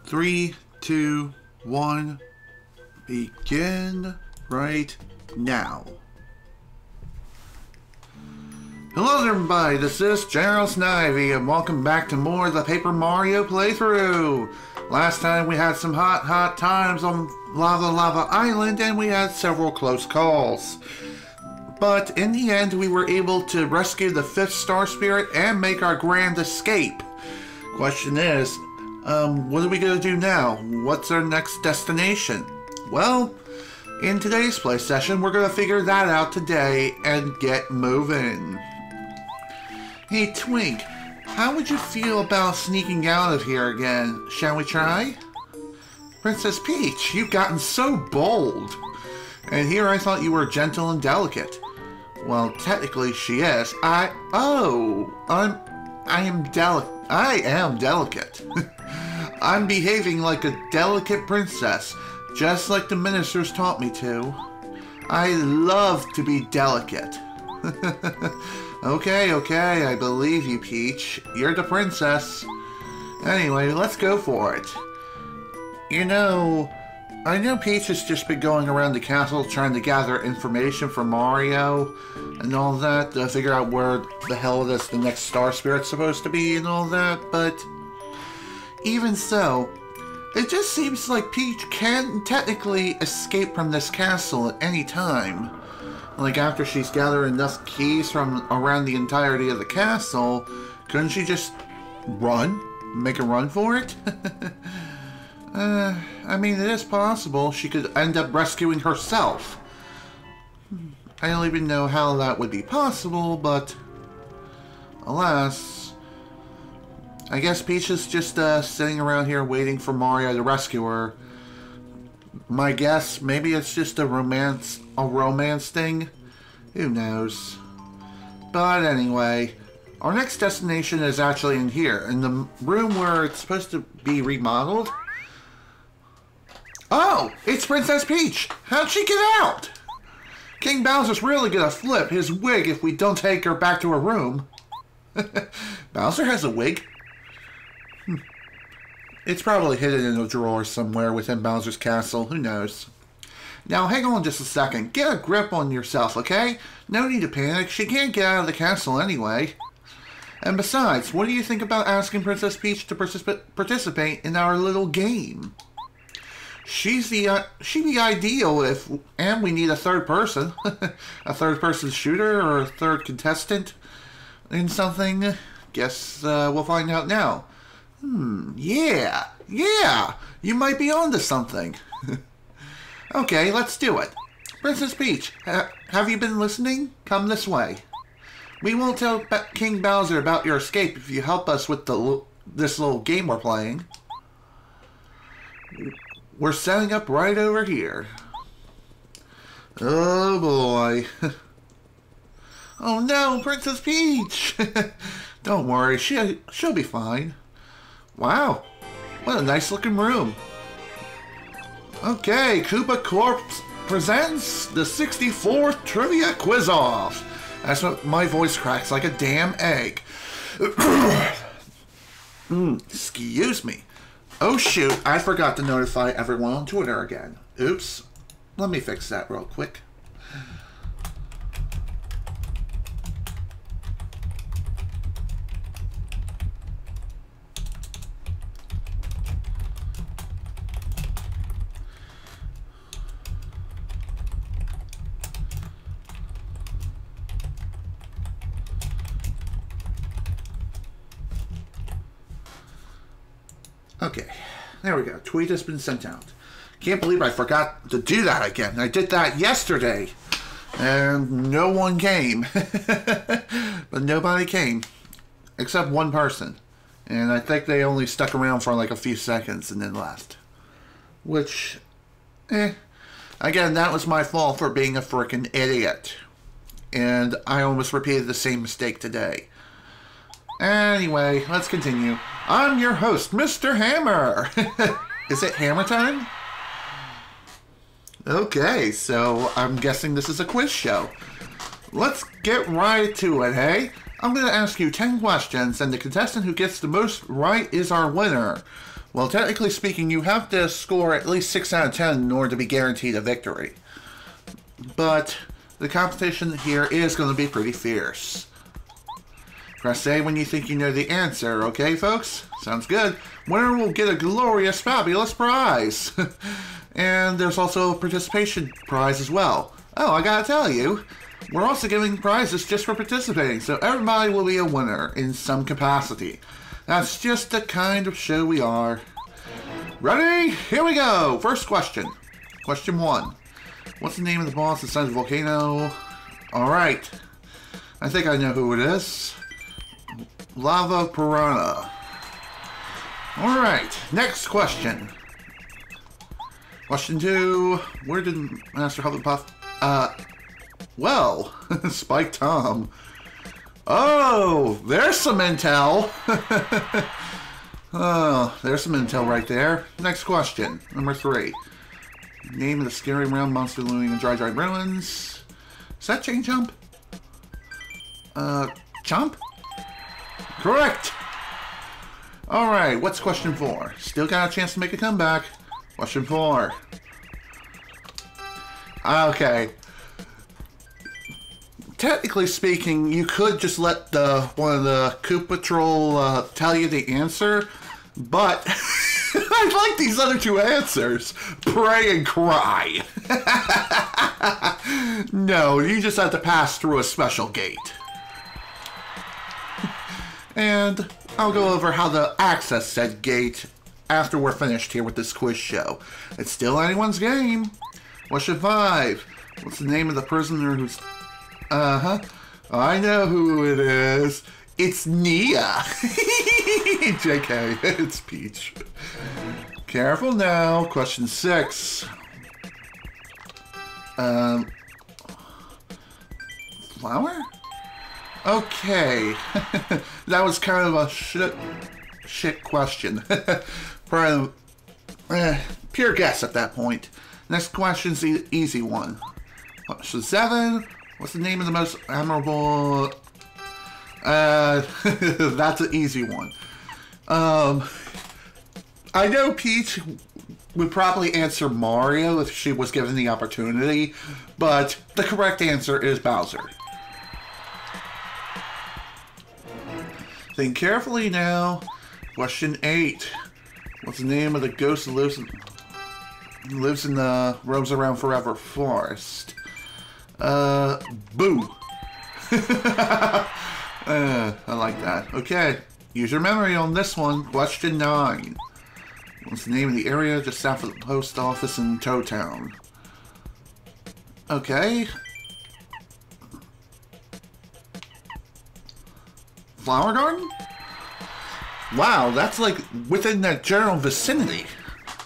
3, 2, 1, begin right now. Hello there everybody, this is General Snivy and welcome back to more of the Paper Mario playthrough. Last time we had some hot times on Lava Island and we had several close calls. But in the end we were able to rescue the 5th star spirit and make our grand escape. Question is, what are we going to do now? What's our next destination? Well, in today's play session, we're going to figure that out today and get moving. Hey, Twink, how would you feel about sneaking out of here again? Shall we try? Princess Peach, you've gotten so bold. And here I thought you were gentle and delicate. Well, technically she is. I am delicate. I'm behaving like a delicate princess, just like the ministers taught me to. I love to be delicate. Okay, I believe you, Peach. You're the princess. Anyway, let's go for it. You know, I know Peach has just been going around the castle trying to gather information from Mario and all that to figure out where the hell the next star spirit's supposed to be and all that, but even so, it just seems like Peach can technically escape from this castle at any time. Like after she's gathered enough keys from around the entirety of the castle, couldn't she just run? Make a run for it? I mean, it is possible she could end up rescuing herself. I don't even know how that would be possible, but alas, I guess Peach is just sitting around here waiting for Mario to rescue her. My guess, maybe it's just a romance thing. Who knows? But anyway, our next destination is actually in here, in the room where it's supposed to be remodeled. Oh, it's Princess Peach! How'd she get out? King Bowser's really gonna flip his wig if we don't take her back to her room. Bowser has a wig? It's probably hidden in a drawer somewhere within Bowser's castle. Who knows? Now, hang on just a second. Get a grip on yourself, okay? No need to panic. She can't get out of the castle anyway. And besides, what do you think about asking Princess Peach to participate in our little game? She'd be ideal and we need a third person. A third person shooter or a third contestant in something. Guess we'll find out now. Yeah, you might be onto something. Okay, let's do it. Princess Peach, have you been listening? Come this way. We won't tell King Bowser about your escape if you help us with this little game we're playing. We're setting up right over here. Oh boy. Oh no, Princess Peach! Don't worry, she'll be fine. Wow, what a nice looking room. Okay, Koopa Corp presents the 64th Trivia Quiz-Off. That's what my voice cracks like a damn egg. Excuse me. Oh shoot, I forgot to notify everyone on Twitter again. Oops. Let me fix that real quick. Okay, there we go. Tweet has been sent out. Can't believe I forgot to do that again. I did that yesterday, and no one came. But nobody came, except one person. And I think they only stuck around for like a few seconds and then left. Which, again, that was my fault for being a frickin' idiot. And I almost repeated the same mistake today. Anyway, let's continue. I'm your host, Mr. Hammer. Is it hammer time? Okay, so I'm guessing this is a quiz show. Let's get right to it, hey? I'm going to ask you 10 questions, and the contestant who gets the most right is our winner. Well, technically speaking, you have to score at least 6 out of 10 in order to be guaranteed a victory. But the competition here is going to be pretty fierce. Press A when you think you know the answer, okay, folks? Sounds good. Winner will get a glorious, fabulous prize. And there's also a participation prize as well. Oh, I gotta tell you, we're also giving prizes just for participating, so everybody will be a winner in some capacity. That's just the kind of show we are. Ready? Here we go! First question. Question 1. What's the name of the boss inside the volcano? Alright. I think I know who it is. Lava Piranha. Alright, next question. Question 2. Where did Master Hufflepuff... well, Spike Tom. Oh, there's some intel. Oh, there's some intel right there. Next question. Number 3. Name of the scary round monster looming in Dry Ruins. Is that Chain Jump? Chomp? Correct! Alright, what's question 4? Still got a chance to make a comeback. Question 4. Okay. Technically speaking, you could just let one of the Koopa Troll tell you the answer, but I like these other 2 answers. Pray and cry. No, you just have to pass through a special gate. And I'll go over how to access said gate after we're finished here with this quiz show. It's still anyone's game. Question 5. What's the name of the prisoner who's... I know who it is. It's Nia. JK, it's Peach. Careful now. Question 6. Flower? Okay. That was kind of a shit question. Probably pure guess at that point. Next question's the easy one. Question 7. What's the name of the most admirable... that's an easy one. I know Peach would probably answer Mario if she was given the opportunity, but the correct answer is Bowser. Think carefully now. Question 8. What's the name of the ghost that lives in the roams around forever forest? Boo. I like that. Okay, use your memory on this one. Question 9. What's the name of the area just south of the post office in Toad Town? Okay. Flower Garden? Wow, that's like within that general vicinity.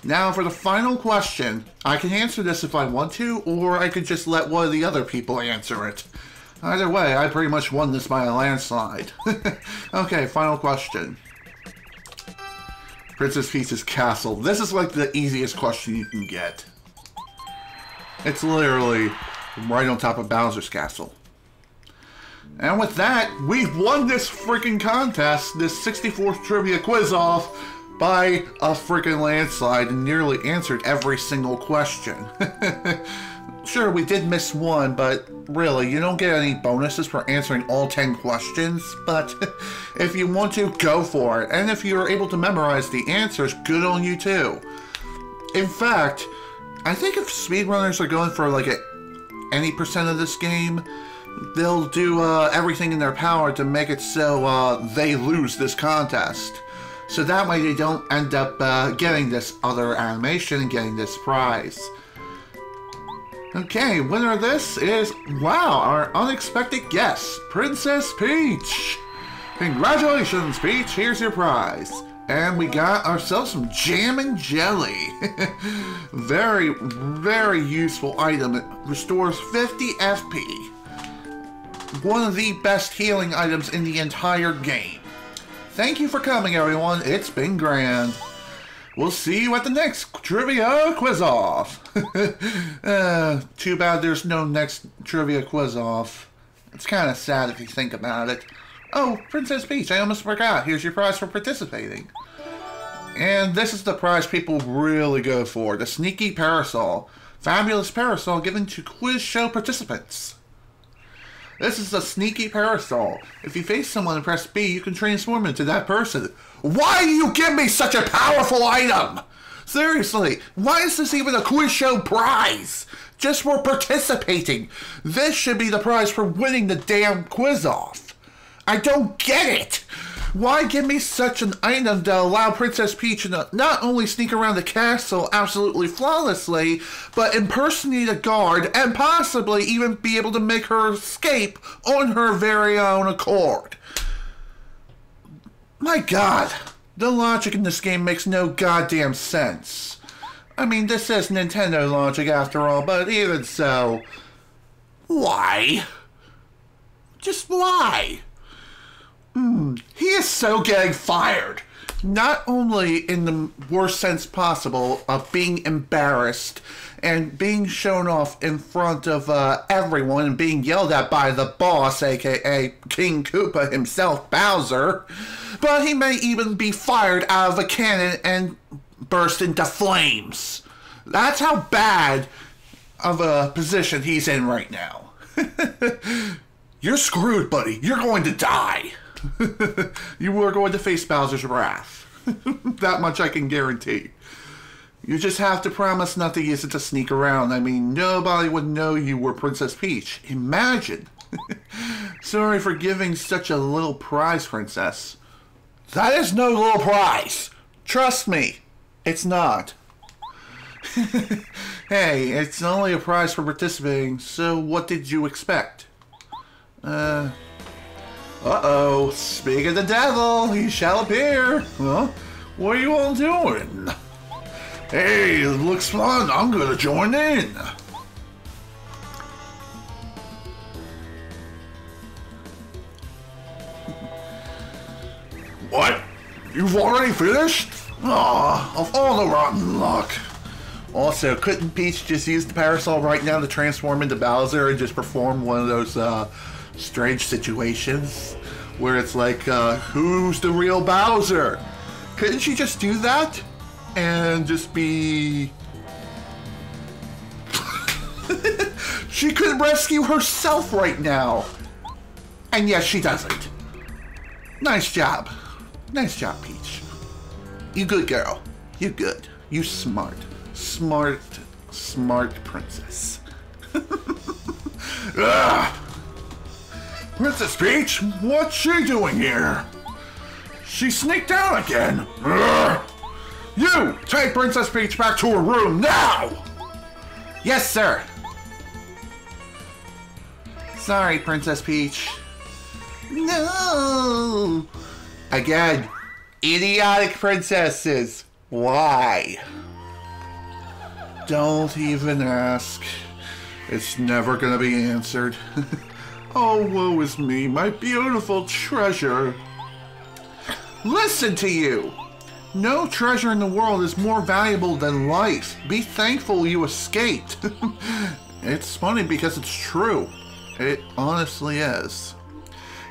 Now for the final question. I can answer this if I want to, or I could just let one of the other people answer it. Either way, I pretty much won this by a landslide. Okay, final question. Princess Peach's castle. This is like the easiest question you can get. It's literally right on top of Bowser's castle. And with that, we've won this freaking contest, this 64th trivia quiz off, by a freaking landslide and nearly answered every single question. Sure, we did miss one, but really, you don't get any bonuses for answering all 10 questions, but if you want to, go for it. And if you're able to memorize the answers, good on you too. In fact, I think if speedrunners are going for like any percent of this game, they'll do everything in their power to make it so they lose this contest. So that way they don't end up getting this other animation and getting this prize. Okay, winner of this is, wow, our unexpected guest, Princess Peach. Congratulations, Peach, here's your prize. And we got ourselves some jam and jelly. Very, very useful item. It restores 50 FP. One of the best healing items in the entire game. Thank you for coming, everyone. It's been grand. We'll see you at the next Trivia Quiz-Off. Too bad there's no next Trivia Quiz-Off. It's kind of sad if you think about it. Oh, Princess Peach, I almost forgot. Here's your prize for participating. And this is the prize people really go for, the sneaky parasol. Fabulous parasol given to quiz show participants. This is a sneaky parasol. If you face someone and press B, you can transform into that person. Why do you give me such a powerful item? Seriously, why is this even a quiz show prize? Just for participating. This should be the prize for winning the damn quiz off. I don't get it. Why give me such an item to allow Princess Peach to not only sneak around the castle absolutely flawlessly, but impersonate a guard and possibly even be able to make her escape on her very own accord? My God, the logic in this game makes no goddamn sense. I mean, this is Nintendo logic after all, but even so, why? Just why? He is so getting fired. Not only in the worst sense possible of being embarrassed and being shown off in front of everyone and being yelled at by the boss, aka King Koopa himself, Bowser, but he may even be fired out of a cannon and burst into flames. That's how bad of a position he's in right now. You're screwed, buddy. You're going to die. You are going to face Bowser's wrath. That much I can guarantee. You just have to promise not to use it to sneak around. I mean, nobody would know you were Princess Peach. Imagine. Sorry for giving such a little prize, Princess. That is no little prize. Trust me, it's not. Hey, it's only a prize for participating, so what did you expect? Uh-oh, speak of the devil, he shall appear. Huh? What are you all doing? Hey, it looks fun, I'm gonna join in. What? You've already finished? Aw, of all the rotten luck. Also, couldn't Peach just use the parasol right now to transform into Bowser and just perform one of those, strange situations where it's like, who's the real Bowser? Couldn't she just do that and just be... She could rescue herself right now. And yes, she doesn't. Nice job. Nice job, Peach. You good girl. You good. You smart. Smart princess. Ugh. Princess Peach, what's she doing here? She sneaked out again. Ugh. You, take Princess Peach back to her room now! Yes, sir. Sorry, Princess Peach. No! Again, idiotic princesses. Why? Don't even ask. It's never gonna be answered. Oh, woe is me, my beautiful treasure. Listen to you. No treasure in the world is more valuable than life. Be thankful you escaped. It's funny because it's true. It honestly is.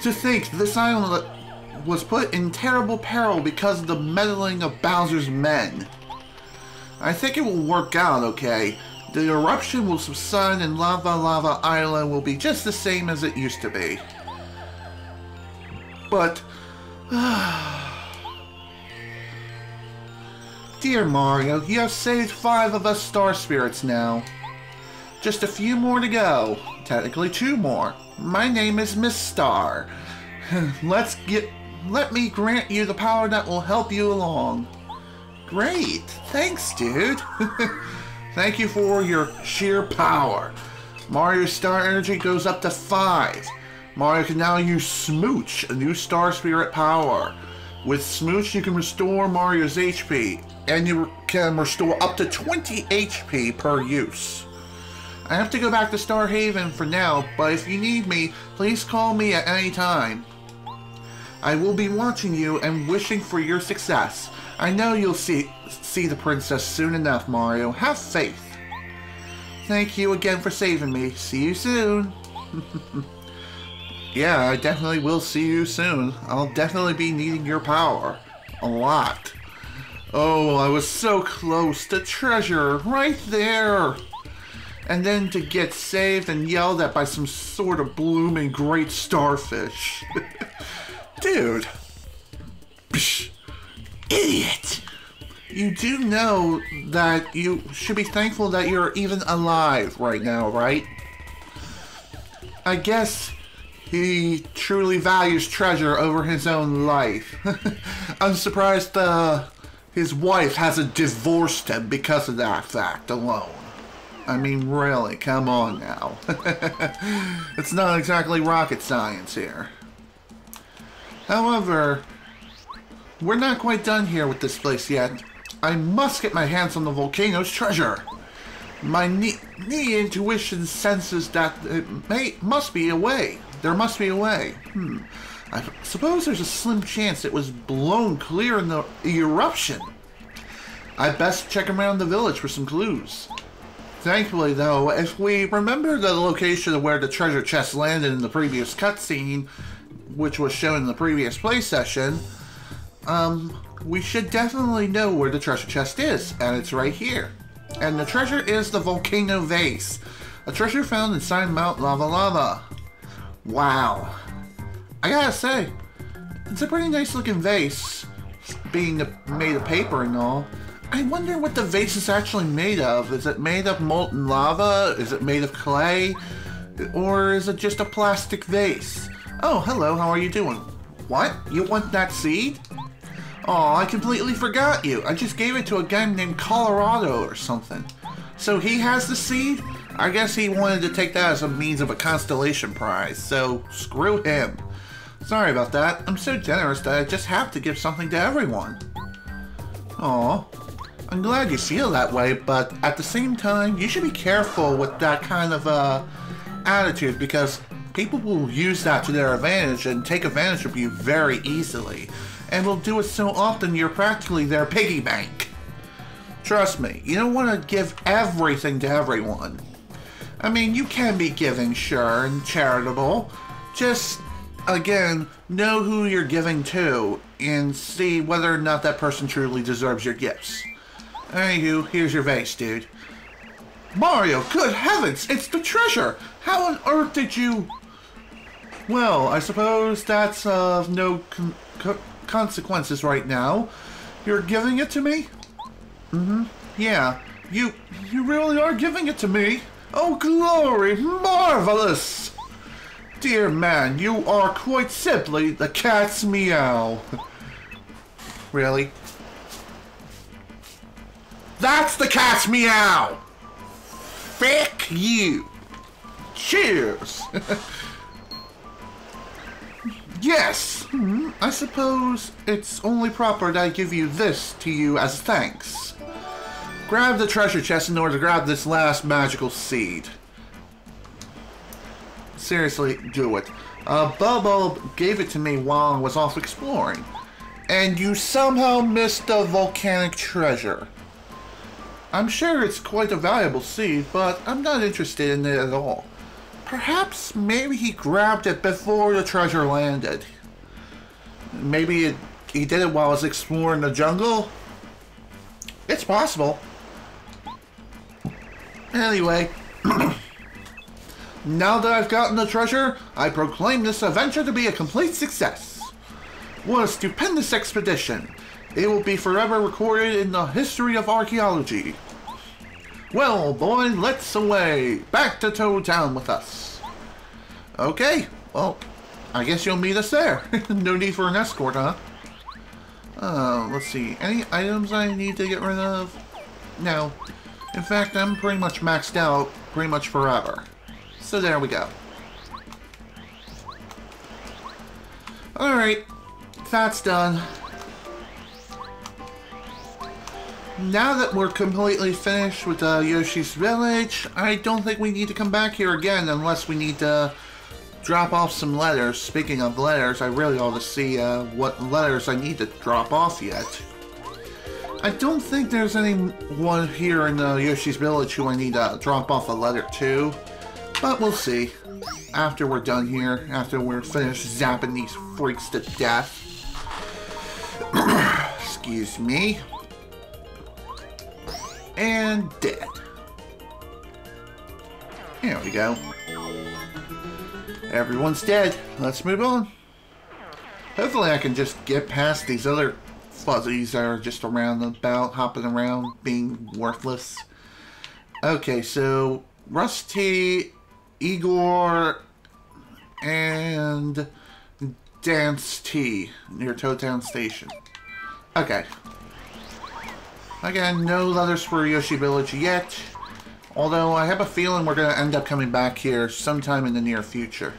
To think this island was put in terrible peril because of the meddling of Bowser's men. I think it will work out okay. The eruption will subside and Lava Island will be just the same as it used to be. But... Dear Mario, you have saved 5 of us Star Spirits now. Just a few more to go. Technically 2 more. My name is Miss Star. Let me grant you the power that will help you along. Great. Thanks, dude. Thank you for your sheer power. Mario's star energy goes up to 5. Mario can now use Smooch, a new Star Spirit power. With Smooch, you can restore Mario's HP, and you can restore up to 20 HP per use. I have to go back to Star Haven for now, but if you need me, please call me at any time. I will be watching you and wishing for your success. I know you'll see the princess soon enough, Mario. Have faith. Thank you again for saving me. See you soon. Yeah, I definitely will see you soon. I'll definitely be needing your power. A lot. Oh, I was so close. The treasure, right there. And then to get saved and yelled at by some sort of blooming great starfish. Dude. Psh, idiot. You do know that you should be thankful that you're even alive right now, right? I guess he truly values treasure over his own life. I'm surprised his wife hasn't divorced him because of that fact alone. I mean, really, come on now. It's not exactly rocket science here. However, we're not quite done here with this place yet. I must get my hands on the volcano's treasure. My neat intuition senses that it must be a way. There must be a way. I suppose there's a slim chance it was blown clear in the eruption. I best check around the village for some clues. Thankfully, though, if we remember the location of where the treasure chest landed in the previous cutscene, which was shown in the previous play session, we should definitely know where the treasure chest is, and it's right here. And the treasure is the volcano vase, a treasure found inside Mount Lava Lava. Wow. I gotta say, it's a pretty nice looking vase, being made of paper and all. I wonder what the vase is actually made of. Is it made of molten lava? Is it made of clay? Or is it just a plastic vase? Oh, hello, how are you doing? What? You want that seed? Oh, I completely forgot you. I just gave it to a guy named Colorado or something. So he has the seed? I guess he wanted to take that as a means of a constellation prize, so screw him. Sorry about that. I'm so generous that I just have to give something to everyone. Aw. I'm glad you feel that way, but at the same time, you should be careful with that kind of attitude, because people will use that to their advantage and take advantage of you very easily, and will do it so often you're practically their piggy bank. Trust me, you don't want to give everything to everyone. I mean, you can be giving, sure, and charitable. Just, again, know who you're giving to and see whether or not that person truly deserves your gifts. Anywho, here's your vase, dude. Mario, good heavens, it's the treasure! How on earth did you... Well, I suppose that's of no consequences right now. You're giving it to me? Yeah, you really are giving it to me? Oh, glory, marvelous! Dear man, you are quite simply the cat's meow. Really? That's the cat's meow! Frick you! Cheers! Yes! I suppose it's only proper that I give you this to you as thanks. Grab the treasure chest in order to grab this last magical seed. Seriously, do it. Bub-ulbs gave it to me while I was off exploring. And you somehow missed the volcanic treasure. I'm sure it's quite a valuable seed, but I'm not interested in it at all. Perhaps maybe he grabbed it before the treasure landed. Maybe he did it while I was exploring the jungle? It's possible. Anyway, now that I've gotten the treasure, I proclaim this adventure to be a complete success. What a stupendous expedition. It will be forever recorded in the history of archaeology. Well, boy, let's away. Back to Toad Town with us. Okay, well, I guess you'll meet us there. No need for an escort, huh? Let's see. Any items I need to get rid of? No. In fact, I'm pretty much maxed out pretty much forever. So there we go. Alright, that's done. Now that we're completely finished with Yoshi's Village, I don't think we need to come back here again unless we need to drop off some letters. Speaking of letters, I really ought to see what letters I need to drop off yet. I don't think there's anyone here in Yoshi's Village who I need to drop off a letter to, but we'll see. After we're done here, after we're finished zapping these freaks to death. Excuse me. And dead. There we go. Everyone's dead. Let's move on. Hopefully I can just get past these other fuzzies that are just around about, hopping around, being worthless. Okay, so Rusty, Igor, and Dance T near Toadtown Station. Okay. Again, no letters for Yoshi Village yet. Although I have a feeling we're going to end up coming back here sometime in the near future.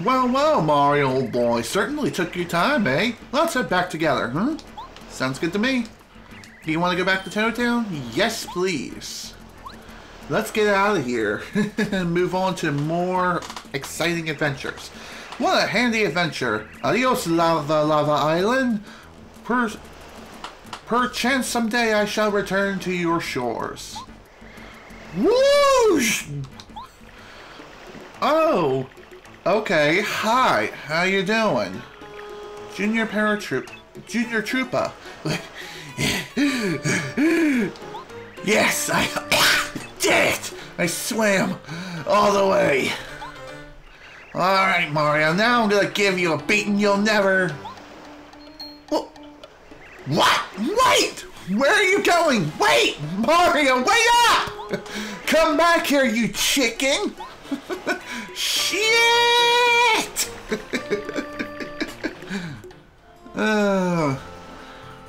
Well, well, Mario, old boy. Certainly took your time, eh? Let's head back together, huh? Sounds good to me. Do you want to go back to Toadtown? Yes, please. Let's get out of here and move on to more exciting adventures. What a handy adventure. Adios, Lava Island. Perchance someday I shall return to your shores. Whoosh! Oh, okay. Hi, how you doing? Junior Troopa. Yes, I did it! I swam all the way. Alright, Mario, now I'm gonna give you a beating you'll never... Oh. What? Wait! Where are you going? Wait! Mario, wait up! Come back here, you chicken! Shit!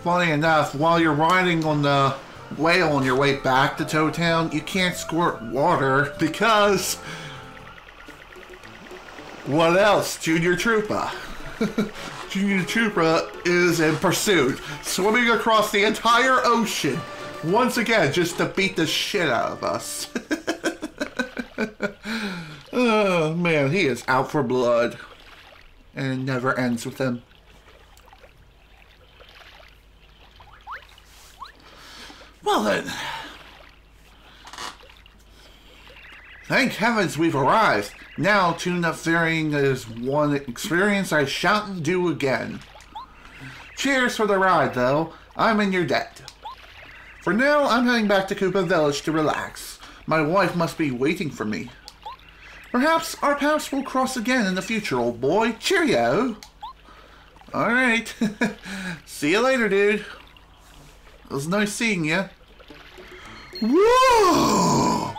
Funny enough, while you're riding on the whale on your way back to Toadtown, you can't squirt water because... What else? Junior Troopa. Junior Troopa is in pursuit, swimming across the entire ocean, once again, just to beat the shit out of us. Oh, man, he is out for blood. And it never ends with him. Well then. Thank heavens we've arrived. Now, tune-up fairing is one experience I shan't do again. Cheers for the ride, though. I'm in your debt. For now, I'm heading back to Koopa Village to relax. My wife must be waiting for me. Perhaps our paths will cross again in the future, old boy. Cheerio! Alright. See you later, dude. It was nice seeing you. Whoa!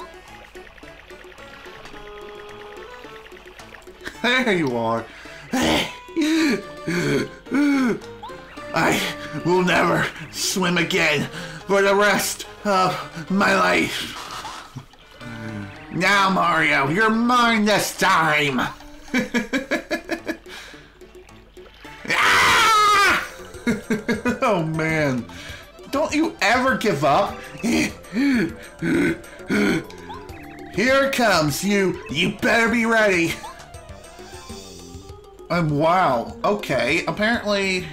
There you are. I will never swim again for the rest of my life. Now, Mario, you're mine this time. Ah! Oh, man. Don't you ever give up. Here it comes. You better be ready. Wow. Okay. Apparently...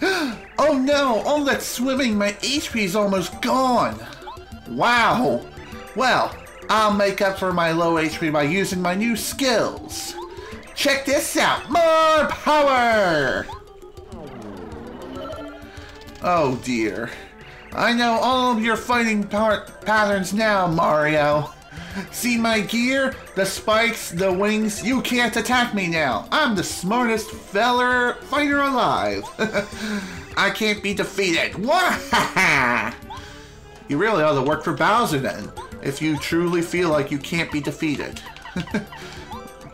Oh, no. All that swimming, my HP's almost gone. Wow. Well... I'll make up for my low HP by using my new skills. Check this out. More power! Oh dear. I know all of your fighting patterns now, Mario. See my gear? The spikes, the wings? You can't attack me now. I'm the smartest fighter alive. I can't be defeated. You really ought to work for Bowser then, if you truly feel like you can't be defeated.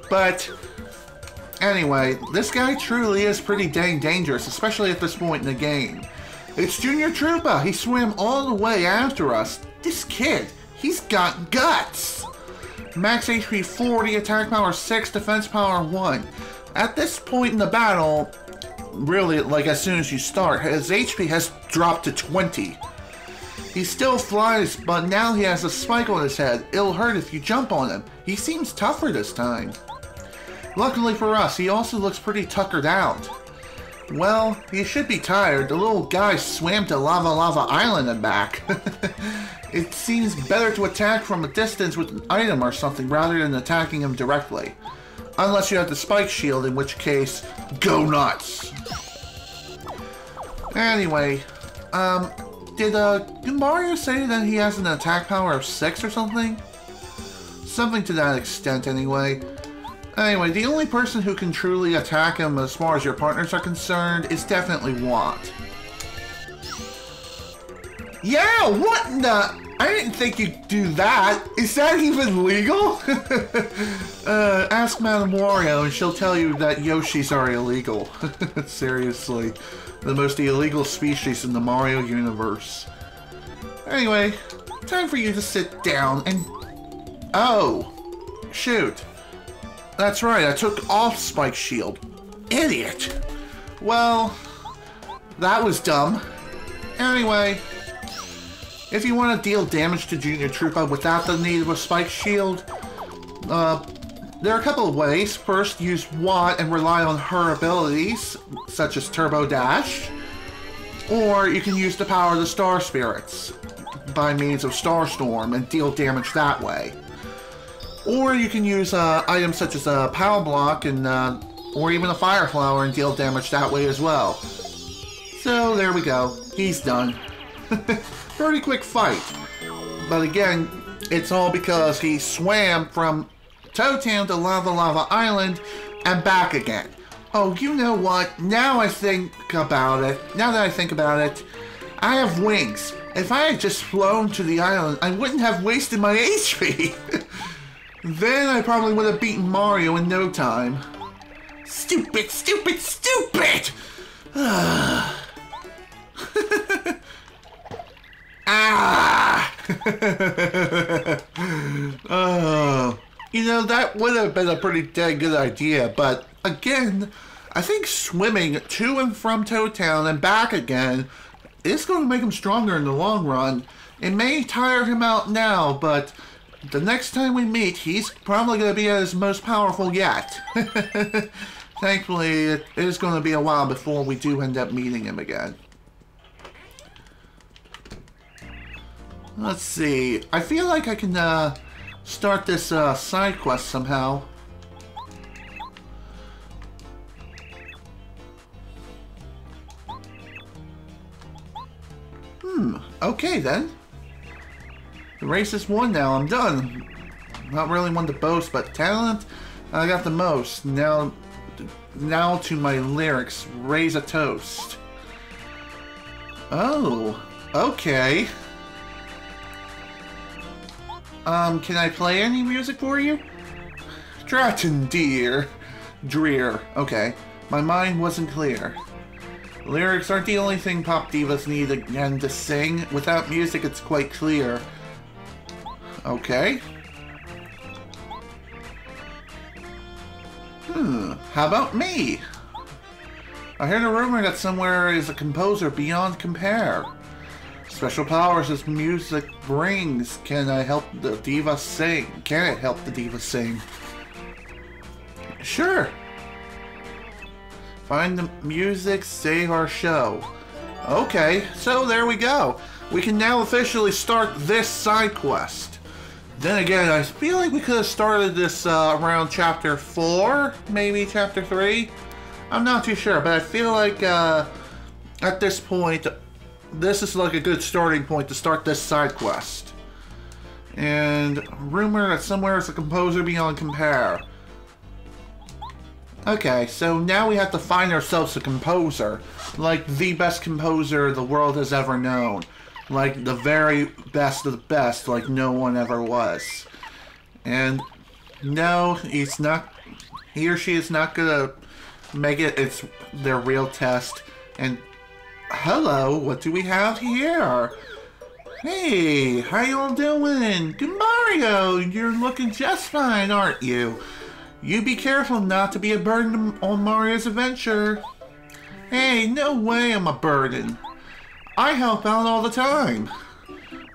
But, anyway, this guy truly is pretty dang dangerous, especially at this point in the game. It's Junior Troopa. He swam all the way after us. This kid, he's got guts. Max HP 40, attack power 6, defense power 1. At this point in the battle, really, like as soon as you start, his HP has dropped to 20. He still flies, but now he has a spike on his head. It'll hurt if you jump on him. He seems tougher this time. Luckily for us, he also looks pretty tuckered out. Well, he should be tired. The little guy swam to Lava Island and back. It seems better to attack from a distance with an item or something rather than attacking him directly. Unless you have the spike shield, in which case, go nuts. Anyway, did Mario say that he has an attack power of 6 or something? Something to that extent, anyway. Anyway, the only person who can truly attack him as far as your partners are concerned is definitely Watt. Yeah, what in the... I didn't think you'd do that. Is that even legal? Ask Madame Wario and she'll tell you that Yoshis are illegal. Seriously. The most illegal species in the Mario universe. Anyway, time for you to sit down and... Oh! Shoot. That's right, I took off Spike's shield. Idiot! Well, that was dumb. Anyway... If you want to deal damage to Junior Troopa without the need of a Spike Shield, there are a couple of ways. First, use Watt and rely on her abilities, such as Turbo Dash. Or you can use the power of the Star Spirits by means of Star Storm and deal damage that way. Or you can use items such as a Power Block and or even a Fire Flower and deal damage that way as well. So there we go. He's done. Pretty quick fight. But again, it's all because he swam from Toad Town to Lava Lava Island and back again. Oh, you know what? Now I think about it. Now that I think about it, I have wings. If I had just flown to the island, I wouldn't have wasted my HP. Then I probably would have beaten Mario in no time. Stupid, stupid, stupid! Ah! Oh, you know, that would have been a pretty dang good idea, but again, I think swimming to and from Toad Town and back again is going to make him stronger in the long run. It may tire him out now, but the next time we meet, he's probably going to be at his most powerful yet. Thankfully, it is going to be a while before we do end up meeting him again. Let's see. I feel like I can start this side quest somehow. Okay then. The race is won now. I'm done. Not really one to boast, but talent, I got the most. Now to my lyrics. Raise a toast. Oh, okay. Can I play any music for you? Stratton, dear. Drear. Okay. My mind wasn't clear. Lyrics aren't the only thing pop divas need again to sing. Without music, it's quite clear. Okay. How about me? I heard a rumor that somewhere is a composer beyond compare. Special powers as music brings. Can I help the diva sing? Can it help the diva sing? Sure. Find the music, save our show. Okay, so there we go. We can now officially start this side quest. Then again, I feel like we could have started this around chapter 4, maybe chapter 3. I'm not too sure, but I feel like at this point, this is like a good starting point to start this side quest. And rumor that somewhere is a composer beyond compare. Okay, so now we have to find ourselves a composer. Like the best composer the world has ever known. Like the very best of the best, like no one ever was. And no, he's not, he or she is not gonna make it it's their real test. And hello, what do we have here? Hey, how you all doing? Good Mario, you're looking just fine, aren't you? You be careful not to be a burden on Mario's adventure. Hey, no way I'm a burden. I help out all the time.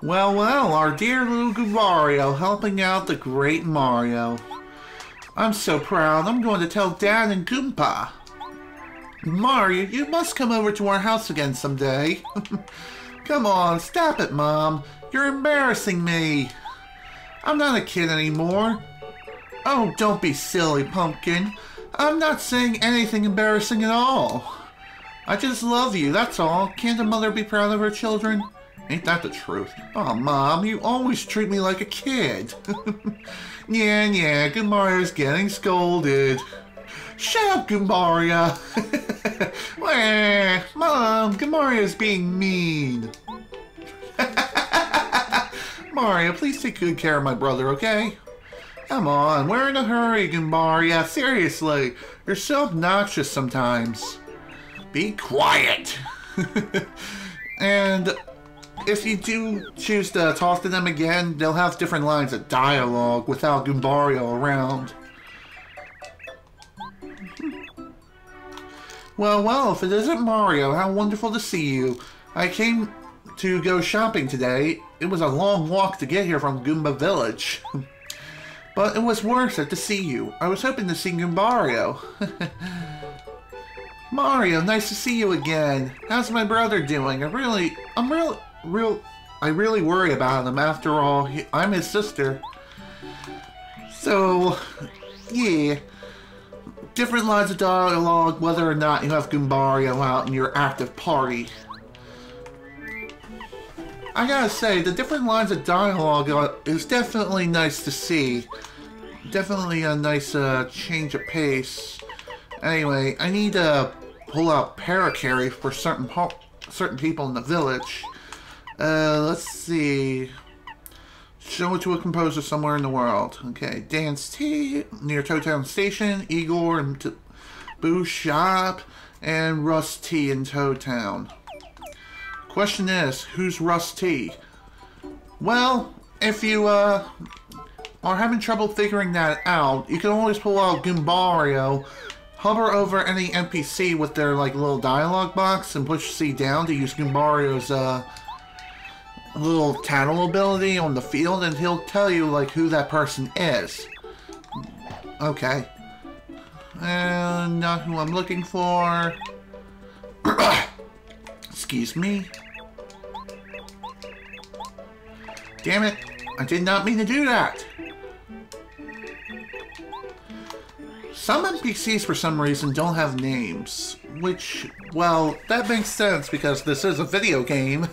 Well, well, our dear little Mario helping out the great Mario. I'm so proud, I'm going to tell Dad and Koopa. Mario, you must come over to our house again someday. Come on, stop it, Mom. You're embarrassing me. I'm not a kid anymore. Oh, don't be silly, Pumpkin. I'm not saying anything embarrassing at all. I just love you, that's all. Can't a mother be proud of her children? Ain't that the truth? Oh, Mom, you always treat me like a kid. Yeah, Goombario's getting scolded. Shut up, Goombario. Mom, Goombario's being mean. Mario, please take good care of my brother, okay? Come on, we're in a hurry, Goombario. Seriously, you're so obnoxious sometimes. Be quiet. And if you do choose to talk to them again, they'll have different lines of dialogue without Goombario around. Well, if it isn't Mario, how wonderful to see you. I came to go shopping today. It was a long walk to get here from Goomba Village. But it was worth it to see you. I was hoping to see Goombario. Mario, nice to see you again. How's my brother doing? I really worry about him. After all, I'm his sister. So, yeah. Different lines of dialogue, whether or not you have Goombario out in your active party. I gotta say, the different lines of dialogue is definitely nice to see. Definitely a nice change of pace. Anyway, I need to pull out Paracarry for certain people in the village. Let's see. Show it to a composer somewhere in the world. Okay, Dance Tea near Town Station, Igor and Boo's shop, and Rust Tea in Town. Question is, who's Rust Tea? Well, if you are having trouble figuring that out, you can always pull out Goombario, hover over any NPC with their like little dialogue box, and push C down to use Goombario's little tattle ability on the field, and he'll tell you like who that person is. Okay. And not who I'm looking for. Excuse me. Damn it. I did not mean to do that. Some NPCs for some reason don't have names. Which, well, that makes sense because this is a video game.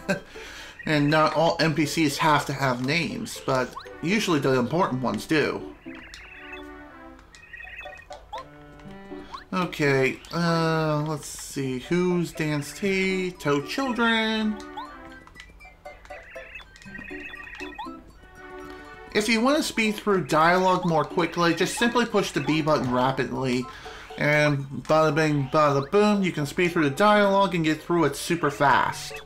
And not all NPCs have to have names, but usually the important ones do. Okay, let's see. Who's Dance Tea? Toad Children. If you want to speed through dialogue more quickly, just simply push the B button rapidly. And bada bing, bada boom, you can speed through the dialogue and get through it super fast.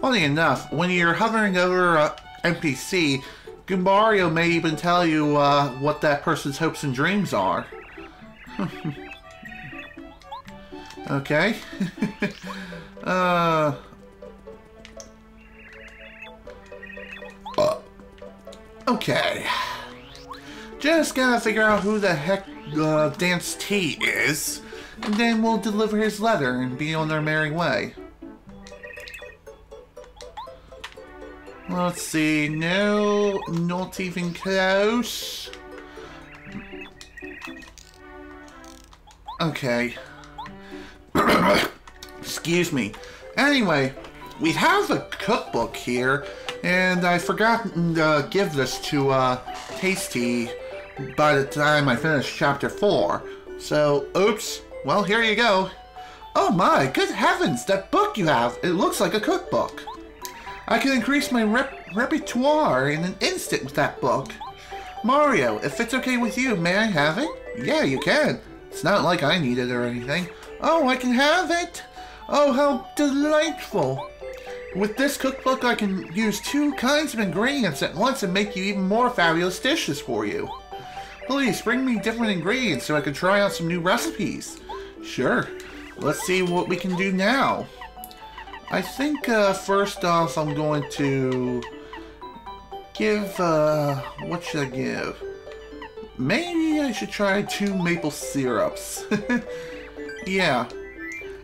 Funny enough, when you're hovering over an NPC, Goombario may even tell you what that person's hopes and dreams are. Okay. Okay. Just gotta figure out who the heck Dance Tea is, and then we'll deliver his letter and be on our merry way. Let's see, no, not even close. Okay. Excuse me. Anyway, we have a cookbook here, and I forgot to give this to Tasty by the time I finish chapter 4. So, oops. Well, here you go. Oh my, good heavens, that book you have, it looks like a cookbook. I can increase my repertoire in an instant with that book. Mario, if it's okay with you, may I have it? Yeah, you can. It's not like I need it or anything. Oh, I can have it? Oh, how delightful. With this cookbook, I can use 2 kinds of ingredients at once and make you even more fabulous dishes for you. Please, bring me different ingredients so I can try out some new recipes. Sure. Let's see what we can do now. I think, first off, I'm going to give, what should I give? Maybe I should try 2 maple syrups. Yeah.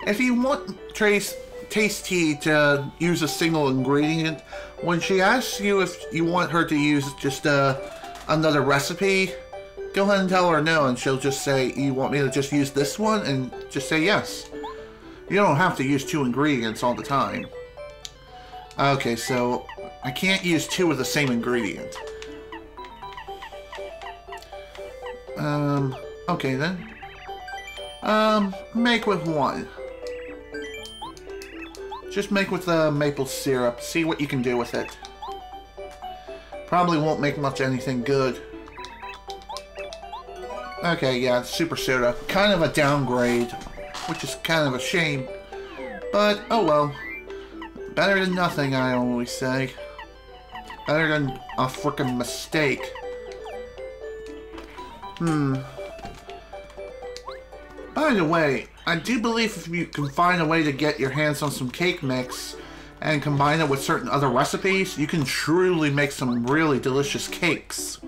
If you want Tasty to use a single ingredient, when she asks you if you want her to use just, another recipe, go ahead and tell her no, and she'll just say, you want me to just use this one? And just say yes. You don't have to use 2 ingredients all the time. Okay, so I can't use 2 of the same ingredient. Okay then. Make with 1. Just make with the maple syrup. See what you can do with it. Probably won't make much anything good. Okay, yeah, super soda. Kind of a downgrade, which is kind of a shame. But, oh well. Better than nothing, I always say. Better than a frickin' mistake. By the way, I do believe if you can find a way to get your hands on some cake mix and combine it with certain other recipes, you can truly make some really delicious cakes.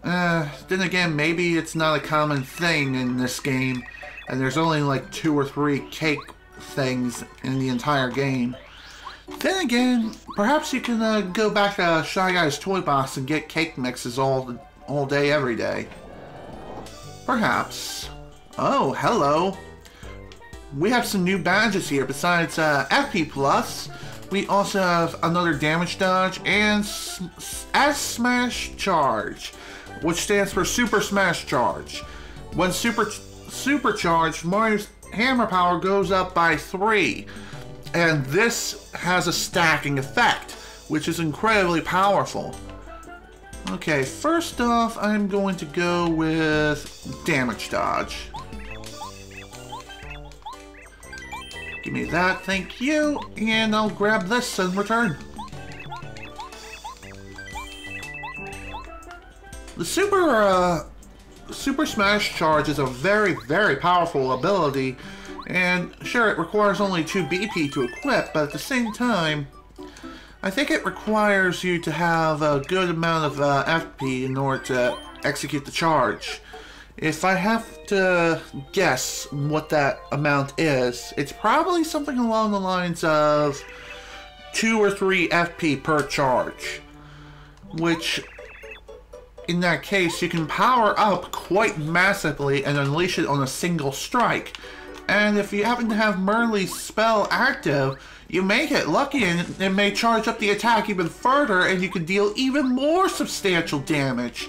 Then again, maybe it's not a common thing in this game, and there's only like 2 or 3 cake things in the entire game. Then again, perhaps you can go back to Shy Guy's Toy Box and get cake mixes all day, every day. Perhaps. Oh, hello. We have some new badges here. Besides FP Plus, we also have another damage dodge and S-Smash Charge, which stands for Super Smash Charge. When supercharged, Mario's hammer power goes up by 3. And this has a stacking effect, which is incredibly powerful. Okay, first off, I'm going to go with damage dodge. Give me that, thank you, and I'll grab this in return. The Super Smash Charge is a very, very powerful ability, and sure, it requires only 2 BP to equip, but at the same time, I think it requires you to have a good amount of FP in order to execute the charge. If I have to guess what that amount is, it's probably something along the lines of 2 or 3 FP per charge, which in that case you can power up quite massively and unleash it on a single strike. And if you happen to have Merle's spell active, you may get lucky and it may charge up the attack even further, and you can deal even more substantial damage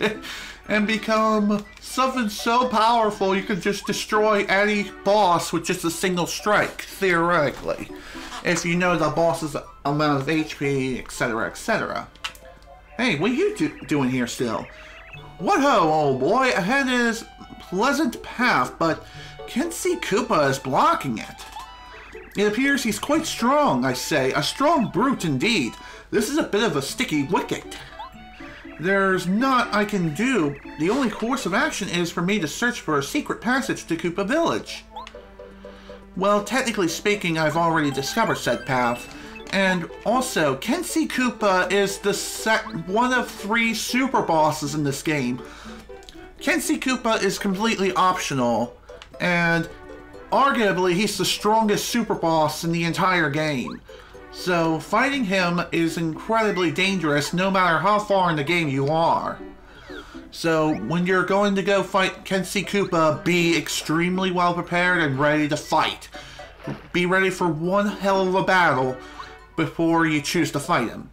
and become something so powerful you can just destroy any boss with just a single strike, theoretically, if you know the boss's amount of HP, etc., etc. Hey, what are you doing here still? What ho, old boy, ahead is pleasant path, but C Koopa is blocking it. It appears he's quite strong, I say. A strong brute indeed. This is a bit of a sticky wicket. There's naught I can do. The only course of action is for me to search for a secret passage to Koopa Village. Well, technically speaking, I've already discovered said path. And also, C Koopa is the one of 3 super bosses in this game. C Koopa is completely optional, and arguably he's the strongest super boss in the entire game. So fighting him is incredibly dangerous no matter how far in the game you are. So when you're going to go fight C Koopa, be extremely well prepared and ready to fight. Be ready for one hell of a battle before you choose to fight him.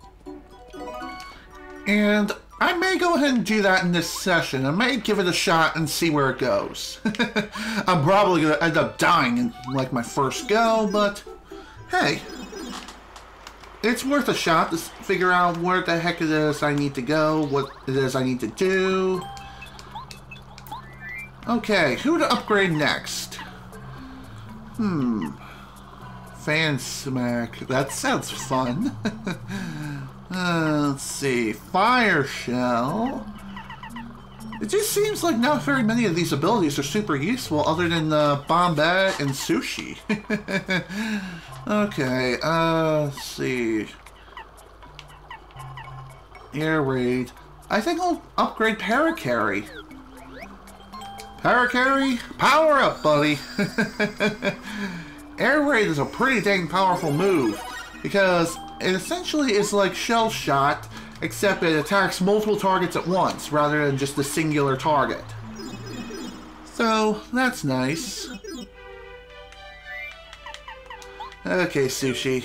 And I may go ahead and do that in this session. I may give it a shot and see where it goes. I'm probably going to end up dying in like my first go, but hey, it's worth a shot to figure out where the heck it is I need to go, what it is I need to do. Okay, who to upgrade next? Fan Smack. That sounds fun. Let's see. Fire Shell. It just seems like not very many of these abilities are super useful other than Bombette and Sushi. Okay, let's see. Air Raid. I think I'll upgrade Paracarry. Paracarry, power up, buddy. Air Raid is a pretty dang powerful move, because it essentially is like Shell Shot, except it attacks multiple targets at once, rather than just a singular target. So, that's nice. Okay, Sushi.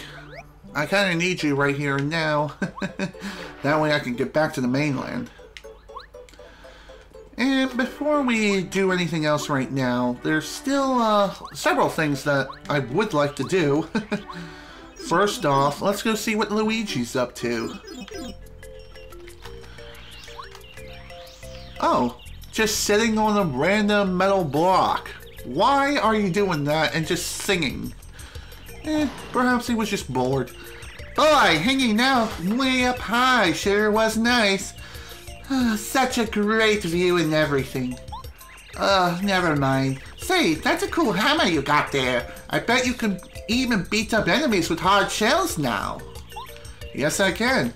I kind of need you right here and now. That way I can get back to the mainland. And before we do anything else right now, there's still several things that I would like to do. First off, let's go see what Luigi's up to. Oh, just sitting on a random metal block. Why are you doing that and just singing? Perhaps he was just bored. Boy, hanging out way up high sure was nice. Such a great view and everything. Never mind. Say, that's a cool hammer you got there. I bet you can even beat up enemies with hard shells now. Yes, I can.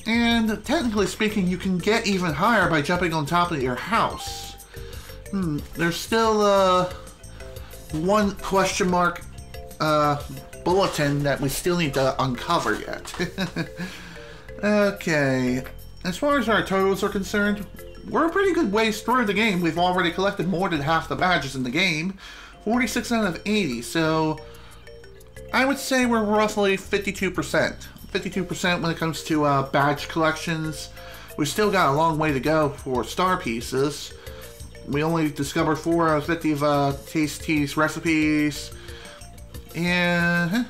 And technically speaking, you can get even higher by jumping on top of your house. There's still, one question mark, bulletin that we still need to uncover yet. Okay. As far as our totals are concerned, we're a pretty good ways through the game. We've already collected more than half the badges in the game. 46 out of 80, so I would say we're roughly 52%. 52% when it comes to badge collections. We've still got a long way to go for star pieces. We only discovered 4 out of 50 of Tasty's recipes. And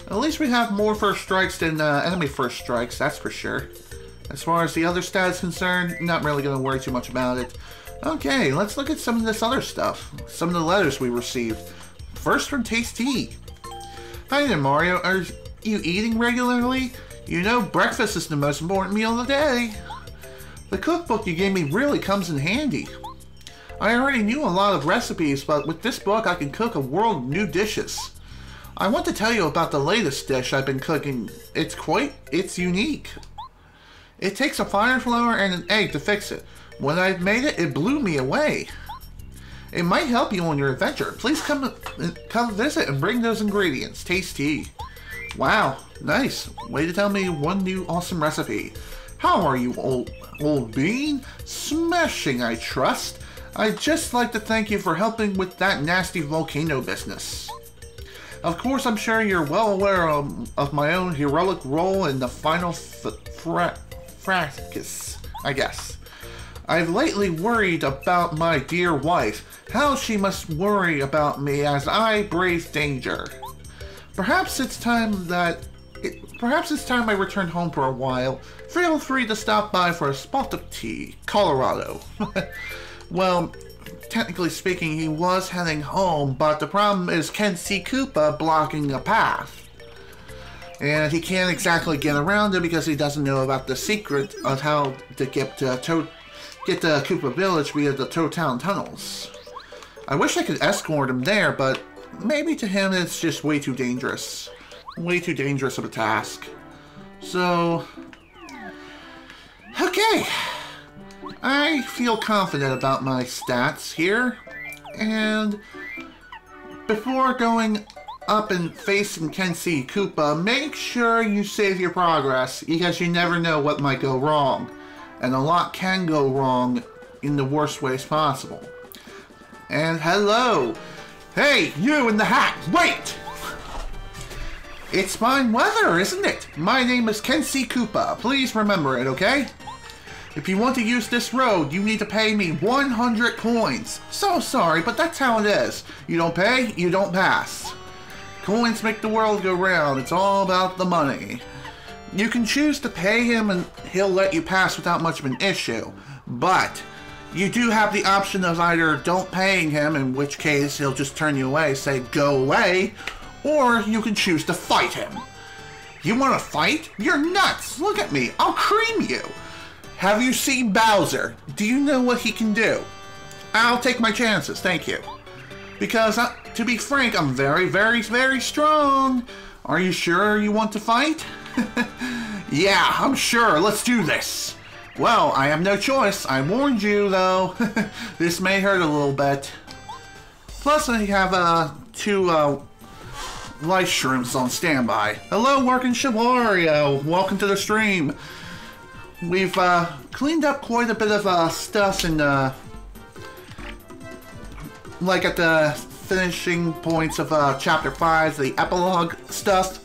at least we have more first strikes than enemy first strikes, that's for sure. As far as the other stats concerned, not really going to worry too much about it. Okay, let's look at some of this other stuff. Some of the letters we received. First from Tasty. Hi there, Mario. Are you eating regularly? You know, breakfast is the most important meal of the day. The cookbook you gave me really comes in handy. I already knew a lot of recipes, but with this book I can cook a world of new dishes. I want to tell you about the latest dish I've been cooking. It's unique. It takes a fire flour and an egg to fix it. When I made it, it blew me away. It might help you on your adventure. Please come visit and bring those ingredients. Tasty. Wow, nice. Way to tell me one new awesome recipe. How are you, old bean? Smashing, I trust. I'd just like to thank you for helping with that nasty volcano business. Of course, I'm sure you're well aware of my own heroic role in the final fracas, I guess. I've lately worried about my dear wife, how she must worry about me as I brave danger. Perhaps it's time I return home for a while. Feel free to stop by for a spot of tea. Colorado. Well, technically speaking, he was heading home, but the problem is C Koopa blocking a path. And he can't exactly get around it because he doesn't know about the secret of how to get to Koopa Village via the Toad Town tunnels. I wish I could escort him there, but maybe to him it's just way too dangerous. Way too dangerous of a task. So, okay. I feel confident about my stats here. And before going up and facing C Koopa, make sure you save your progress, because you never know what might go wrong. And a lot can go wrong in the worst ways possible. And hello! Hey, you in the hat! Wait! It's fine weather, isn't it? My name is C Koopa. Please remember it, okay? If you want to use this road, you need to pay me 100 coins. So sorry, but that's how it is. You don't pay, you don't pass. Coins make the world go round. It's all about the money. You can choose to pay him and he'll let you pass without much of an issue. But you do have the option of either don't paying him, in which case he'll just turn you away, say go away, or you can choose to fight him. You want to fight? You're nuts! Look at me, I'll cream you! Have you seen Bowser? Do you know what he can do? I'll take my chances, thank you. Because, to be frank, I'm very, very, very strong. Are you sure you want to fight? Yeah, I'm sure. Let's do this. Well, I have no choice. I warned you, though. This may hurt a little bit. Plus, I have 2 life shrooms on standby. Hello, working Shiwario. Welcome to the stream. We've cleaned up quite a bit of stuff in like at the finishing points of Chapter 5, the epilogue stuff.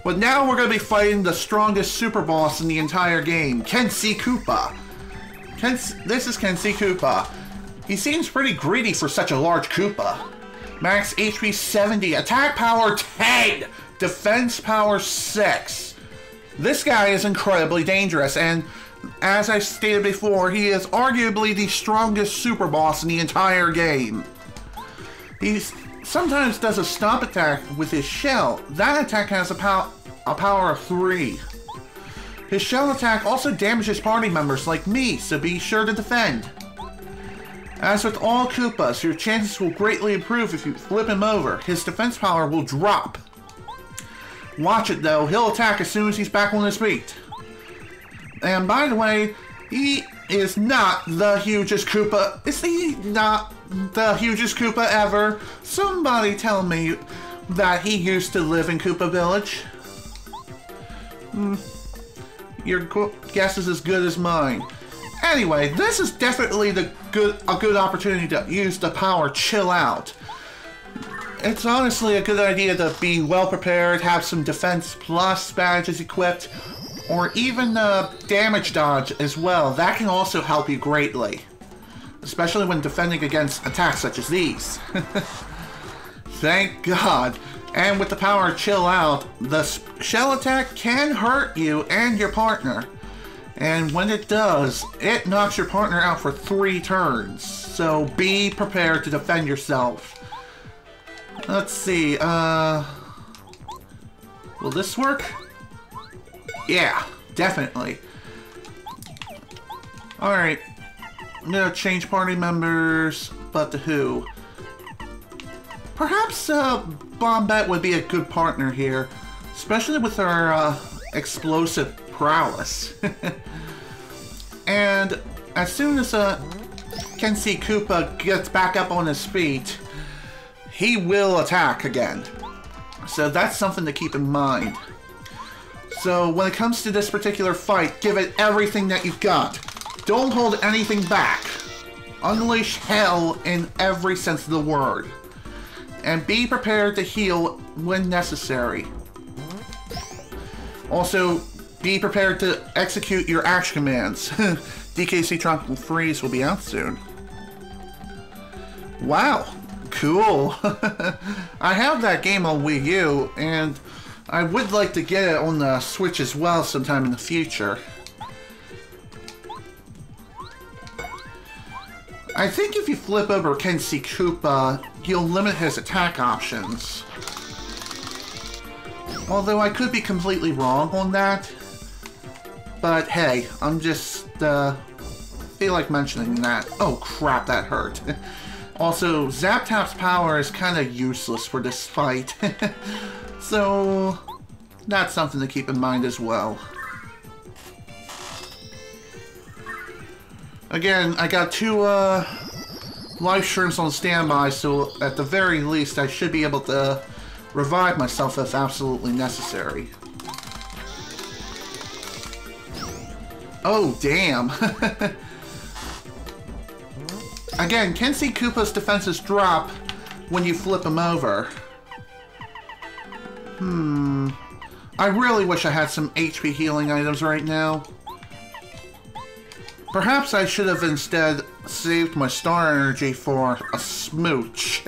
But now we're going to be fighting the strongest super boss in the entire game, C Koopa. This is C Koopa. He seems pretty greedy for such a large Koopa. Max HP 70, attack power 10, defense power 6. This guy is incredibly dangerous, and as I stated before, he is arguably the strongest super boss in the entire game. He sometimes does a stomp attack with his shell. That attack has a power of 3. His shell attack also damages party members like me, so be sure to defend. As with all Koopas, your chances will greatly improve if you flip him over. His defense power will drop. Watch it though, he'll attack as soon as he's back on his feet. And by the way, he is not the hugest Koopa. Is he not the hugest Koopa ever? Somebody tell me that he used to live in Koopa Village. Your guess is as good as mine. Anyway, this is definitely a good opportunity to use the power Chill Out. It's honestly a good idea to be well prepared, have some defense plus badges equipped, or even damage dodge as well. That can also help you greatly, especially when defending against attacks such as these. Thank God. And with the power Chill Out, the shell attack can hurt you and your partner. And when it does, it knocks your partner out for 3 turns. So be prepared to defend yourself. Let's see, will this work? Yeah, definitely. Alright. I'm gonna change party members, but to who? Perhaps Bombette would be a good partner here, especially with her explosive prowess. And as soon as C Koopa gets back up on his feet, he will attack again. So that's something to keep in mind. So when it comes to this particular fight, give it everything that you've got. Don't hold anything back. Unleash hell in every sense of the word. And be prepared to heal when necessary. Also, be prepared to execute your action commands. DKC Tropical Freeze will be out soon. Wow, cool. I have that game on Wii U, and I would like to get it on the Switch as well sometime in the future. I think if you flip over C Koopa, you'll limit his attack options. Although I could be completely wrong on that. But hey, I'm just, feel like mentioning that. Oh crap, that hurt. Also, Zap Tap's power is kind of useless for this fight. So, that's something to keep in mind as well. Again, I got 2 life shrooms on standby, so at the very least I should be able to revive myself if absolutely necessary. Oh, damn. Again, C Koopa's defenses drop when you flip him over. I really wish I had some HP healing items right now. Perhaps I should have instead saved my star energy for a smooch.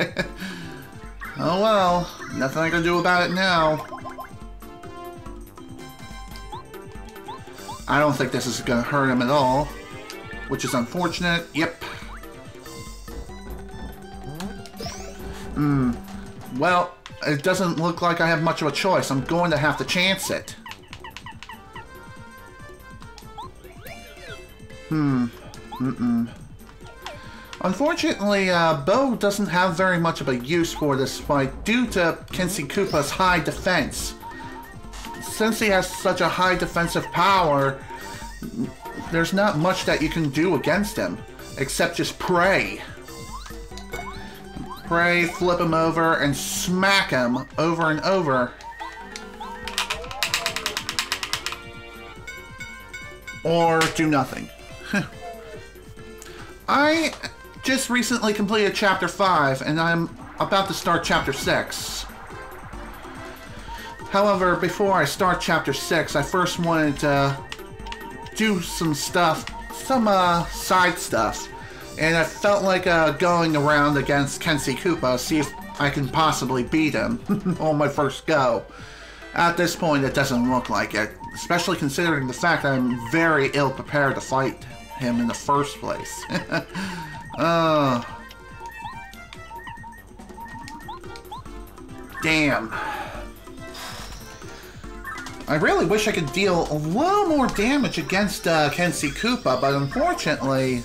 Oh well, nothing I can do about it now. I don't think this is gonna hurt him at all, which is unfortunate. Yep. Well, it doesn't look like I have much of a choice. I'm going to have to chance it. Unfortunately, Bo doesn't have very much of a use for this fight due to C Koopa's high defense. Since he has such a high defensive power, there's not much that you can do against him, except just pray. Pray, flip him over, and smack him over and over. Or do nothing. I just recently completed Chapter 5, and I'm about to start Chapter 6. However, before I start Chapter 6, I first wanted to do some stuff, some side stuff. And I felt like going around against C Koopa, see if I can possibly beat him on my first go. At this point, it doesn't look like it, especially considering the fact that I'm very ill prepared to fight him in the first place. Damn. I really wish I could deal a little more damage against C Koopa, but unfortunately,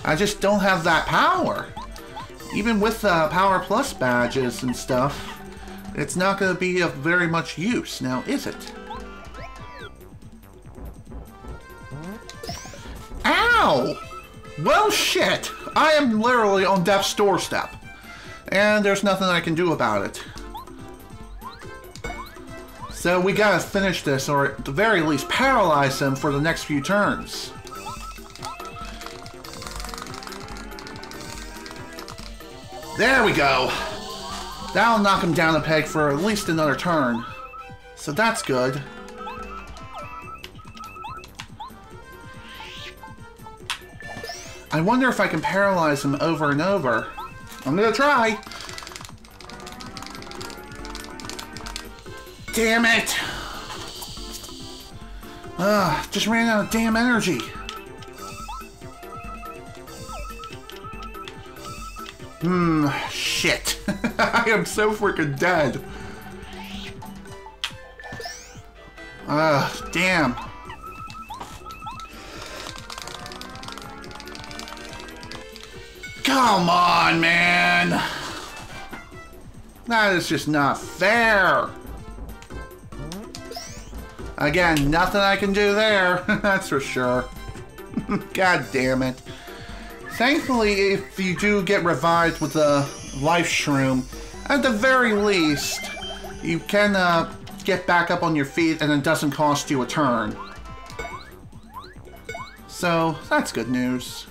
I just don't have that power. Even with Power Plus badges and stuff, it's not going to be of very much use, now is it? Ow! Well, shit! I am literally on death's doorstep, and there's nothing I can do about it. So we gotta finish this, or at the very least paralyze him for the next few turns. There we go! That'll knock him down a peg for at least another turn. So that's good. I wonder if I can paralyze him over and over. I'm gonna try! Damn it! Just ran out of damn energy. Shit. I am so freaking dead. Damn. Come on, man! That is just not fair. Again, nothing I can do there, that's for sure. God damn it. Thankfully, if you do get revived with a life shroom, at the very least, you can get back up on your feet and it doesn't cost you a turn. So, that's good news.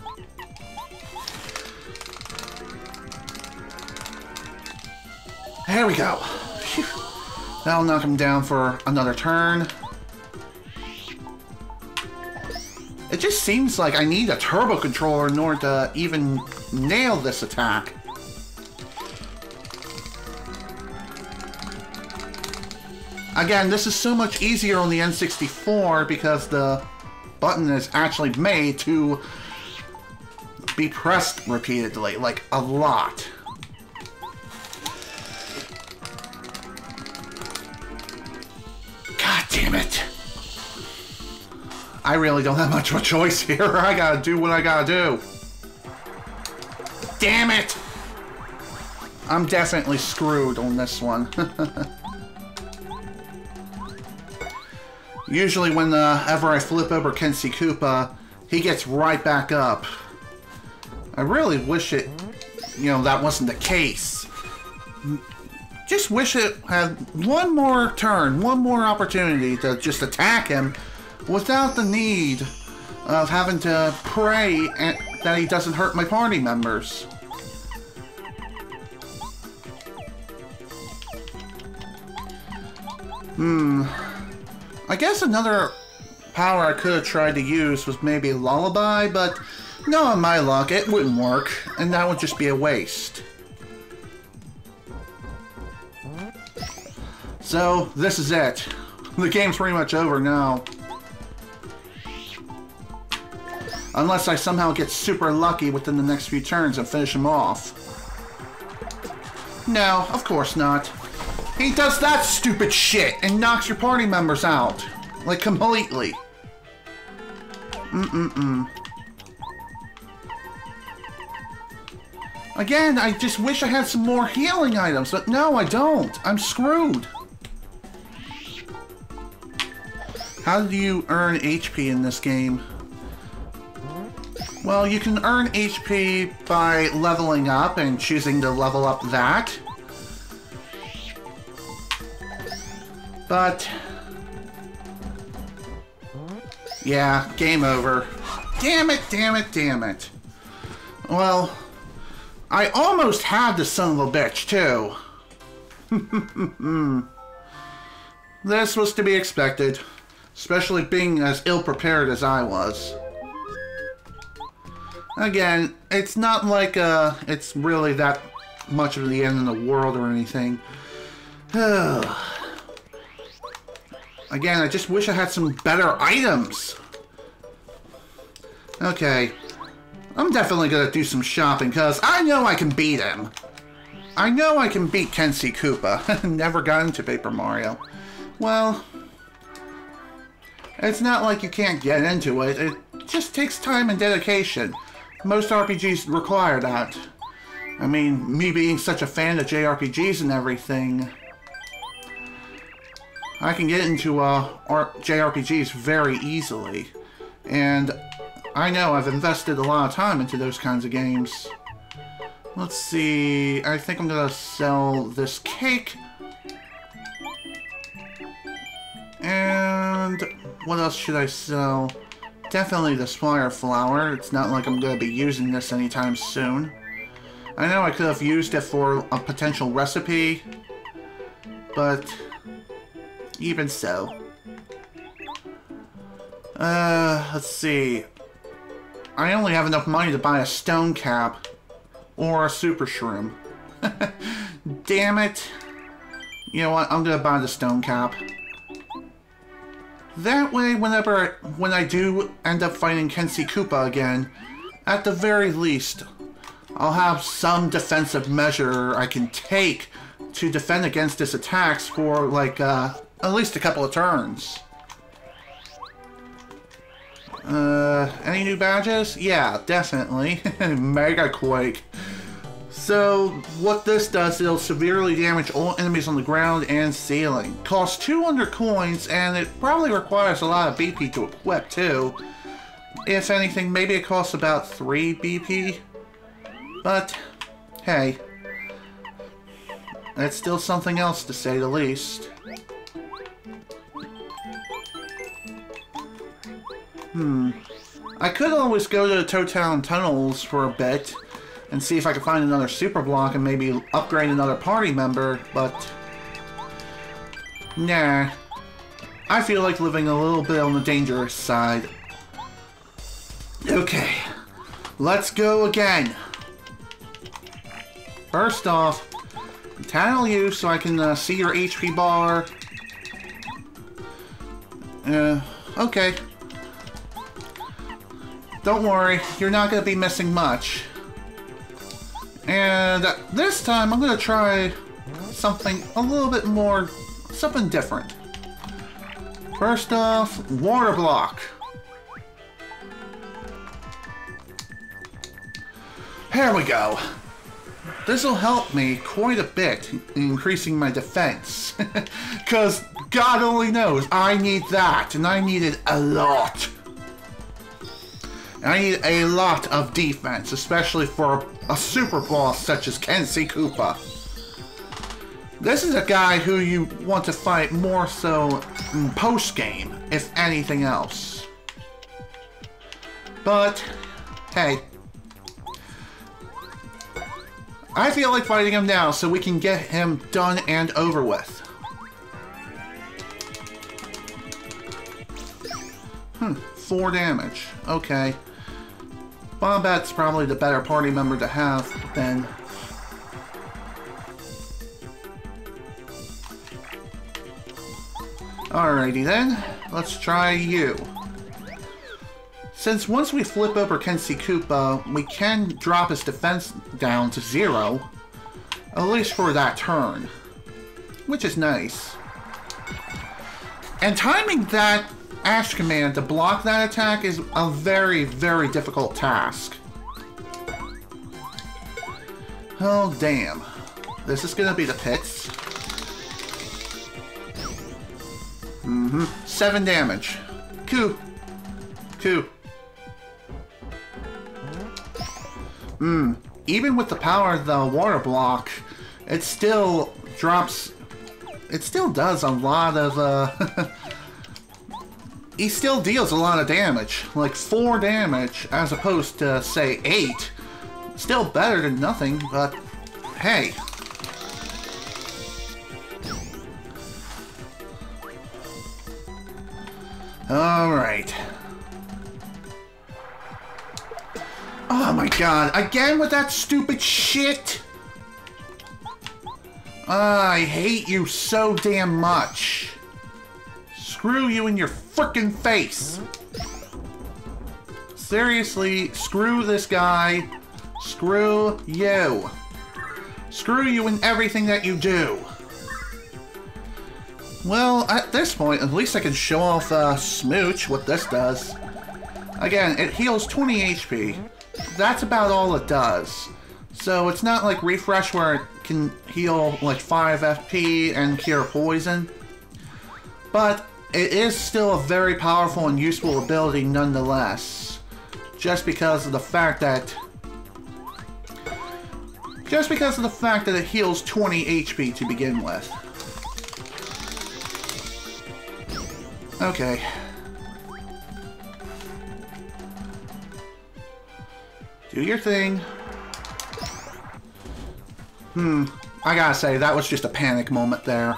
There we go. Phew. That'll knock him down for another turn. It just seems like I need a turbo controller in order to even nail this attack. Again, this is so much easier on the N64 because the button is actually made to be pressed repeatedly, like a lot. God damn it. I really don't have much of a choice here. I gotta do what I gotta do. Damn it! I'm definitely screwed on this one. Usually whenever I flip over C Koopa, he gets right back up. I really wish it, that wasn't the case. Just wish it had one more turn, one more opportunity to just attack him without the need of having to pray that he doesn't hurt my party members. I guess another power I could have tried to use was maybe Lullaby, but knowing my luck, it wouldn't work, and that would just be a waste. So, this is it. The game's pretty much over now. Unless I somehow get super lucky within the next few turns and finish him off. No, of course not. He does that stupid shit and knocks your party members out. Like, completely. Again, I just wish I had some more healing items, but no, I don't. I'm screwed. How do you earn HP in this game? Well, you can earn HP by leveling up and choosing to level up that. But yeah, game over. Damn it, damn it, damn it. Well, I almost had the son of a bitch, too. This was to be expected, especially being as ill-prepared as I was. Again, it's not like it's really that much of the end of the world or anything. Again, I just wish I had some better items. Okay. I'm definitely gonna do some shopping, because I know I can beat him. I know I can beat C Koopa. Never got into Paper Mario. Well, it's not like you can't get into it. It just takes time and dedication. Most RPGs require that. I mean, me being such a fan of JRPGs and everything, I can get into JRPGs very easily. And I know I've invested a lot of time into those kinds of games. Let's see, I think I'm gonna sell this cake. And what else should I sell? Definitely the Spire Flower. It's not like I'm gonna be using this anytime soon. I know I could have used it for a potential recipe, but even so. Let's see. I only have enough money to buy a stone cap or a super shroom. Damn it. You know what? I'm gonna buy the stone cap. That way, when I do end up fighting C Koopa again, at the very least, I'll have some defensive measure I can take to defend against his attacks for, like, at least a couple of turns. Any new badges? Yeah, definitely. Mega Quake. So, what this does, it'll severely damage all enemies on the ground and ceiling. Costs 200 coins, and it probably requires a lot of BP to equip, too. If anything, maybe it costs about 3 BP. But, hey. It's still something else, to say the least. I could always go to the Town Tunnels for a bit and see if I can find another super block and maybe upgrade another party member, but nah. I feel like living a little bit on the dangerous side. Okay, let's go again. First off, tattle you so I can see your HP bar. Okay. Don't worry, you're not going to be missing much. And this time I'm going to try something a little bit more, something different. First off, water block. Here we go. This will help me quite a bit in increasing my defense. Because God only knows I need that, and I need it a lot. I need a lot of defense, especially for a super boss such as C Koopa. This is a guy who you want to fight more so in post-game, if anything else. But, hey. I feel like fighting him now so we can get him done and over with. 4 damage. Okay. Bombet's probably the better party member to have, then. Alrighty then, let's try you. Since once we flip over C Koopa, we can drop his defense down to 0, at least for that turn, which is nice. And timing that Ash command to block that attack is a very, very difficult task. Oh, damn. This is gonna be the pits. 7 damage. Coo. Even with the power of the water block, it still drops... It still does a lot of, he still deals a lot of damage. Like 4 damage, as opposed to, say, 8. Still better than nothing, but hey. Alright. Oh my god, again with that stupid shit? I hate you so damn much. Screw you in your frickin' face. Seriously, screw this guy. Screw you. Screw you in everything that you do. Well, at this point, at least I can show off Smooch, what this does. Again, it heals 20 HP. That's about all it does. So it's not like Refresh where it can heal like 5 FP and cure poison. But it is still a very powerful and useful ability nonetheless. Just because of the fact that it heals 20 HP to begin with. Okay. Do your thing. I gotta say, that was just a panic moment there.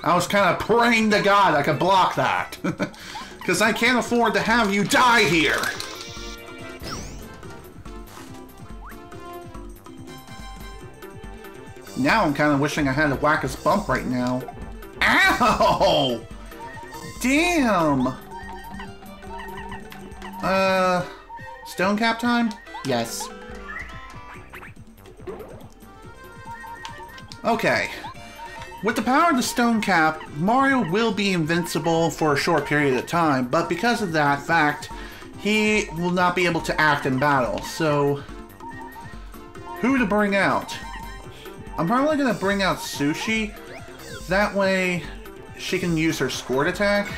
I was kind of praying to God I could block that. Because I can't afford to have you die here. Now I'm kind of wishing I had a Whack-Us bump right now. Ow! Damn! Stone cap time? Yes. Okay. With the power of the stone cap, Mario will be invincible for a short period of time, but because of that fact, he will not be able to act in battle. So, who to bring out? I'm probably going to bring out Sushi. That way, she can use her Squirt attack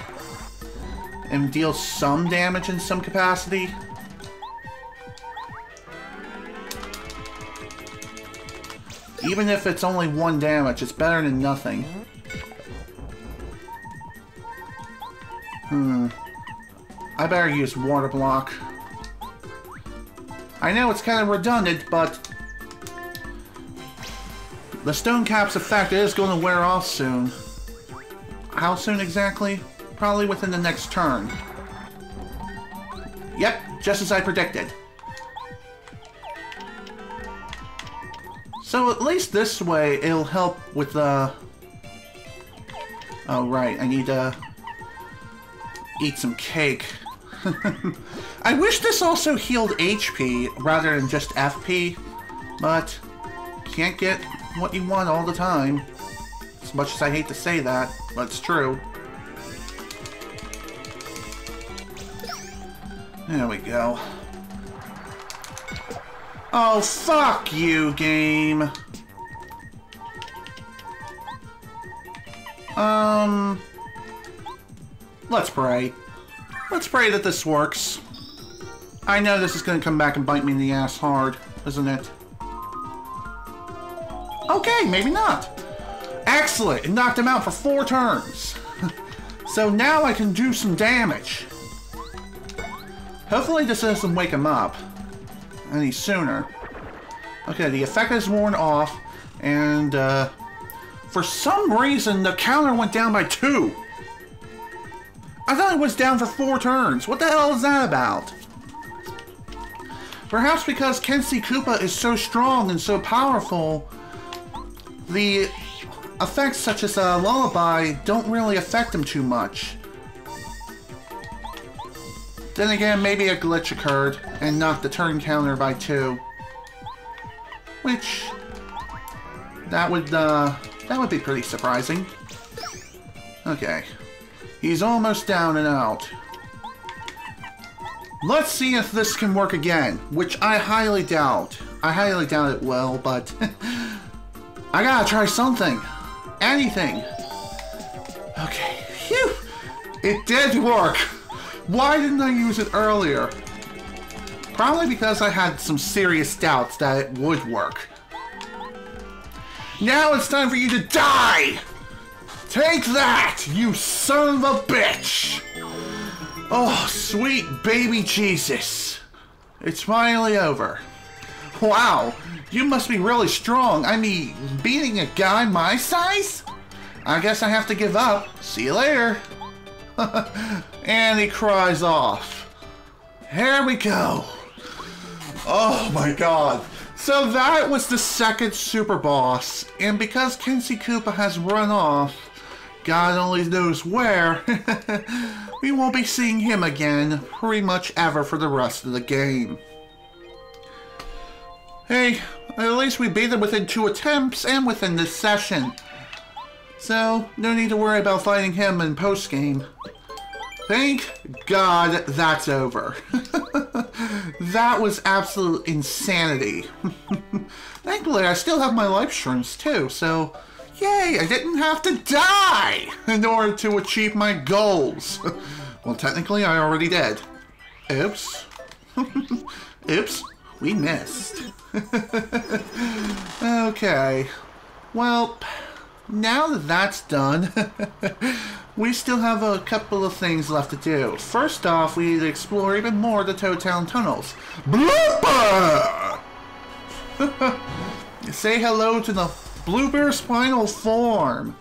and deal some damage in some capacity. Even if it's only 1 damage, it's better than nothing. I better use Water Block. I know it's kind of redundant, but the Stone Cap's effect is going to wear off soon. How soon exactly? Probably within the next turn. Yep, just as I predicted. So at least this way, it'll help with the... Oh, right, I need to eat some cake. I wish this also healed HP rather than just FP, but can't get what you want all the time. As much as I hate to say that, but it's true. There we go. Oh, fuck you, game. Let's pray. Let's pray that this works. I know this is gonna come back and bite me in the ass hard, isn't it? Okay, maybe not. Excellent, it knocked him out for 4 turns. So now I can do some damage. Hopefully this doesn't wake him up any sooner. Okay, the effect is worn off, and for some reason the counter went down by 2. I thought it was down for 4 turns. What the hell is that about? Perhaps because C Koopa is so strong and so powerful, the effects such as Lullaby don't really affect him too much. Then again, maybe a glitch occurred and knocked the turn counter by 2. Which, that would be pretty surprising. Okay. He's almost down and out. Let's see if this can work again, which I highly doubt. I highly doubt it will, but I gotta try something. Anything. Okay. Phew! It did work! Why didn't I use it earlier? Probably because I had some serious doubts that it would work. Now it's time for you to die! Take that, you son of a bitch! Oh, sweet baby Jesus. It's finally over. Wow, you must be really strong. I mean, beating a guy my size? I guess I have to give up. See you later. And he cries off. Here we go. Oh my god. So that was the second super boss. And because C Koopa has run off, God only knows where, we won't be seeing him again pretty much ever for the rest of the game. Hey, at least we beat him within 2 attempts and within this session. So, no need to worry about fighting him in post-game. Thank God that's over. That was absolute insanity. Thankfully, I still have my life shrooms too, so yay, I didn't have to die in order to achieve my goals. Well, technically, I already did. Oops. Oops, we missed. Okay, well, now that that's done, we still have a couple of things left to do. First off, we need to explore even more the Toad Town tunnels. Blooper! Say hello to the Blooper's final form.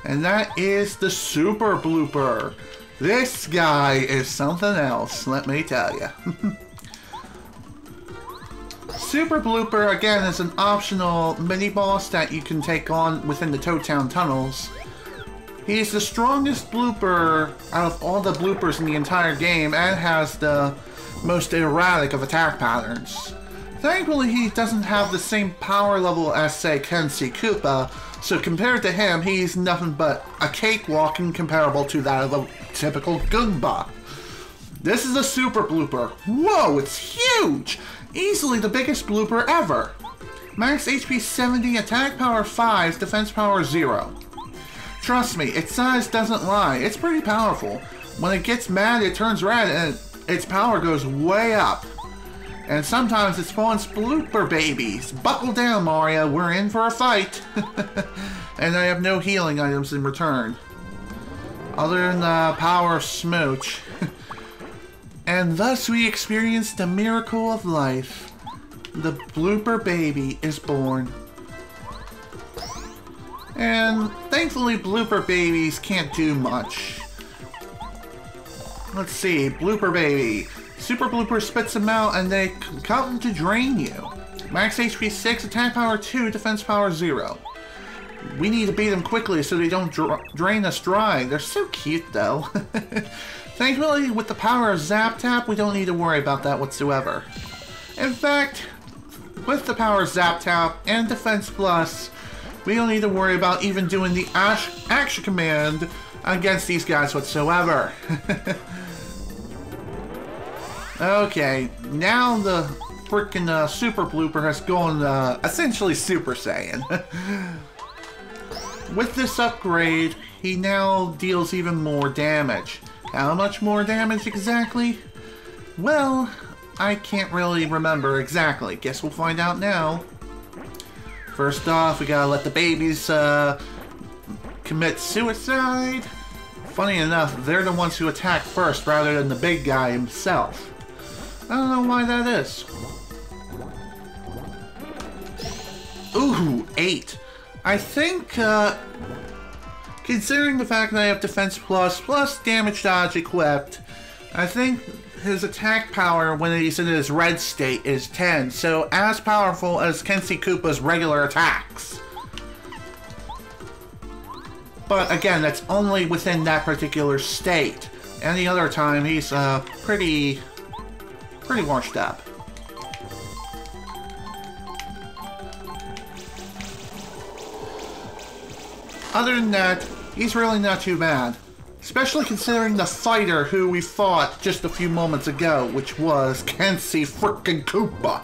And that is the Super Blooper. This guy is something else, let me tell you. Super Blooper, again, is an optional mini-boss that you can take on within the Toad Town tunnels. He's the strongest blooper out of all the bloopers in the entire game and has the most erratic of attack patterns. Thankfully, he doesn't have the same power level as, say, C Koopa, so compared to him, he's nothing but a cakewalk and comparable to that of a typical Goomba. This is a Super Blooper. Whoa, it's huge! Easily the biggest blooper ever. Max HP 70, attack power 5, defense power 0. Trust me, its size doesn't lie. It's pretty powerful. When it gets mad, it turns red and its power goes way up. And sometimes it spawns blooper babies. Buckle down, Mario. We're in for a fight. And I have no healing items in return. Other than the power of Smooch. And thus we experience the miracle of life. The blooper baby is born. And thankfully blooper babies can't do much. Let's see, blooper baby. Super Blooper spits them out and they come to drain you. Max HP 6, attack power 2, defense power 0. We need to beat them quickly so they don't drain us dry. They're so cute though. Thankfully, with the power of Zap Tap, we don't need to worry about that whatsoever. In fact, with the power of Zap Tap and Defense Plus, we don't need to worry about even doing the action command against these guys whatsoever. Okay, now the freaking Super Blooper has gone essentially Super Saiyan. With this upgrade, he now deals even more damage. How much more damage exactly? Well, I can't really remember exactly. Guess we'll find out now. First off, we gotta let the babies commit suicide. Funny enough, they're the ones who attack first rather than the big guy himself. I don't know why that is. Ooh, 8. I think, considering the fact that I have Defense plus Damage Dodge equipped, I think his attack power when he's in his red state is 10, so as powerful as C Koopa's regular attacks. But again, that's only within that particular state. Any other time, he's pretty washed up. Other than that, he's really not too bad. Especially considering the fighter who we fought just a few moments ago, which was C frickin' Koopa.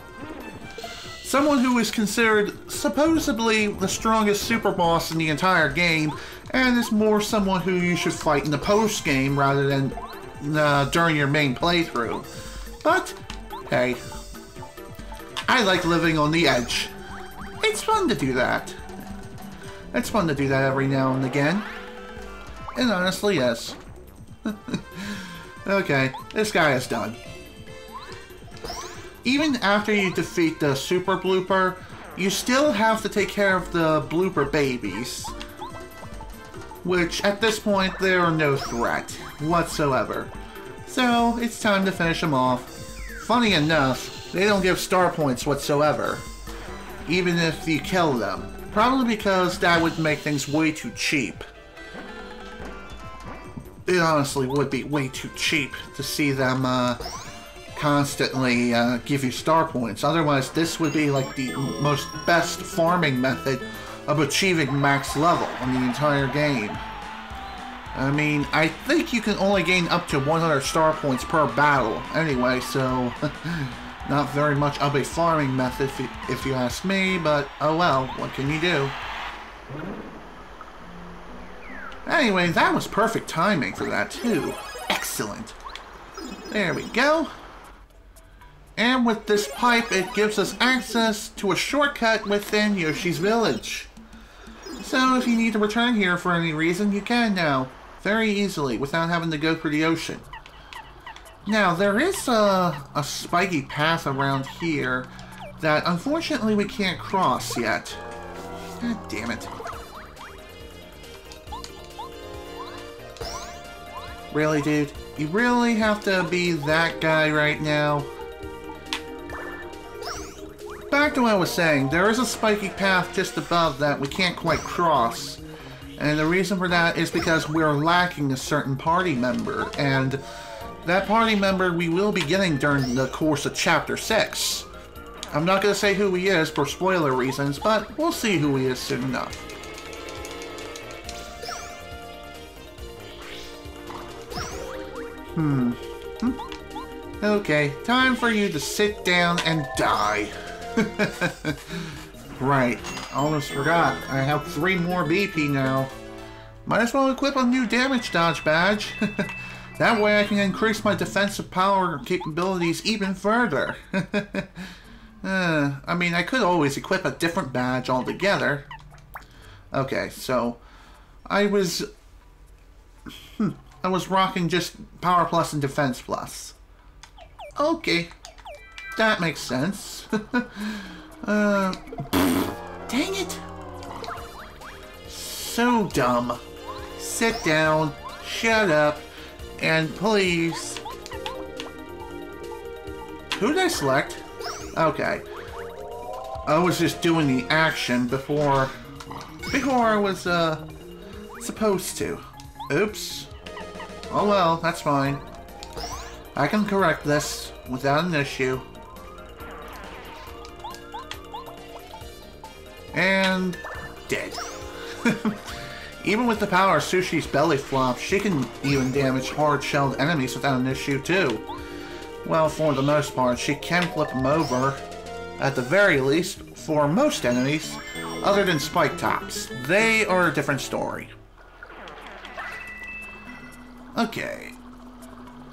Someone who is considered supposedly the strongest super boss in the entire game, and is more someone who you should fight in the post-game rather than during your main playthrough. But, hey, I like living on the edge. It's fun to do that. It's fun to do that every now and again. It honestly is. Okay, this guy is done. even after you defeat the Super Blooper, you still have to take care of the Blooper babies. Which, at this point, they are no threat whatsoever. So, it's time to finish them off. Funny enough, they don't give star points whatsoever, even if you kill them. Probably because that would make things way too cheap. It honestly would be way too cheap to see them constantly give you star points. Otherwise, this would be like the most best farming method of achieving max level in the entire game. I mean, I think you can only gain up to 100 star points per battle anyway, so not very much of a farming method if you ask me, but oh well, what can you do? Anyway, that was perfect timing for that too. Excellent. There we go. And with this pipe, it gives us access to a shortcut within Yoshi's village. So if you need to return here for any reason, you can now. Very easily, without having to go through the ocean. Now, there is a spiky path around here that unfortunately we can't cross yet. God damn it. Really, dude? You really have to be that guy right now? Back to what I was saying, there is a spiky path just above that we can't quite cross. And the reason for that is because we're lacking a certain party member, and that party member we will be getting during the course of Chapter 6. I'm not going to say who he is for spoiler reasons, but we'll see who he is soon enough. Okay, time for you to sit down and die. Right, almost forgot. I have 3 more BP now. Might as well equip a new damage dodge badge. That way I can increase my defensive power capabilities even further. I mean, I could always equip a different badge altogether. Okay, so I was rocking just Power Plus and Defense Plus. Okay, that makes sense. Dang it! So dumb. Sit down, shut up, and please... Who did I select? Okay. I was just doing the action before I was, supposed to. Oops. Oh well, that's fine. I can correct this without an issue. And dead. Even with the power of Sushi's belly flop, she can even damage hard-shelled enemies without an issue too. Well, for the most part, she can flip them over, at the very least, for most enemies, other than Spike Tops. They are a different story. Okay.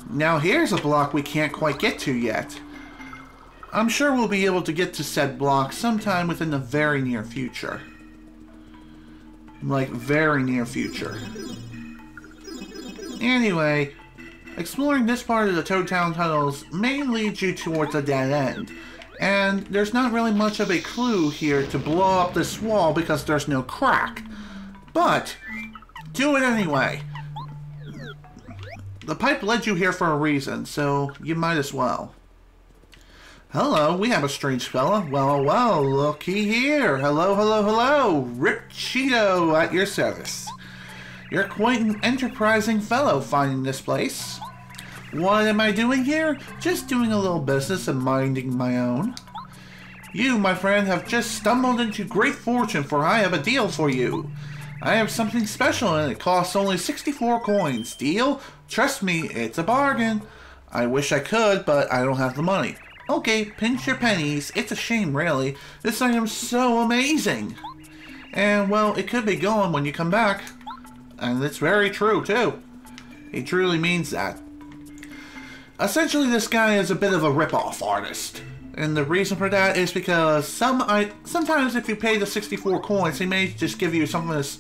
Now here's a block we can't quite get to yet. I'm sure we'll be able to get to said block sometime within the very near future. Like, very near future. Anyway, exploring this part of the Toad Town tunnels may lead you towards a dead end. And there's not really much of a clue here to blow up this wall because there's no crack. But, do it anyway. The pipe led you here for a reason, so you might as well. Hello, we have a strange fella. Well, well, looky here. Hello, hello, hello. Rip Cheeto at your service. You're quite an enterprising fellow finding this place. What am I doing here? Just doing a little business and minding my own. You, my friend, have just stumbled into great fortune, for I have a deal for you. I have something special and it costs only 64 coins. Deal? Trust me, it's a bargain. I wish I could, but I don't have the money. Okay, pinch your pennies. It's a shame, really. This item's so amazing. And, well, it could be gone when you come back. And it's very true, too. He truly means that. Essentially, this guy is a bit of a rip-off artist. And the reason for that is because sometimes if you pay the 64 coins, he may just give you something as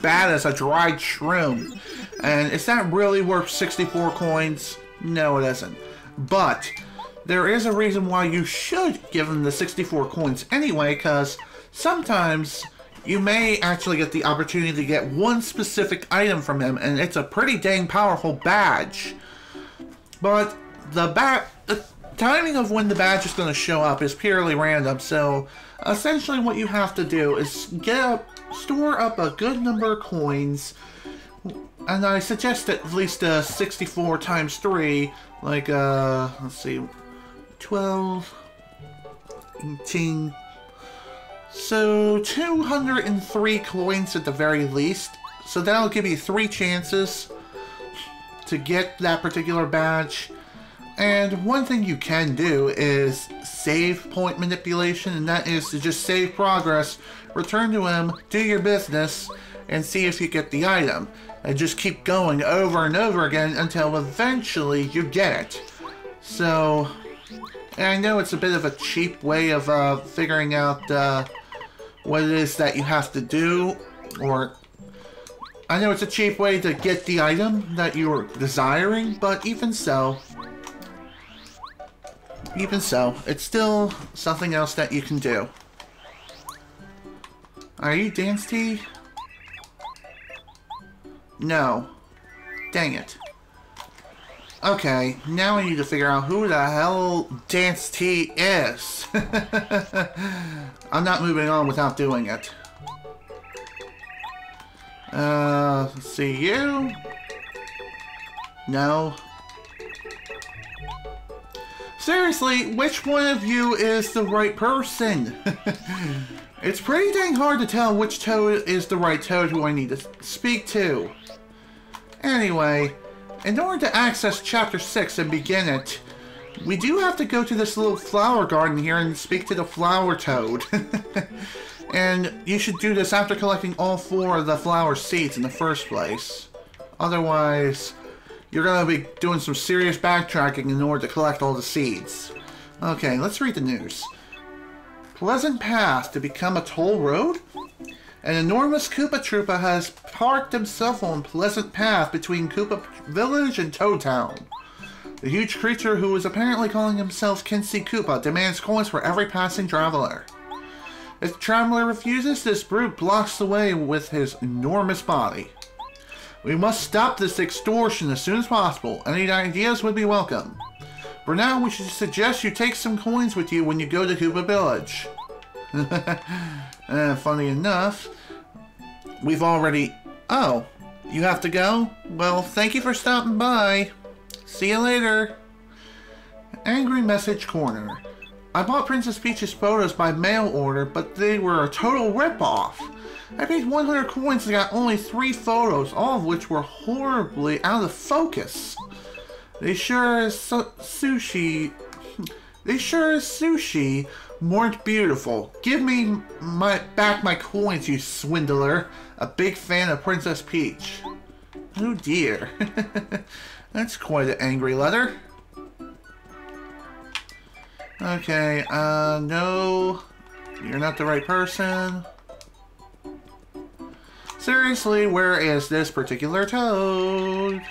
bad as a dried shroom. And is that really worth 64 coins? No, it isn't. But there is a reason why you should give him the 64 coins anyway, because sometimes you may actually get the opportunity to get one specific item from him, and it's a pretty dang powerful badge. But the timing of when the badge is going to show up is purely random, so essentially what you have to do is store up a good number of coins, and I suggest at least 64 times 3, like, let's see, 12, 18, so 203 coins at the very least. So that'll give you 3 chances to get that particular badge. And one thing you can do is save point manipulation, and that is to just save progress, return to him, do your business, and see if you get the item. And just keep going over and over again until eventually you get it. So, and I know it's a bit of a cheap way of figuring out what it is that you have to do, or I know it's a cheap way to get the item that you're desiring, but even so, it's still something else that you can do. Are you Dance Tea? No. Dang it. Okay, now I need to figure out who the hell Dance Tea is. I'm not moving on without doing it. Let's see, you? No. Seriously, which one of you is the right person? It's pretty dang hard to tell which Toad is the right Toad who I need to speak to. Anyway, in order to access Chapter 6 and begin it, we do have to go to this little flower garden here and speak to the flower toad. And you should do this after collecting all 4 of the flower seeds in the first place. Otherwise, you're going to be doing some serious backtracking in order to collect all the seeds. Okay, let's read the news. Pleasant path to become a toll road? An enormous Koopa Troopa has parked himself on Pleasant Path between Koopa Village and Toad Town. The huge creature, who is apparently calling himself C Koopa, demands coins for every passing traveler. If the traveler refuses, this brute blocks the way with his enormous body. We must stop this extortion as soon as possible. Any ideas would be welcome. For now, we should suggest you take some coins with you when you go to Koopa Village. Funny enough, we've already... Oh, you have to go? Well, thank you for stopping by. See you later. Angry Message Corner. I bought Princess Peach's photos by mail order, but they were a total ripoff. I paid 100 coins and got only 3 photos, all of which were horribly out of focus. They sure as sushi weren't beautiful. Give me back my coins, you swindler. A big fan of Princess Peach. Oh dear. That's quite an angry letter. Okay, no. You're not the right person. Seriously, where is this particular Toad?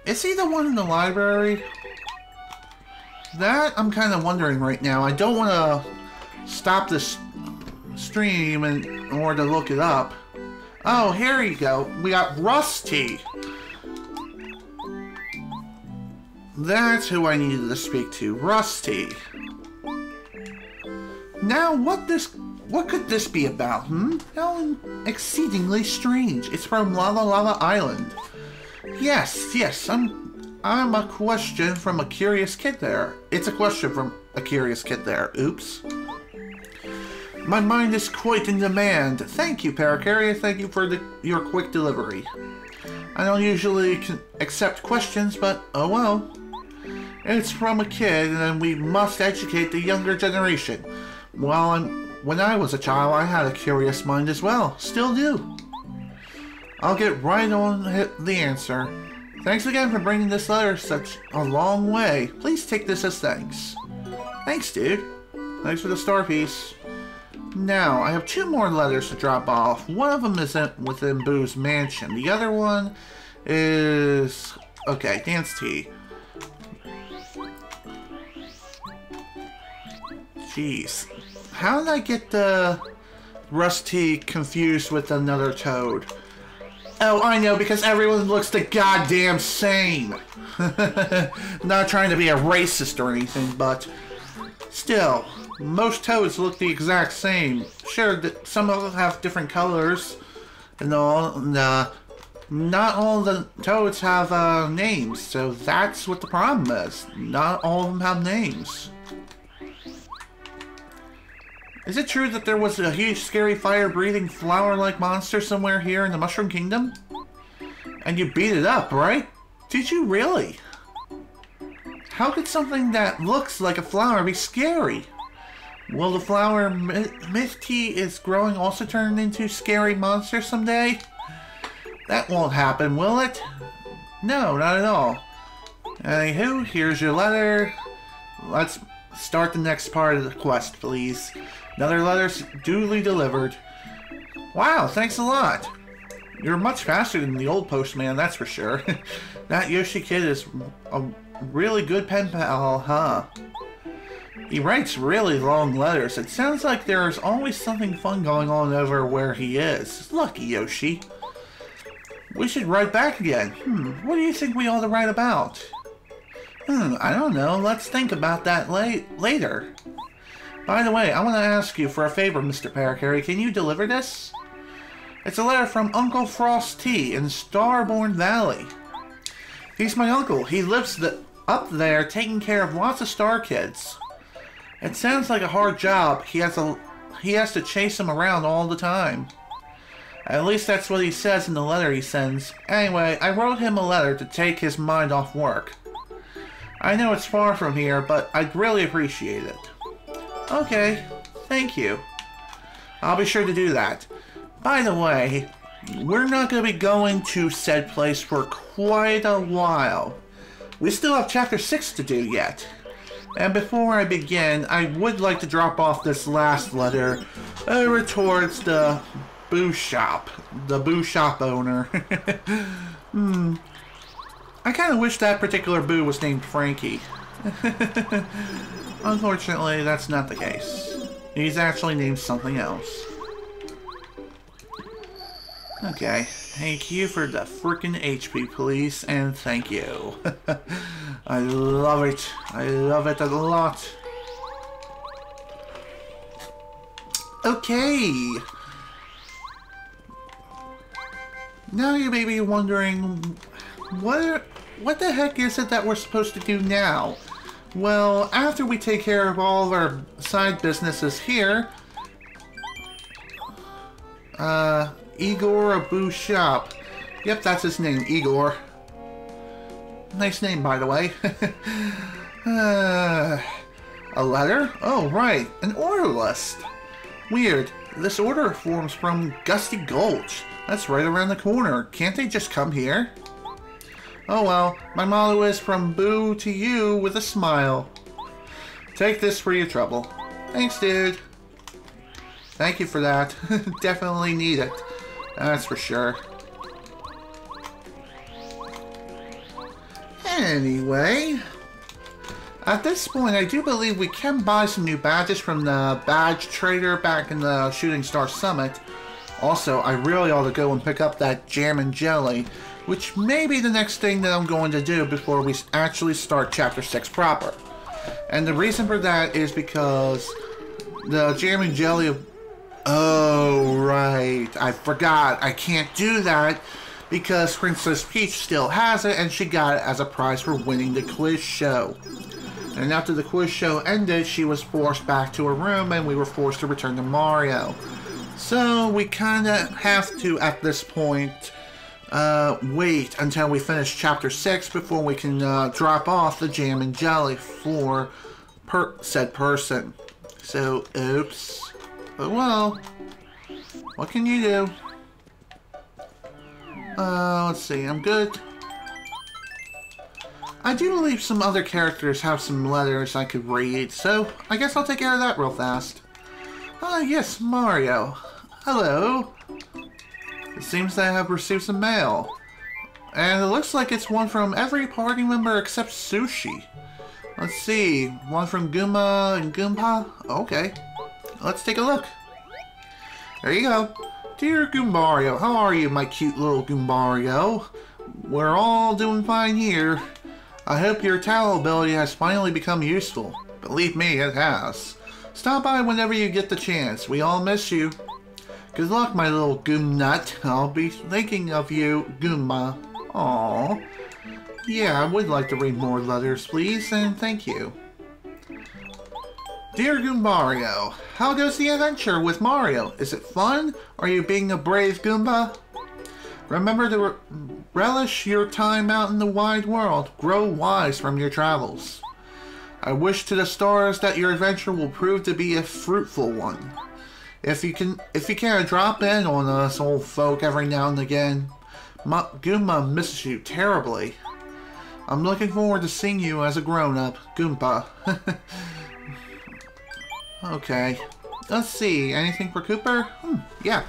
Is he the one in the library? That I'm kind of wondering right now. I don't want to stop this stream in order to look it up. Oh, here you go. We got Rusty. That's who I needed to speak to. Rusty. Now, what could this be about, How exceedingly strange. It's from Lava Lava Island. Yes, I'm a question from a curious kid there. It's a question from a curious kid there. Oops. My mind is quite in demand. Thank you, Paracaria. Thank you for your quick delivery. I don't usually accept questions, but oh well. It's from a kid, and we must educate the younger generation. When I was a child, I had a curious mind as well. Still do. I'll get right on the answer. Thanks again for bringing this letter such a long way. Please take this as thanks. Thanks, dude. Thanks for the star piece. Now, I have 2 more letters to drop off. One of them is within Boo's mansion. The other one is... Okay, Dance Tea. Jeez. How did I get the Rusty confused with another toad? Oh, I know, because everyone looks the goddamn same. Not trying to be a racist or anything, but still, most toads look the exact same. Sure, some of them have different colors and all, and not all the toads have names, so that's what the problem is. Not all of them have names. Is it true that there was a huge, scary, fire-breathing, flower-like monster somewhere here in the Mushroom Kingdom? And you beat it up, right? Did you really? How could something that looks like a flower be scary? Will the flower Misty is growing also turn into a scary monster someday? That won't happen, will it? No, not at all. Anywho, here's your letter. Let's start the next part of the quest, please. Another letter's duly delivered. Wow, thanks a lot. You're much faster than the old postman, that's for sure. That Yoshi kid is a really good pen pal, huh? He writes really long letters. It sounds like there's always something fun going on over where he is. Lucky Yoshi. We should write back again. What do you think we ought to write about? I don't know. Let's think about that later. By the way, I want to ask you for a favor, Mr. Parakarry. Can you deliver this? It's a letter from Uncle Frost T in Starborn Valley. He's my uncle. He lives up there taking care of lots of star kids. It sounds like a hard job. He has to chase them around all the time. At least that's what he says in the letter he sends. Anyway, I wrote him a letter to take his mind off work. I know it's far from here, but I'd really appreciate it. Okay, thank you. I'll be sure to do that. By the way, we're not going to be going to said place for quite a while. We still have Chapter 6 to do yet. And before I begin, I would like to drop off this last letter over towards the Boo Shop. The Boo Shop owner. I kind of wish that particular Boo was named Frankie. Unfortunately, that's not the case. He's actually named something else. Okay, thank you for the frickin' HP, please, and thank you. I love it. I love it a lot. Okay. Now you may be wondering, what the heck is it that we're supposed to do now? Well, after we take care of all of our side businesses here, Igor of Boo Shop. Yep, that's his name, Igor. Nice name, by the way. A letter? Oh, right, an order list. Weird. This order forms from Gusty Gulch. That's right around the corner. Can't they just come here? Oh well, my motto is from Boo to you with a smile. Take this for your trouble. Thanks, dude. Thank you for that. Definitely need it. That's for sure. Anyway, at this point, I do believe we can buy some new badges from the badge trader back in the Shooting Star Summit. Also, I really ought to go and pick up that jam and jelly, which may be the next thing that I'm going to do before we actually start Chapter 6 proper. And the reason for that is because the jam and jelly of... Oh, right. I forgot. I can't do that because Princess Peach still has it and she got it as a prize for winning the quiz show. And after the quiz show ended, she was forced back to her room and we were forced to return to Mario. So we kind of have to, at this point, wait until we finish Chapter 6 before we can drop off the jam and jelly for said person. So, oops. But well, what can you do? Let's see, I'm good. I do believe some other characters have some letters I could read, so I guess I'll take care of that real fast. Yes, Mario. Hello. It seems that I have received some mail. And it looks like it's one from every party member except Sushi. Let's see. One from Goomba and Goomba? Okay. Let's take a look. There you go. Dear Goombario, how are you, my cute little Goombario? We're all doing fine here. I hope your tattle ability has finally become useful. Believe me, it has. Stop by whenever you get the chance. We all miss you. Good luck, my little Goomnut. I'll be thinking of you, Goomba. Aww. Yeah, I would like to read more letters, please, and thank you. Dear Goombario, how goes the adventure with Mario? Is it fun? Are you being a brave Goomba? Remember to relish your time out in the wide world. Grow wise from your travels. I wish to the stars that your adventure will prove to be a fruitful one. If you can drop in on us old folk every now and again. Goomba misses you terribly. I'm looking forward to seeing you as a grown-up, Goomba. Okay. Let's see. Anything for Cooper? Yeah.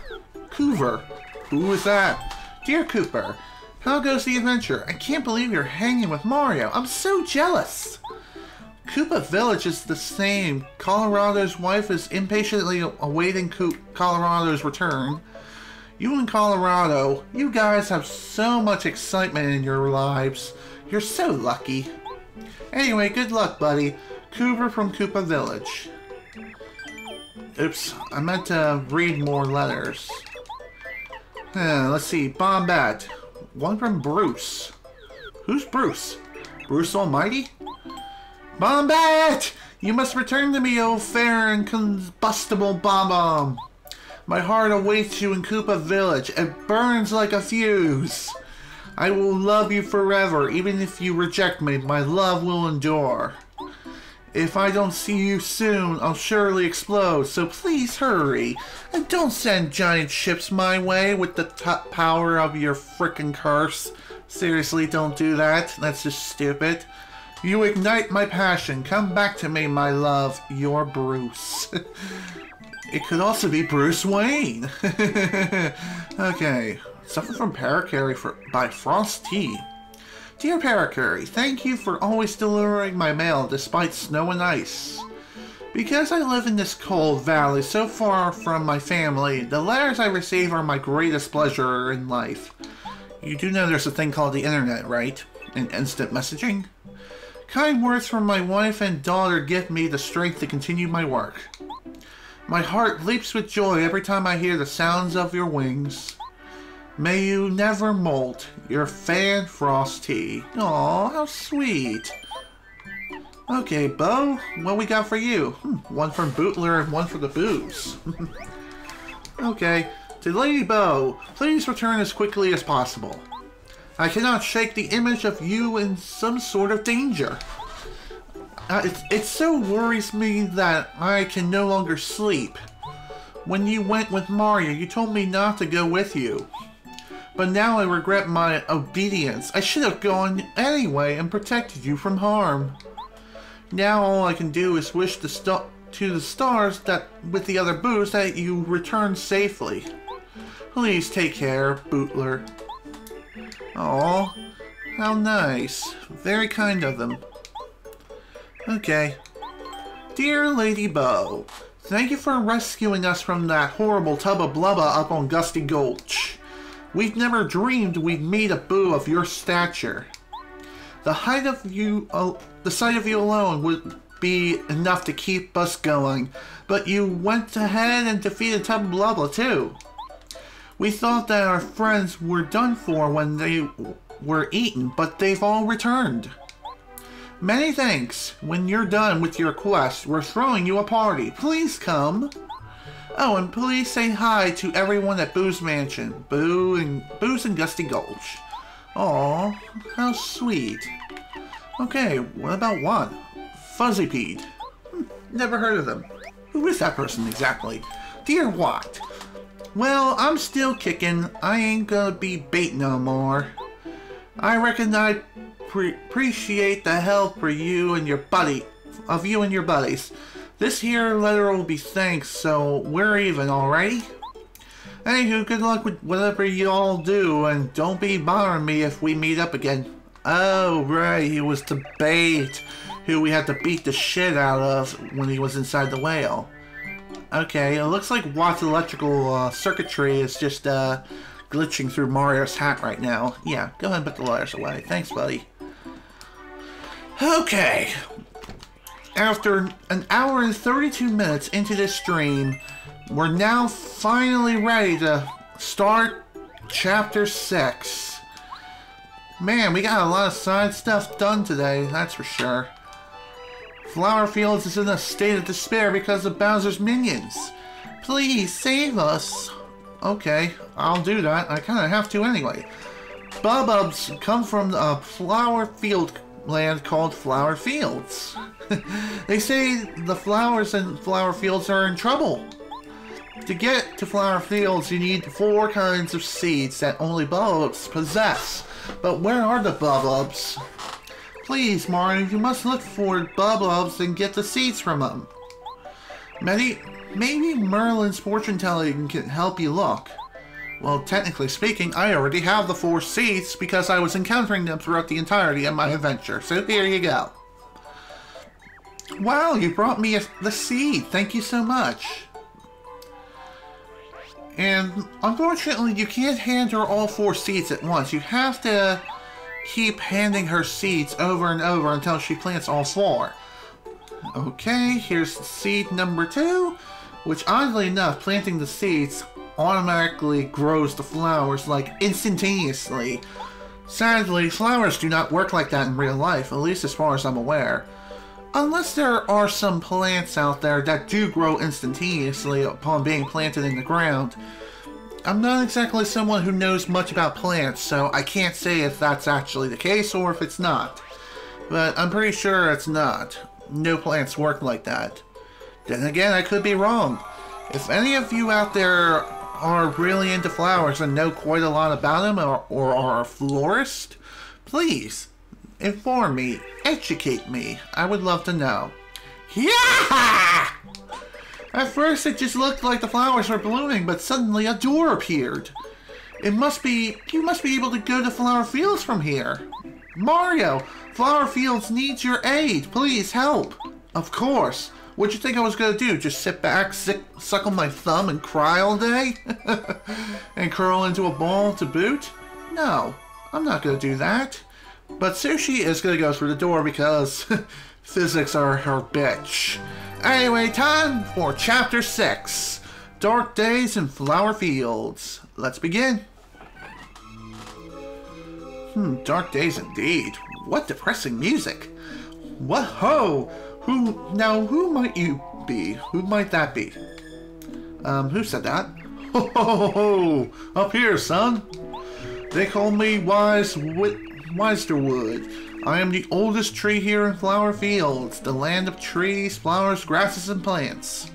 Coover. Who is that? Dear Cooper, how goes the adventure? I can't believe you're hanging with Mario. I'm so jealous. Koopa Village is the same. Colorado's wife is impatiently awaiting Colorado's return. You and Colorado, you guys have so much excitement in your lives. You're so lucky. Anyway, good luck, buddy. Cooper from Koopa Village. Oops, I meant to read more letters. Let's see. Bombat. One from Bruce. Who's Bruce? Bruce Almighty? Bombat! You must return to me, O fair and combustible Bomb-bomb. My heart awaits you in Koopa Village. It burns like a fuse. I will love you forever. Even if you reject me, my love will endure. If I don't see you soon, I'll surely explode, so please hurry. And don't send giant ships my way with the power of your frickin' curse. Seriously, don't do that. That's just stupid. You ignite my passion. Come back to me, my love. You're Bruce. It could also be Bruce Wayne. Okay. Something from Parakarry by Frost T. Dear Parakarry, thank you for always delivering my mail despite snow and ice. Because I live in this cold valley so far from my family, the letters I receive are my greatest pleasure in life. You do know there's a thing called the internet, right? And instant messaging? Kind words from my wife and daughter give me the strength to continue my work. My heart leaps with joy every time I hear the sounds of your wings. May you never molt. Your fan, Frosty. Aw, how sweet. Okay, Bo, what we got for you? One from Bootler and one for the booze. Okay, to Lady Bo, please return as quickly as possible. I cannot shake the image of you in some sort of danger. It so worries me that I can no longer sleep. When you went with Mario, you told me not to go with you. But now I regret my obedience. I should have gone anyway and protected you from harm. Now all I can do is wish to the stars that with the other boos that you return safely. Please take care, Bootler. Aw, how nice. Very kind of them. Okay. Dear Lady Bo, thank you for rescuing us from that horrible tub of blubba up on Gusty Gulch. We've never dreamed we'd meet a boo of your stature. The sight of you alone would be enough to keep us going, but you went ahead and defeated Tub of Blubba too. We thought that our friends were done for when they were eaten, but they've all returned. Many thanks. When you're done with your quest, we're throwing you a party. Please come. Oh, and please say hi to everyone at Boo's Mansion. Boo's and Gusty Gulch. Aw, how sweet. Okay, what about one? Fuzzypede. Never heard of them. Who is that person exactly? Dear Watt. Well, I'm still kicking. I ain't gonna be bait no more. I reckon I'd appreciate the help for you and your buddies. This here letter will be thanks, so we're even, alrighty? Anywho, good luck with whatever you all do, and don't be bothering me if we meet up again. Oh, right, he was the bait. who we had to beat the shit out of when he was inside the whale. Okay, it looks like Watt's electrical circuitry is just glitching through Mario's hat right now. Yeah, go ahead and put the letters away. Thanks, buddy. Okay. After an hour and 32 minutes into this stream, we're now finally ready to start Chapter 6. Man, we got a lot of side stuff done today, that's for sure. Flower Fields is in a state of despair because of Bowser's minions. Please save us. Okay, I'll do that. I kind of have to anyway. Bub-ulbs come from a flower field land called Flower Fields. They say the flowers in Flower Fields are in trouble. To get to Flower Fields, you need 4 kinds of seeds that only Bub-ulbs possess. But where are the Bub-ulbs? Please, Mario, you must look for Bub-ulbs and get the seeds from them. Maybe Merlin's fortune telling can help you look. Well, technically speaking, I already have the 4 seeds because I was encountering them throughout the entirety of my adventure. So here you go. Wow, you brought me the seed. Thank you so much. And unfortunately, you can't hand her all 4 seeds at once. You have to keep handing her seeds over and over until she plants all 4. Okay, here's seed number 2, which oddly enough, planting the seeds automatically grows the flowers like instantaneously. Sadly, flowers do not work like that in real life, at least as far as I'm aware. Unless there are some plants out there that do grow instantaneously upon being planted in the ground. I'm not exactly someone who knows much about plants, so I can't say if that's actually the case or if it's not. But I'm pretty sure it's not. No plants work like that. Then again, I could be wrong. If any of you out there are really into flowers and know quite a lot about them or are a florist, please inform me, educate me. I would love to know. Yeah! At first it just looked like the flowers were blooming, but suddenly a door appeared. You must be able to go to Flower Fields from here. Mario, Flower Fields needs your aid. Please help. Of course. What'd you think I was gonna do? Just sit back, suckle my thumb and cry all day? And curl into a ball to boot? No, I'm not gonna do that. But Sushi is gonna go through the door because physics are her bitch. Anyway, time for Chapter 6. Dark Days in Flower Fields. Let's begin. Dark days indeed. What depressing music. What ho! Who might you be? Who might that be? Who said that? Ho ho ho ho! Up here, son! They call me Wisterwood. I am the oldest tree here in Flower Fields, the land of trees, flowers, grasses, and plants.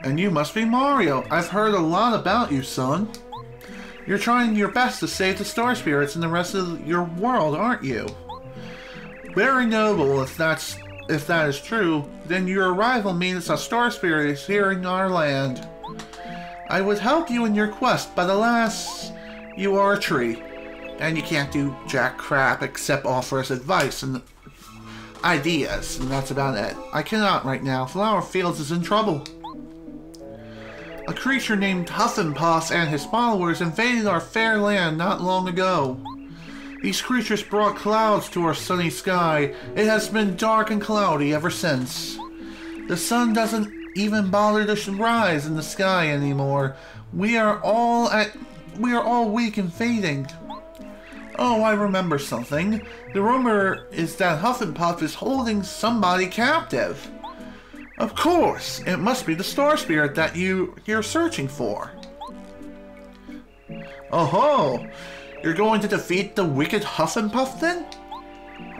And you must be Mario. I've heard a lot about you, son. You're trying your best to save the star spirits and the rest of your world, aren't you? Very noble. If that is true, then your arrival means a star spirit is here in our land. I would help you in your quest, but alas, you are a tree. And you can't do jack crap except offer us advice and ideas, and that's about it. I cannot right now. Flower Fields is in trouble. A creature named Huff and Puff and his followers invaded our fair land not long ago. These creatures brought clouds to our sunny sky. It has been dark and cloudy ever since. The sun doesn't even bother to rise in the sky anymore. We are all weak and fading. Oh, I remember something. The rumor is that Huff and Puff is holding somebody captive. Of course, it must be the star spirit that you're searching for. Oh-ho! You're going to defeat the wicked Huff and Puff then?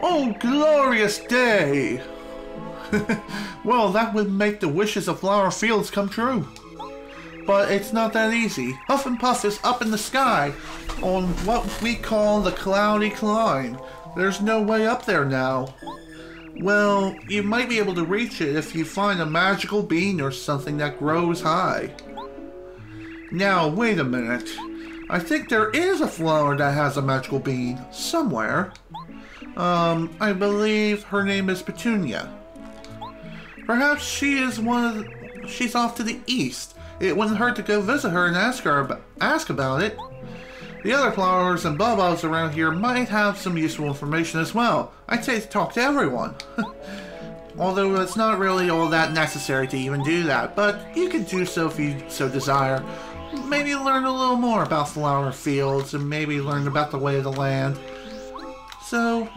Oh, glorious day! Well, that would make the wishes of Flower Fields come true. But it's not that easy. Huff and Puff is up in the sky on what we call the cloudy climb. There's no way up there now. Well, you might be able to reach it if you find a magical bean or something that grows high. Now, wait a minute. I think there is a flower that has a magical bean somewhere. I believe her name is Petunia. Perhaps she's off to the east. It wouldn't hurt to go visit her and ask about it. The other flowers and Bub-ulbs around here might have some useful information as well. I'd say to talk to everyone. Although it's not really all that necessary to even do that, but you can do so if you so desire. Maybe learn a little more about flower fields and maybe learn about the way of the land. So,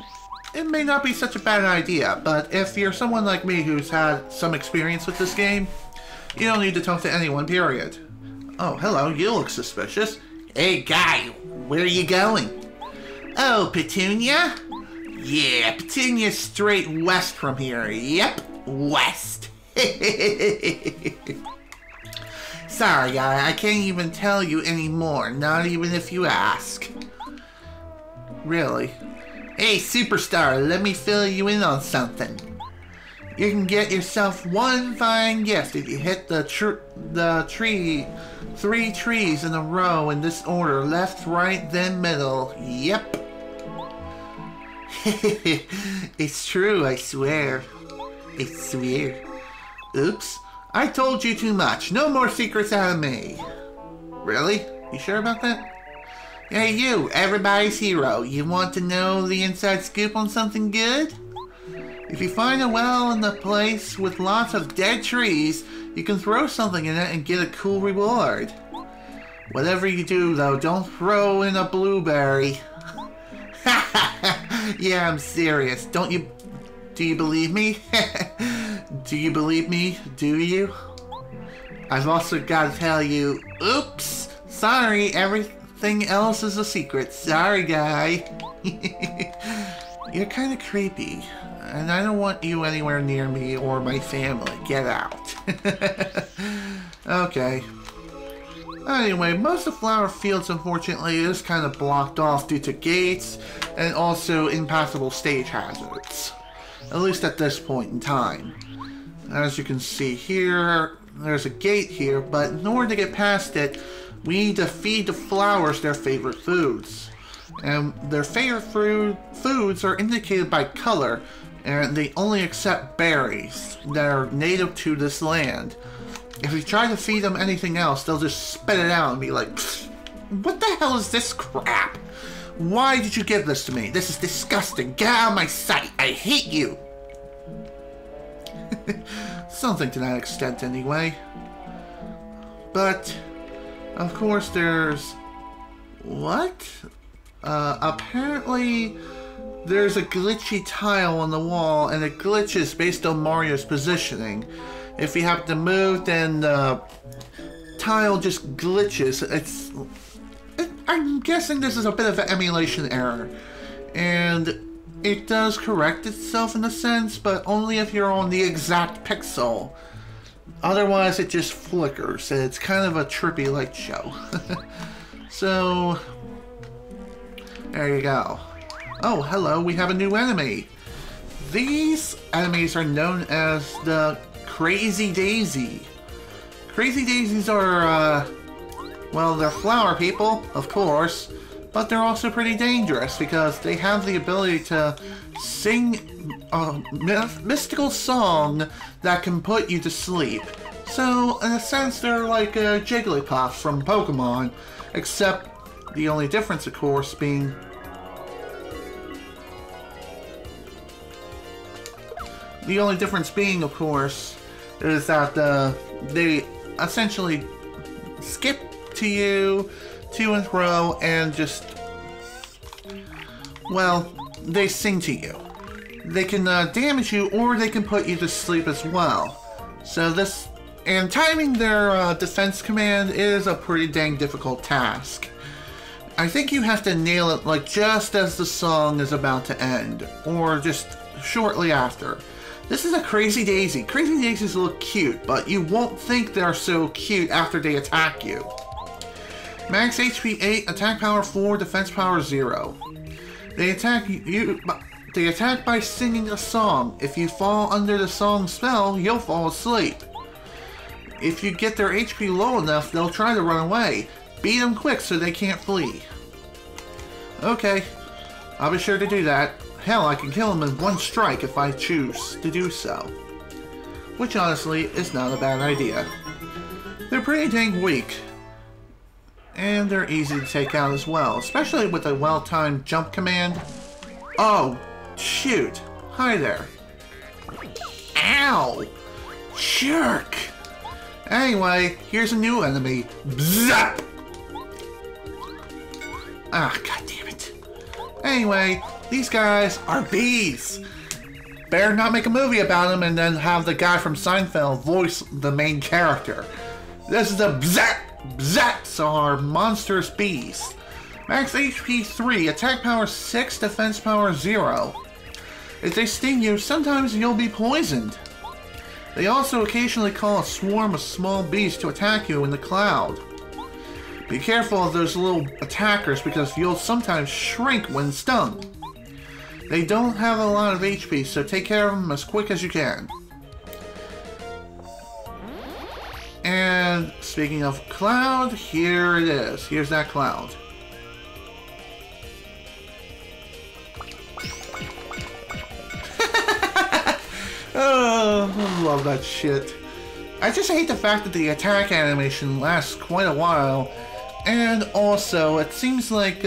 it may not be such a bad idea, but if you're someone like me who's had some experience with this game, you don't need to talk to anyone, period. Oh, hello, you look suspicious. Hey, guy, where are you going? Oh, Petunia? Yeah, Petunia's straight west from here. Yep, west. Sorry, I can't even tell you anymore, not even if you ask. Really? Hey, superstar, let me fill you in on something. You can get yourself one fine gift if you hit the tree, 3 trees in a row in this order, left, right, then middle. Yep. It's true, I swear. I swear. Oops. I told you too much. No more secrets out of me. Really? You sure about that? Hey you, everybody's hero. You want to know the inside scoop on something good? If you find a well in the place with lots of dead trees, you can throw something in it and get a cool reward. Whatever you do though, don't throw in a blueberry. Yeah, I'm serious. Do you believe me? Do you believe me? Do you? I've also got to tell you, oops, sorry, everything else is a secret. Sorry, guy. You're kind of creepy, and I don't want you anywhere near me or my family. Get out. Okay. Anyway, most of the flower fields, unfortunately, is kind of blocked off due to gates and also impassable stage hazards. At least at this point in time. As you can see here, there's a gate here, but in order to get past it, we need to feed the flowers their favorite foods. And their favorite foods are indicated by color, and they only accept berries that are native to this land. If you try to feed them anything else, they'll just spit it out and be like, what the hell is this crap? Why did you give this to me? This is disgusting. Get out of my sight. I hate you. Something to that extent anyway. But, of course, there's... What? Apparently, there's a glitchy tile on the wall, and it glitches based on Mario's positioning. If you have to move, then the tile just glitches. I'm guessing this is a bit of an emulation error. And it does correct itself in a sense, but only if you're on the exact pixel. Otherwise, it just flickers, and it's kind of a trippy light show. So, there you go. Oh, hello, we have a new enemy. These enemies are known as the Crazy Daisy. Crazy Daisies are, well, they're flower people, of course, but they're also pretty dangerous because they have the ability to sing a mystical song that can put you to sleep. So, in a sense, they're like Jigglypuff from Pokemon, except the only difference, of course, being... The only difference being, of course, is that they essentially skip to you, to and fro, and just, well, they sing to you. They can damage you, or they can put you to sleep as well. So this, and timing their defense command is a pretty dang difficult task. I think you have to nail it like just as the song is about to end, or just shortly after. This is a Crazy Daisy. Crazy Daisies look cute, but you won't think they're so cute after they attack you. Max HP 8, attack power 4, defense power 0. They attack you. They attack by singing a song. If you fall under the song spell, you'll fall asleep. If you get their HP low enough, they'll try to run away. Beat them quick so they can't flee. Okay, I'll be sure to do that. Hell, I can kill them in one strike if I choose to do so. Which honestly is not a bad idea. They're pretty dang weak. And they're easy to take out as well, especially with a well-timed jump command. Oh, shoot. Hi there. Ow! Jerk! Anyway, here's a new enemy. Zap! Ah, god damn it. Anyway, these guys are bees. Better not make a movie about them and then have the guy from Seinfeld voice the main character. This is the Bzats are monstrous bees. Max HP 3, attack power 6, defense power 0. If they sting you, sometimes you'll be poisoned. They also occasionally call a swarm of small bees to attack you in the cloud. Be careful of those little attackers because you'll sometimes shrink when stung. They don't have a lot of HP, so take care of them as quick as you can. And speaking of cloud, here it is. Here's that cloud. Oh, I love that shit. I just hate the fact that the attack animation lasts quite a while. And also, it seems like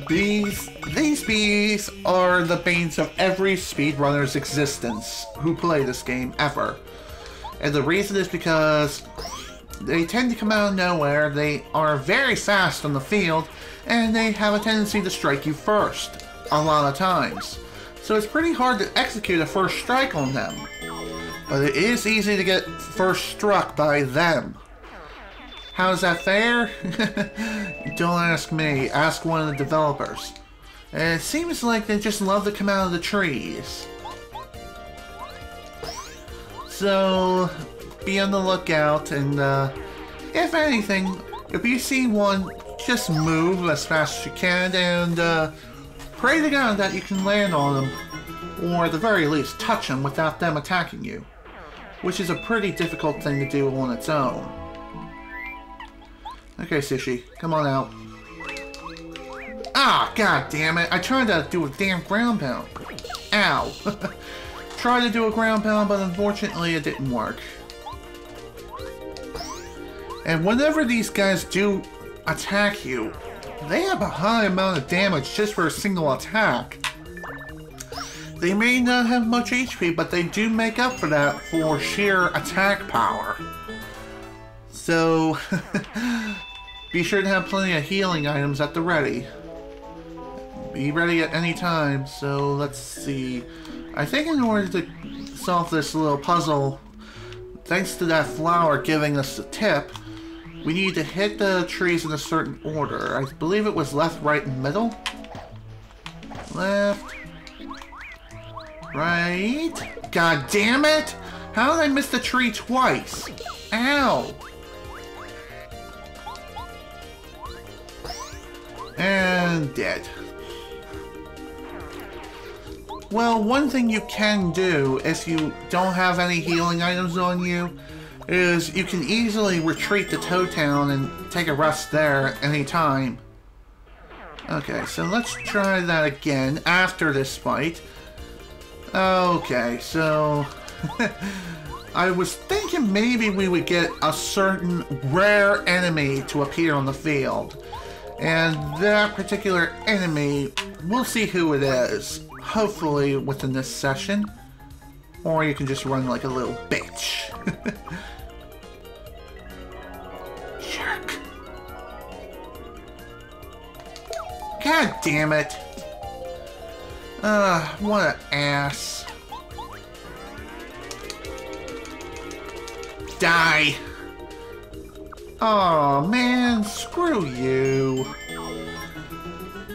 these bees are the banes of every speedrunner's existence who play this game ever. And the reason is because they tend to come out of nowhere, they are very fast on the field, and they have a tendency to strike you first, a lot of times. So it's pretty hard to execute a first strike on them. But it is easy to get first struck by them. How's that fair? Don't ask me, ask one of the developers. And it seems like they just love to come out of the trees. So, be on the lookout, and if anything, if you see one, just move as fast as you can, and pray to God that you can land on them, or at the very least, touch them without them attacking you, which is a pretty difficult thing to do on its own. Okay, Sushi, come on out. Ah, god damn it, I tried to do a damn ground pound. Ow. Tried to do a ground pound, but unfortunately it didn't work. And whenever these guys do attack you, they have a high amount of damage just for a single attack. They may not have much HP, but they do make up for that for sheer attack power. So, be sure to have plenty of healing items at the ready. Be ready at any time, so let's see. I think in order to solve this little puzzle, thanks to that flower giving us a tip, we need to hit the trees in a certain order. I believe it was left, right, and middle. Left. Right. God damn it! How did I miss the tree twice? Ow! And dead. Well, one thing you can do if you don't have any healing items on you is you can easily retreat to Toad Town and take a rest there anytime. Okay, so let's try that again after this fight. Okay, so I was thinking maybe we would get a certain rare enemy to appear on the field. And that particular enemy, we'll see who it is. Hopefully within this session. Or you can just run like a little bitch. Jerk. God damn it. What an ass. Die. Oh man, screw you.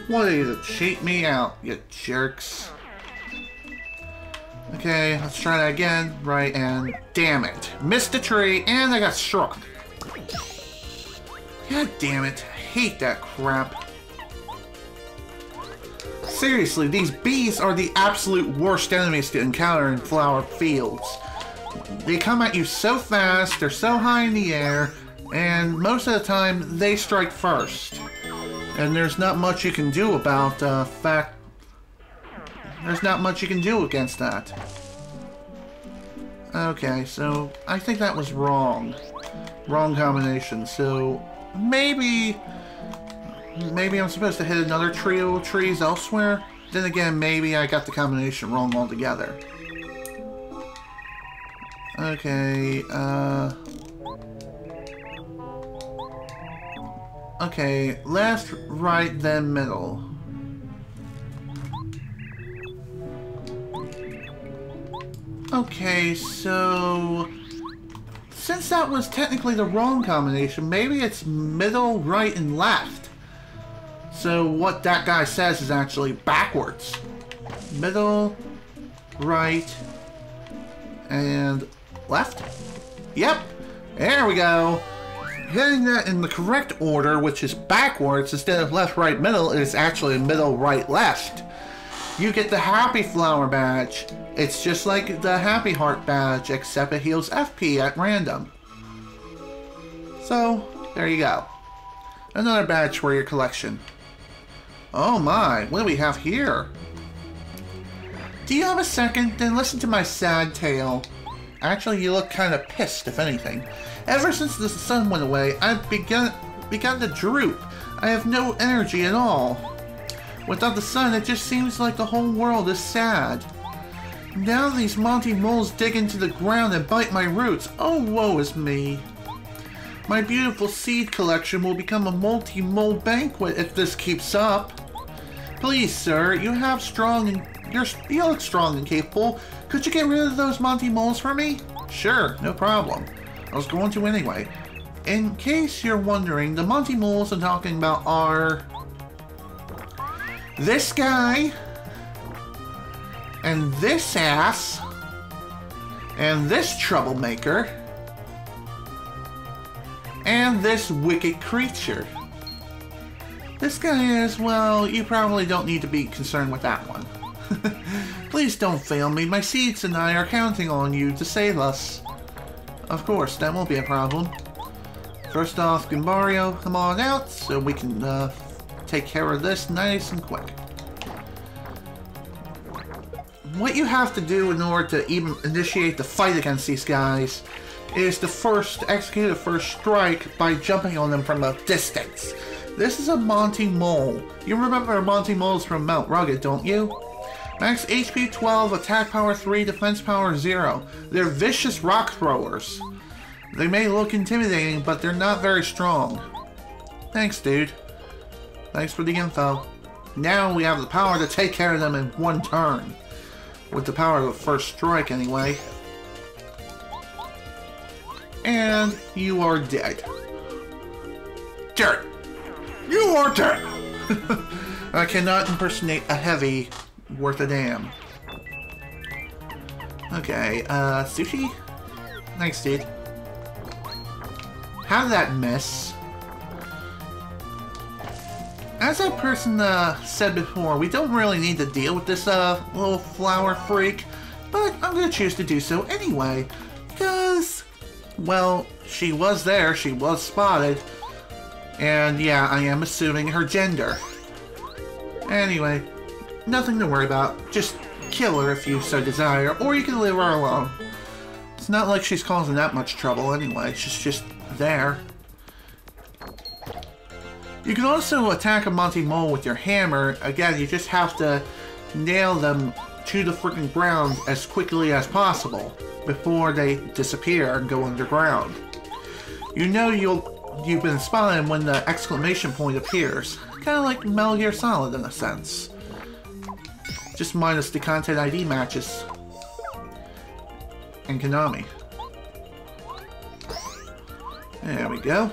What are you to cheat me out, you jerks? Okay, let's try that again. Right, and damn it. Missed the tree, and I got struck. God damn it. I hate that crap. Seriously, these bees are the absolute worst enemies to encounter in flower fields. They come at you so fast, they're so high in the air, and most of the time, they strike first. And there's not much you can do about the fact There's not much you can do against that. Okay, so I think that was wrong. Wrong combination. So maybe I'm supposed to hit another trio of trees elsewhere. Then again, maybe I got the combination wrong altogether. Okay, okay, left, right, then middle. Okay, so since that was technically the wrong combination, maybe it's middle, right, and left. So what that guy says is actually backwards. Middle, right, and left? Yep, there we go. Hitting that in the correct order, which is backwards instead of left, right, middle, is actually middle, right, left. You get the Happy Flower badge. It's just like the Happy Heart badge, except it heals FP at random. So, there you go. Another badge for your collection. Oh my, what do we have here? Do you have a second? Then listen to my sad tale. Actually, you look kind of pissed, if anything. Ever since the sun went away, I've begun to droop. I have no energy at all. Without the sun, it just seems like the whole world is sad. Now these Monty moles dig into the ground and bite my roots. Oh, woe is me. My beautiful seed collection will become a multi-mole banquet if this keeps up. Please, sir, you look strong and capable. Could you get rid of those Monty moles for me? Sure, no problem. I was going to anyway. In case you're wondering, the Monty moles I'm talking about are this guy, and this ass, and this troublemaker, and this wicked creature. This guy is, well, you probably don't need to be concerned with that one. Please don't fail me. My seeds and I are counting on you to save us. Of course, that won't be a problem. First off, Gimbario, come on out so we can take care of this nice and quick. What you have to do in order to even initiate the fight against these guys is to first execute a first strike by jumping on them from a distance. This is a Monty Mole. You remember Monty Moles from Mount Rugged, don't you? Max HP 12, attack power 3, defense power 0. They're vicious rock throwers. They may look intimidating, but they're not very strong. Thanks, dude. Thanks for the info. Now we have the power to take care of them in one turn. With the power of the first strike, anyway. And you are dead. Dirt! You are dead! I cannot impersonate a heavy worth a damn. Okay, sushi? Thanks, dude. How did that miss? As that person said before, we don't really need to deal with this little flower freak, but I'm gonna choose to do so anyway, because, well, she was there, she was spotted, and yeah, I am assuming her gender. Anyway, nothing to worry about, just kill her if you so desire, or you can leave her alone. It's not like she's causing that much trouble anyway, she's just there. You can also attack a Monty Mole with your hammer. Again, you just have to nail them to the freaking ground as quickly as possible before they disappear and go underground. You know you've been spotted when the exclamation point appears. Kind of like Metal Gear Solid in a sense. Just minus the content ID matches. And Konami. There we go.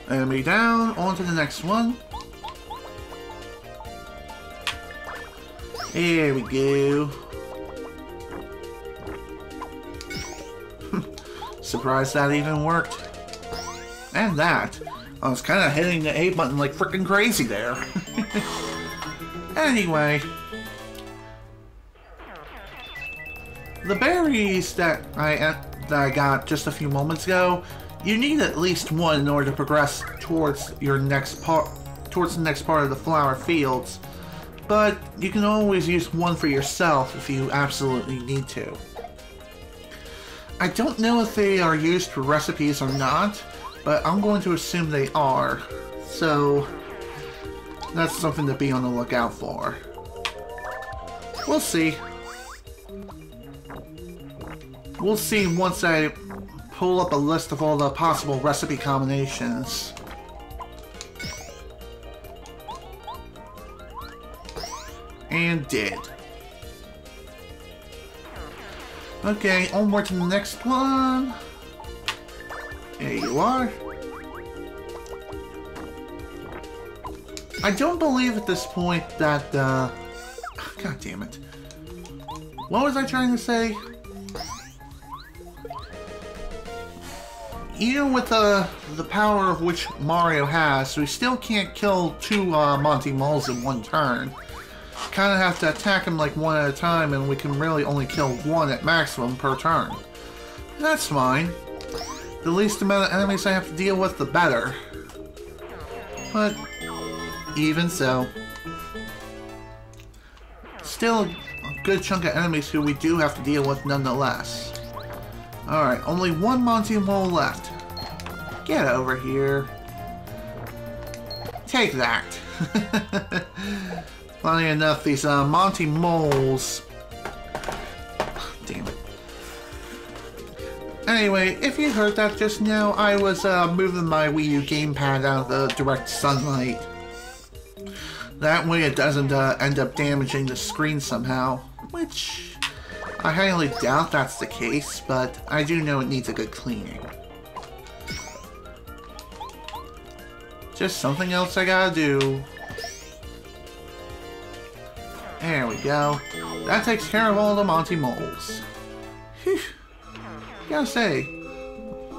Enemy down, on to the next one. Here we go. Surprised that even worked. And that. I was kind of hitting the A button like freaking crazy there. Anyway. The berries that I got just a few moments ago, you need at least one in order to progress towards your next part, towards the next part of the flower fields. but you can always use one for yourself if you absolutely need to. I don't know if they are used for recipes or not, but I'm going to assume they are. So that's something to be on the lookout for. We'll see. We'll see once I pull up a list of all the possible recipe combinations. And did. Okay, onward to the next one. There you are. I don't believe at this point that, God damn it. What was I trying to say? Even with the power of which Mario has, we still can't kill two Monty Moles in one turn. Kind of have to attack him like one at a time, and we can really only kill one at maximum per turn. That's fine. The least amount of enemies I have to deal with, the better. But even so, still a good chunk of enemies who we do have to deal with nonetheless. Alright, only one Monty Mole left. Get over here. Take that. Funny enough, these Monty Moles... Damn it. Anyway, if you heard that just now, I was moving my Wii U gamepad out of the direct sunlight. That way it doesn't end up damaging the screen somehow, which I highly doubt that's the case, but I do know it needs a good cleaning. Just something else I gotta do. There we go. That takes care of all the Monty Moles. Whew. Gotta say,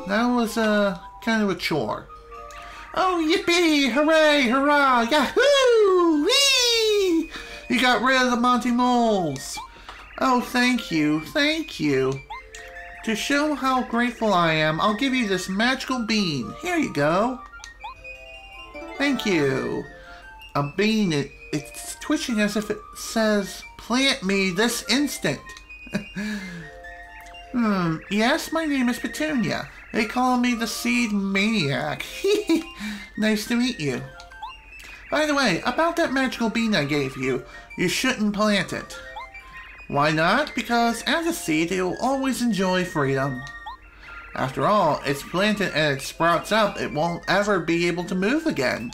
that was kind of a chore. Oh, yippee! Hooray! Hurrah! Yahoo! Whee! You got rid of the Monty Moles! Oh, thank you. Thank you. To show how grateful I am, I'll give you this magical bean. Here you go. Thank you. A bean, it's twitching as if it says, "Plant me this instant." Yes, my name is Petunia. They call me the Seed Maniac. Nice to meet you. By the way, about that magical bean I gave you, you shouldn't plant it. Why not? Because as a seed, it will always enjoy freedom. After all, it's planted and it sprouts up, it won't ever be able to move again.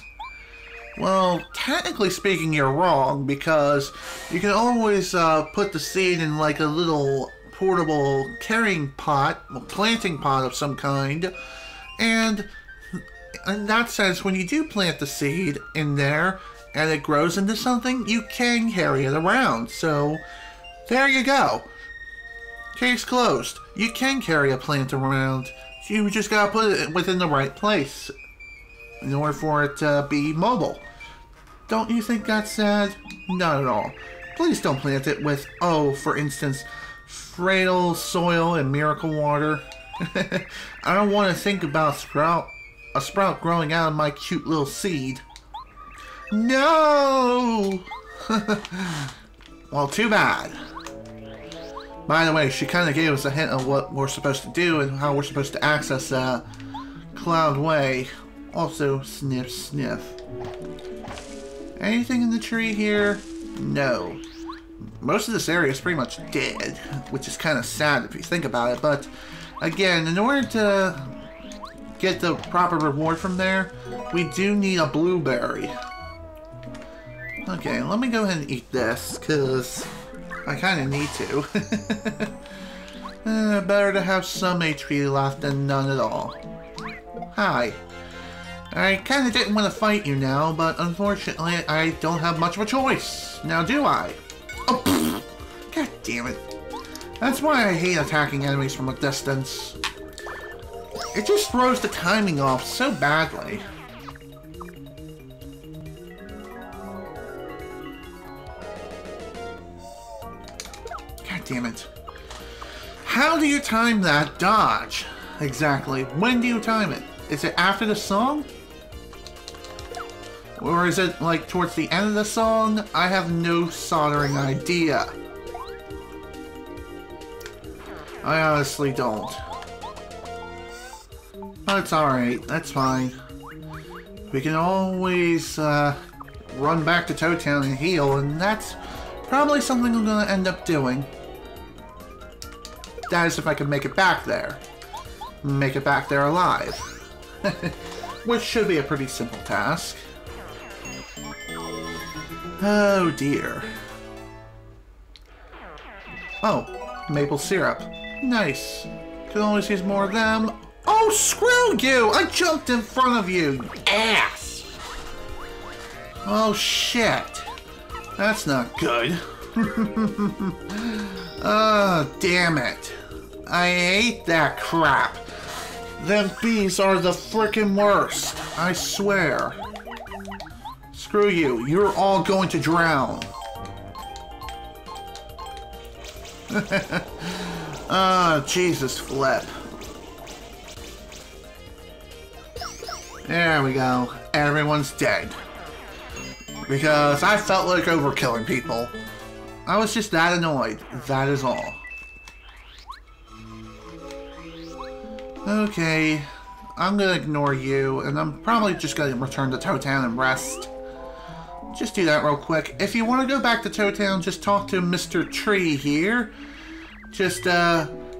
Well, technically speaking, you're wrong, because you can always put the seed in like a little portable carrying pot, a planting pot of some kind, and in that sense, when you do plant the seed in there and it grows into something, you can carry it around. So there you go. Case closed. You can carry a plant around. You just gotta put it within the right place in order for it to be mobile. Don't you think that's sad? Not at all. Please don't plant it with, oh, for instance, frail soil and miracle water. I don't want to think about a sprout growing out of my cute little seed. No! Well, too bad. By the way, she kind of gave us a hint of what we're supposed to do and how we're supposed to access Cloud Way. Also, sniff, sniff. Anything in the tree here? No. Most of this area is pretty much dead, which is kind of sad if you think about it, but again, in order to get the proper reward from there, we do need a blueberry. Okay, let me go ahead and eat this, because I kind of need to. Better to have some HP left than none at all. Hi. I kind of didn't want to fight you now, but unfortunately I don't have much of a choice. Now do I? Oh, pfft. God damn it. That's why I hate attacking enemies from a distance. It just throws the timing off so badly. God damn it. How do you time that dodge? Exactly. When do you time it? Is it after the song? Or is it like towards the end of the song? I have no soldering idea. I honestly don't. But it's alright, that's fine. We can always run back to Toad Town and heal, and that's probably something I'm gonna end up doing. That is if I can make it back there. Make it back there alive. Which should be a pretty simple task. Oh dear. Oh, maple syrup. Nice. Could always use more of them. Oh, screw you! I jumped in front of you, you ass! Oh, shit. That's not good. Oh, damn it. I hate that crap. Them bees are the frickin' worst. I swear. Screw you. You're all going to drown. Oh, Jesus flip. There we go. Everyone's dead. Because I felt like overkilling people. I was just that annoyed. That is all. Okay. I'm gonna ignore you, and I'm probably just gonna return to Toad Town and rest. Just do that real quick. If you want to go back to Toad Town, just talk to Mr. Tree here. Just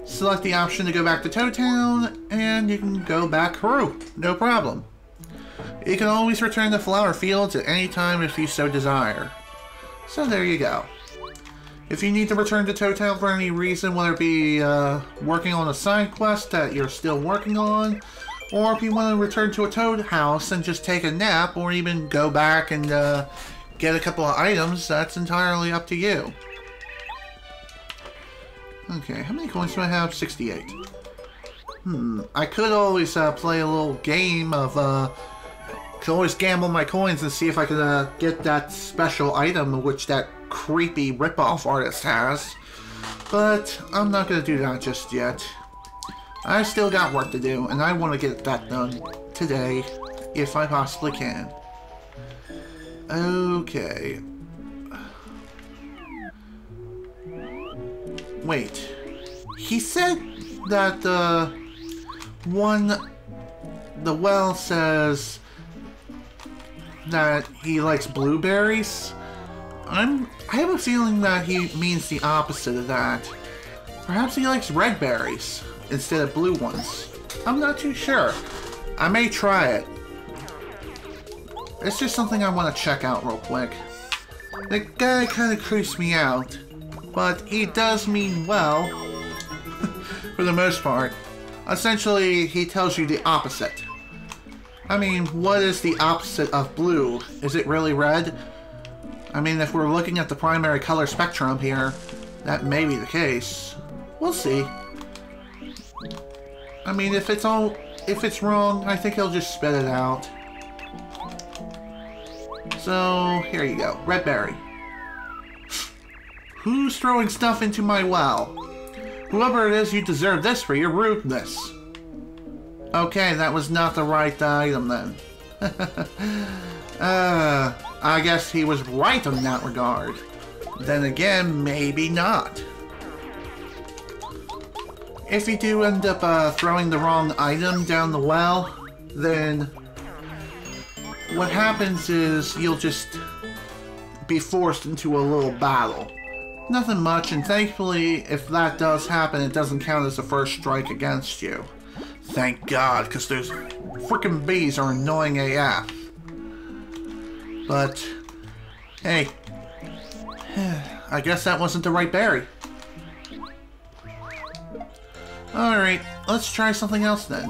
select the option to go back to Toad Town, and you can go back through. No problem. You can always return to Flower Fields at any time if you so desire. So there you go. If you need to return to Toad Town for any reason, whether it be working on a side quest that you're still working on, or if you want to return to a Toad house and just take a nap, or even go back and get a couple of items, that's entirely up to you. Okay, how many coins do I have? 68. I could always play a little game of, could always gamble my coins and see if I could get that special item which that creepy rip-off artist has. But I'm not going to do that just yet. I still got work to do, and I want to get that done today, if I possibly can. Okay. Wait. He said that the well says that he likes blueberries. I have a feeling that he means the opposite of that. Perhaps he likes red berries instead of blue ones. I'm not too sure. I may try it. It's just something I want to check out real quick. The guy kind of creeps me out, but he does mean well, for the most part. Essentially, he tells you the opposite. I mean, what is the opposite of blue? Is it really red? I mean, if we're looking at the primary color spectrum here, that may be the case. We'll see. I mean, if it's wrong, I think he'll just spit it out. So, here you go. Red berry. Who's throwing stuff into my well? Whoever it is, you deserve this for your rudeness. Okay, that was not the right item then. I guess he was right in that regard. Then again, maybe not. If you do end up throwing the wrong item down the well, then what happens is you'll just be forced into a little battle. Nothing much, and thankfully, if that does happen, it doesn't count as a first strike against you. Thank God, because those frickin' bees are annoying AF. But, hey, I guess that wasn't the right berry. Alright, let's try something else then.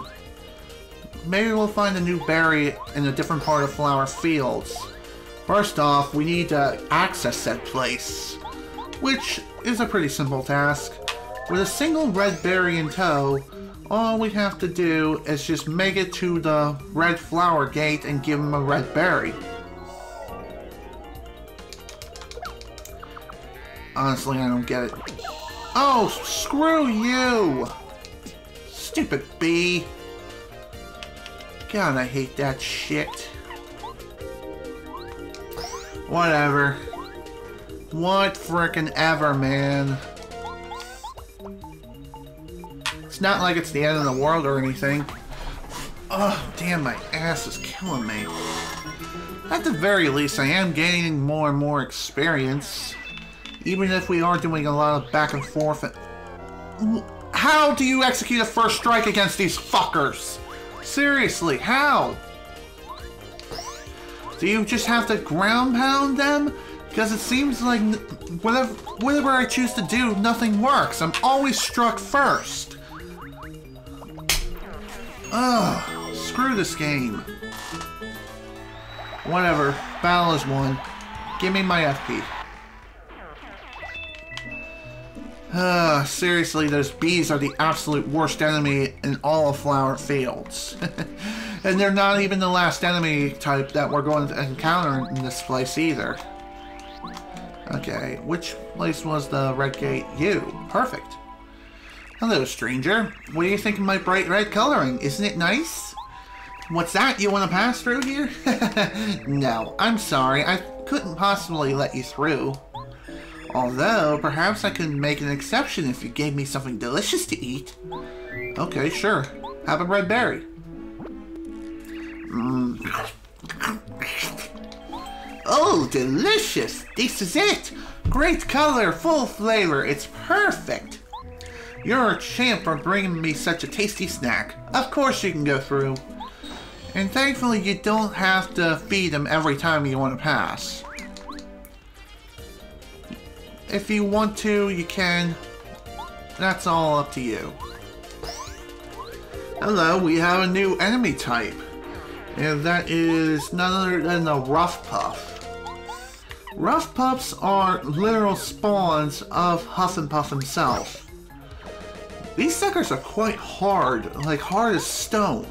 Maybe we'll find a new berry in a different part of Flower Fields. First off, we need to access said place, which is a pretty simple task. With a single red berry in tow, all we have to do is just make it to the red flower gate and give him a red berry. Honestly, I don't get it. Oh, screw you! Stupid bee. God, I hate that shit. Whatever. What frickin' ever, man. It's not like it's the end of the world or anything. Oh, damn, my ass is killing me. At the very least, I am gaining more and more experience. Even if we are doing a lot of back and forth. How do you execute a first strike against these fuckers? Seriously, how? Do you just have to ground pound them? Because it seems like whatever I choose to do, nothing works. I'm always struck first. Ugh, screw this game. Whatever, battle is won. Give me my FP. Seriously, those bees are the absolute worst enemy in all of Flower Fields. And they're not even the last enemy type that we're going to encounter in this place either. Okay, which place was the red gate? You. Perfect. Hello, stranger. What do you think of my bright red coloring? Isn't it nice? What's that? You want to pass through here? No, I'm sorry. I couldn't possibly let you through. Although, perhaps I could make an exception if you gave me something delicious to eat. Okay, sure. Have a red berry. Oh, delicious! This is it! Great color, full flavor, it's perfect! You're a champ for bringing me such a tasty snack. Of course you can go through. And thankfully you don't have to feed them every time you want to pass. If you want to, you can. That's all up to you. Hello, we have a new enemy type. And that is none other than the Rough Puff. Rough Puffs are literal spawns of Huff and Puff himself. These suckers are quite hard, like hard as stone.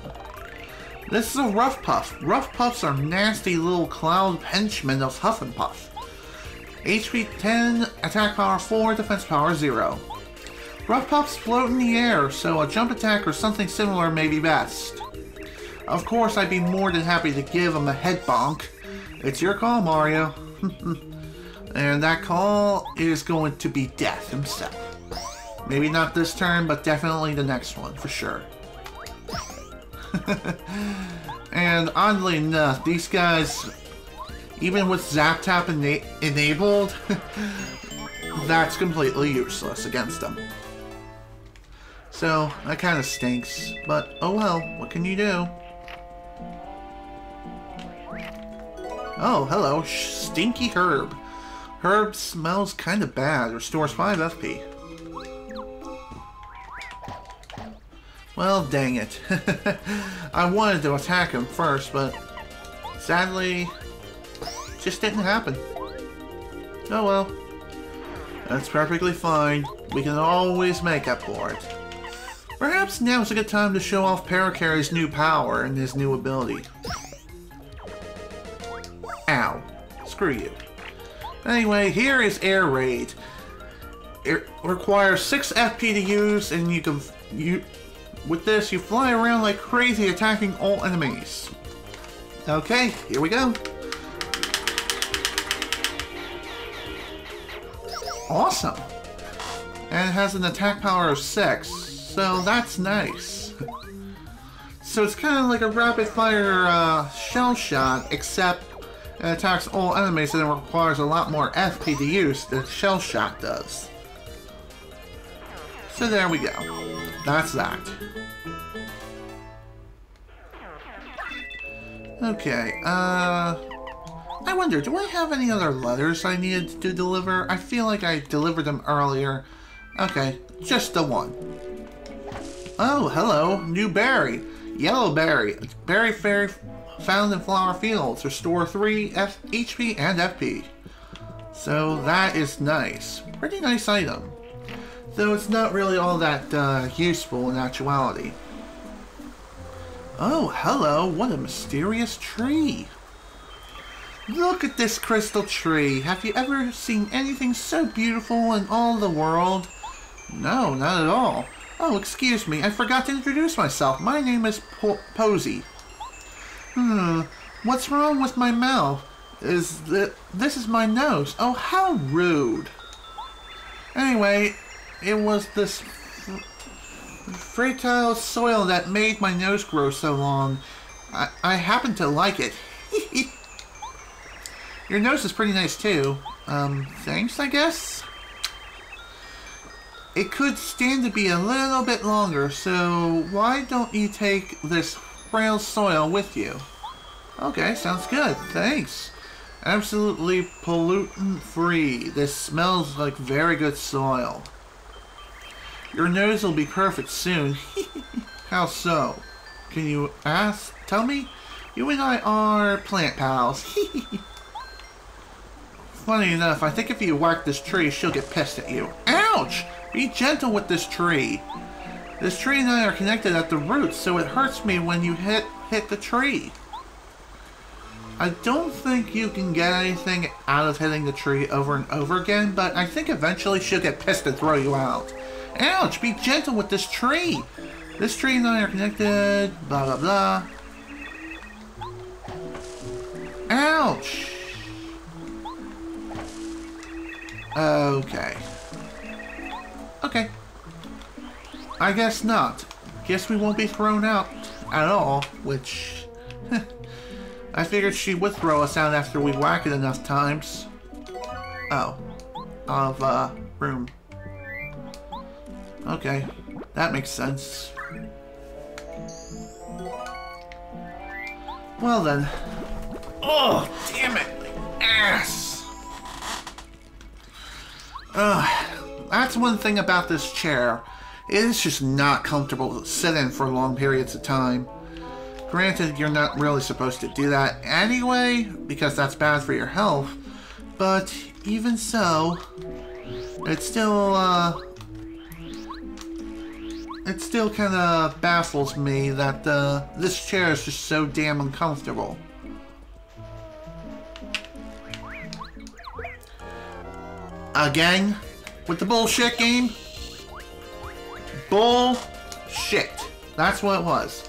This is a Rough Puff. Rough Puffs are nasty little cloud henchmen of Huff and Puff. HP 10, attack power 4, defense power 0. Rough Puffs float in the air, so a jump attack or something similar may be best. Of course, I'd be more than happy to give him a head bonk. It's your call, Mario. And that call is going to be Death himself. Maybe not this turn, but definitely the next one, for sure. And oddly enough, these guys, even with Zap Tap enabled, that's completely useless against them. So, that kind of stinks, but oh well, what can you do? Oh, hello, Stinky Herb. Herb smells kind of bad, restores 5 FP. Well, dang it. I wanted to attack him first, but sadly, it just didn't happen. Oh well. That's perfectly fine. We can always make up for it. Perhaps now's a good time to show off Parakarry's new power and his new ability. Ow. Screw you. Anyway, here is Air Raid. It requires 6 FP to use, and with this, you fly around like crazy attacking all enemies. Okay, here we go. Awesome. And it has an attack power of 6, so that's nice. So it's kind of like a rapid fire shell shot, except it attacks all enemies and it requires a lot more FP to use than shell shot does. So there we go. That's that. Okay, I wonder, do I have any other letters I needed to deliver? I feel like I delivered them earlier. Okay, just the one. Oh, hello, new berry. Yellow berry. Berry fairy found in Flower Fields. Restore 3 HP and FP. So that is nice. Pretty nice item. Though it's not really all that useful in actuality. Oh, hello, what a mysterious tree. Look at this crystal tree. Have you ever seen anything so beautiful in all the world? No, not at all. Oh, excuse me, I forgot to introduce myself. My name is Posy. What's wrong with my mouth? This is my nose. Oh, how rude. Anyway, it was this fertile soil that made my nose grow so long. I happen to like it. Your nose is pretty nice too. Thanks, I guess? It could stand to be a little bit longer, so why don't you take this frail soil with you? Okay, sounds good. Thanks. Absolutely pollutant-free. This smells like very good soil. Your nose will be perfect soon. How so? Can you tell me? You and I are plant pals. Funny enough, I think if you whack this tree, she'll get pissed at you. Ouch! Be gentle with this tree. This tree and I are connected at the roots, so it hurts me when you hit the tree. I don't think you can get anything out of hitting the tree over and over again, but I think eventually she'll get pissed and throw you out. Ouch! Be gentle with this tree. This tree and I are connected, blah blah blah. Ouch! Okay. Okay. I guess not. Guess we won't be thrown out at all, which... I figured she would throw us out after we whack it enough times. Oh. Room. Okay. That makes sense. Well then. Oh, damn it! Ass! That's one thing about this chair. It is just not comfortable to sit in for long periods of time. Granted, you're not really supposed to do that anyway, because that's bad for your health. But even so, it still kind of baffles me that this chair is just so damn uncomfortable. Again? With the bullshit game? Bullshit. That's what it was.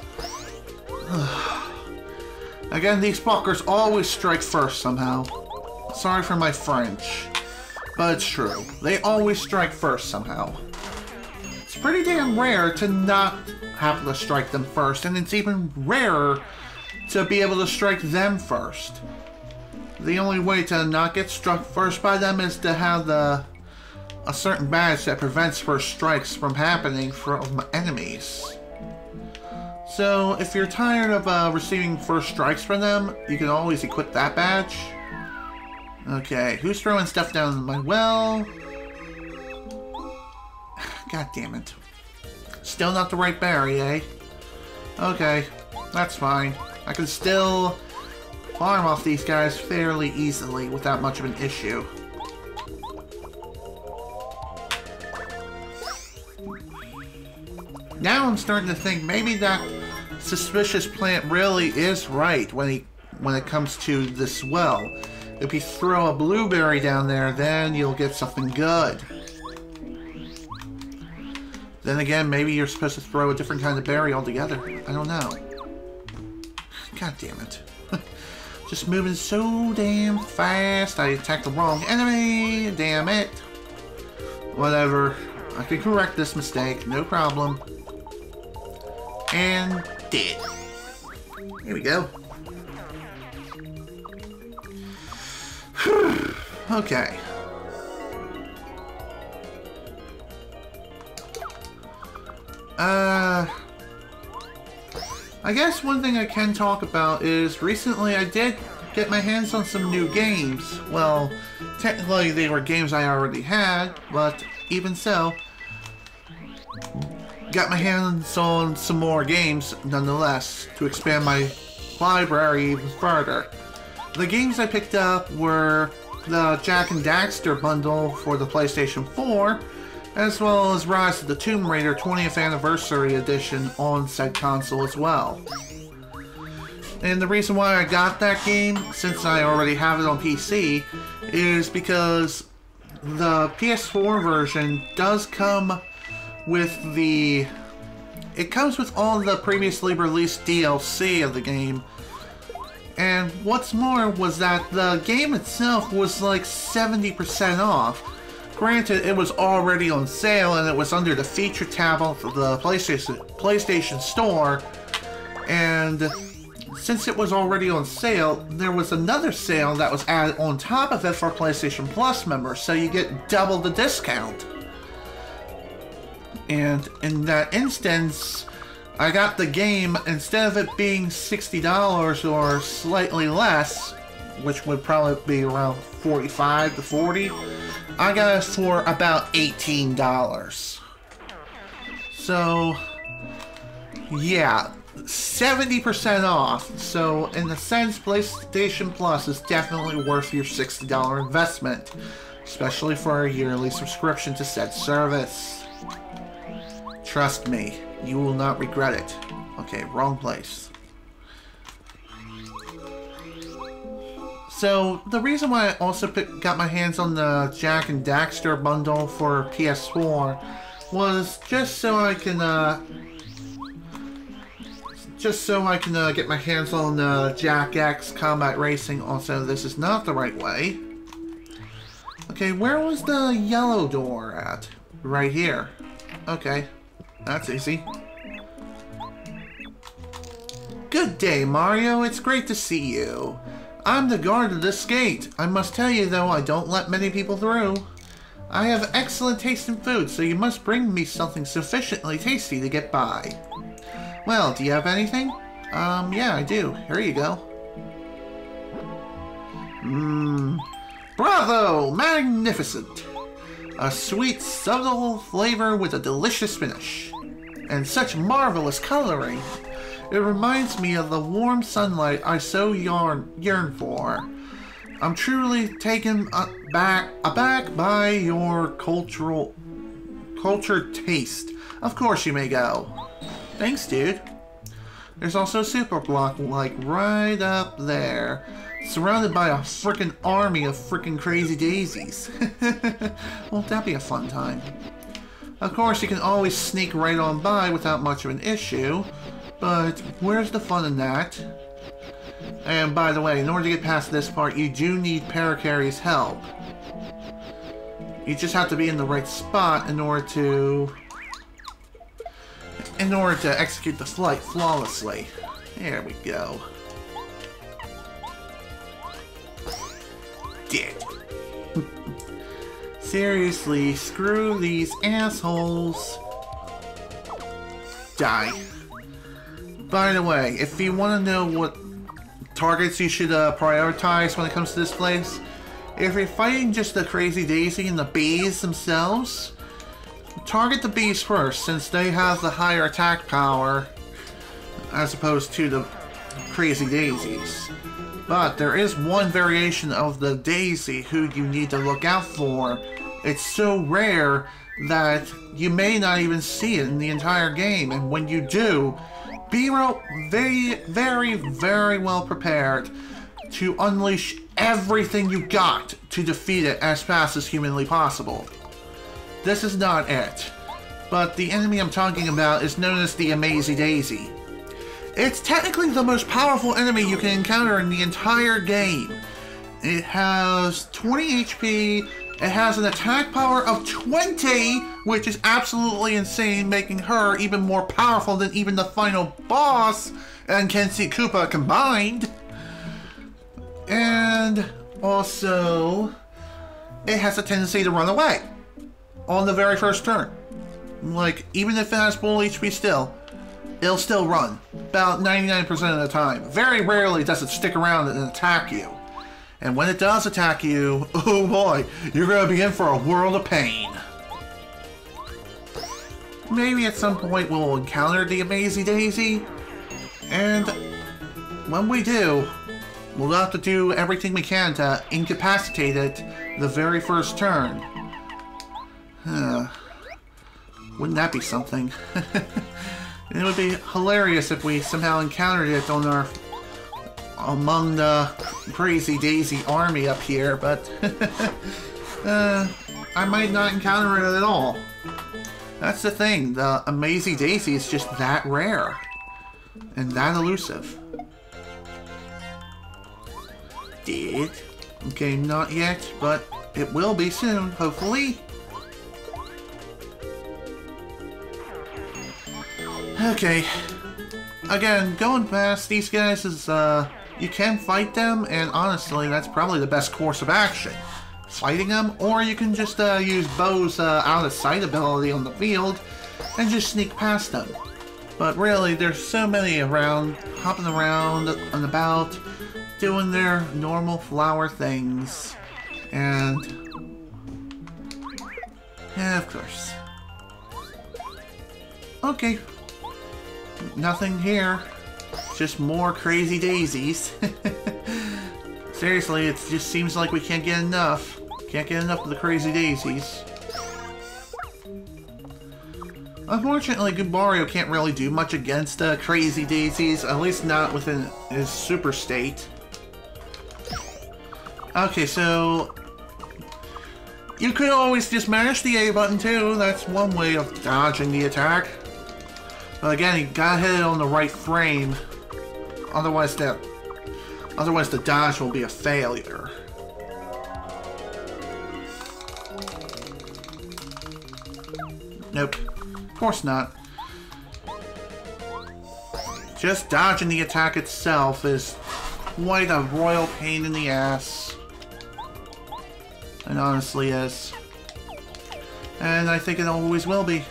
Again, these fuckers always strike first somehow. Sorry for my French, but it's true. They always strike first somehow. It's pretty damn rare to not have to strike them first, and it's even rarer to be able to strike them first. The only way to not get struck first by them is to have a certain badge that prevents first strikes from happening from enemies. So, if you're tired of receiving first strikes from them, you can always equip that badge. Okay, who's throwing stuff down my well? God damn it. Still not the right berry, eh? Okay, that's fine. I can still farm off these guys fairly easily without much of an issue. Now I'm starting to think maybe that suspicious plant really is right when it comes to this well. If you throw a blueberry down there, then you'll get something good. Then again, maybe you're supposed to throw a different kind of berry altogether. I don't know. God damn it. Just moving so damn fast. I attacked the wrong enemy. Damn it. Whatever. I can correct this mistake. No problem. And dead. Here we go. Okay. I guess one thing I can talk about is recently I did get my hands on some new games. Well, technically they were games I already had, but even so, got my hands on some more games nonetheless to expand my library even further. The games I picked up were the Jak and Daxter bundle for the PlayStation 4, as well as Rise of the Tomb Raider 20th Anniversary Edition on said console as well. And the reason why I got that game, since I already have it on PC, is because the PS4 version does come with it comes with all the previously released DLC of the game, And what's more was that the game itself was like 70% off. Granted, it was already on sale and it was under the feature tab of the PlayStation Store. And since it was already on sale, there was another sale that was added on top of it for PlayStation Plus members, so you get double the discount. And in that instance, I got the game, instead of it being $60 or slightly less, which would probably be around $45 to $40, I got it for about $18. So, yeah, 70% off. So, in a sense, PlayStation Plus is definitely worth your $60 investment, especially for a yearly subscription to said service. Trust me, you will not regret it. Okay, wrong place. So, the reason why I also got my hands on the Jak and Daxter bundle for PS4 was just so I can get my hands on Jak X Combat Racing. Also, this is not the right way. Okay, where was the yellow door at? Right here. Okay, that's easy. Good day, Mario. It's great to see you. I'm the guard of this gate. I must tell you, though, I don't let many people through. I have excellent taste in food, so you must bring me something sufficiently tasty to get by. Well, do you have anything? Yeah, I do. Here you go. Bravo! Magnificent! A sweet, subtle flavor with a delicious finish. And such marvelous coloring. It reminds me of the warm sunlight I so yearn for. I'm truly taken aback by your cultured taste. Of course you may go. Thanks, dude. There's also a super block, like, right up there. Surrounded by a frickin' army of frickin' crazy daisies. Won't that be a fun time? Of course, you can always sneak right on by without much of an issue. But where's the fun in that? And by the way, in order to get past this part, you do need Parakarry's help. You just have to be in the right spot in order to execute the flight flawlessly. There we go. Dead. Seriously, screw these assholes. Die. By the way, if you want to know what targets you should prioritize when it comes to this place, if you're fighting just the Crazy Daisy and the bees themselves, target the bees first, since they have the higher attack power as opposed to the Crazy Daisies. But there is one variation of the Daisy who you need to look out for. It's so rare that you may not even see it in the entire game, and when you do, be very well prepared to unleash everything you got to defeat it as fast as humanly possible. This is not it, but the enemy I'm talking about is known as the Amazing Daisy. It's technically the most powerful enemy you can encounter in the entire game. It has 20 HP, it has an attack power of 20, which is absolutely insane, making her even more powerful than even the final boss and C Koopa combined. And also, it has a tendency to run away on the very first turn. Like, even if it has full HP still, it'll still run about 99% of the time. Very rarely does it stick around and attack you. And when it does attack you, oh boy, you're going to be in for a world of pain. Maybe at some point we'll encounter the Amazing Daisy, and when we do, we'll have to do everything we can to incapacitate it the very first turn. Wouldn't that be something? It would be hilarious if we somehow encountered it on our among the Crazy Daisy army up here, but I might not encounter it at all. That's the thing, the Amazing Daisy is just that rare and that elusive. did. Okay, not yet, but it will be soon, hopefully. Okay. Again, going past these guys is, you can fight them, and honestly, that's probably the best course of action. Fighting them, or you can just use Bo's out-of-sight ability on the field and just sneak past them. But really, there's so many around, hopping around and about, doing their normal flower things. And yeah, of course. Okay. Nothing here. Just more crazy daisies. Seriously, it just seems like we can't get enough. Can't get enough of the crazy daisies. Unfortunately, Goombario can't really do much against crazy daisies, at least not within his super state. Okay, so you could always just mash the A button too. That's one way of dodging the attack. But again, you gotta hit it on the right frame. Otherwise the dodge will be a failure. Nope. Of course not. Just dodging the attack itself is quite a royal pain in the ass. It honestly is. And I think it always will be.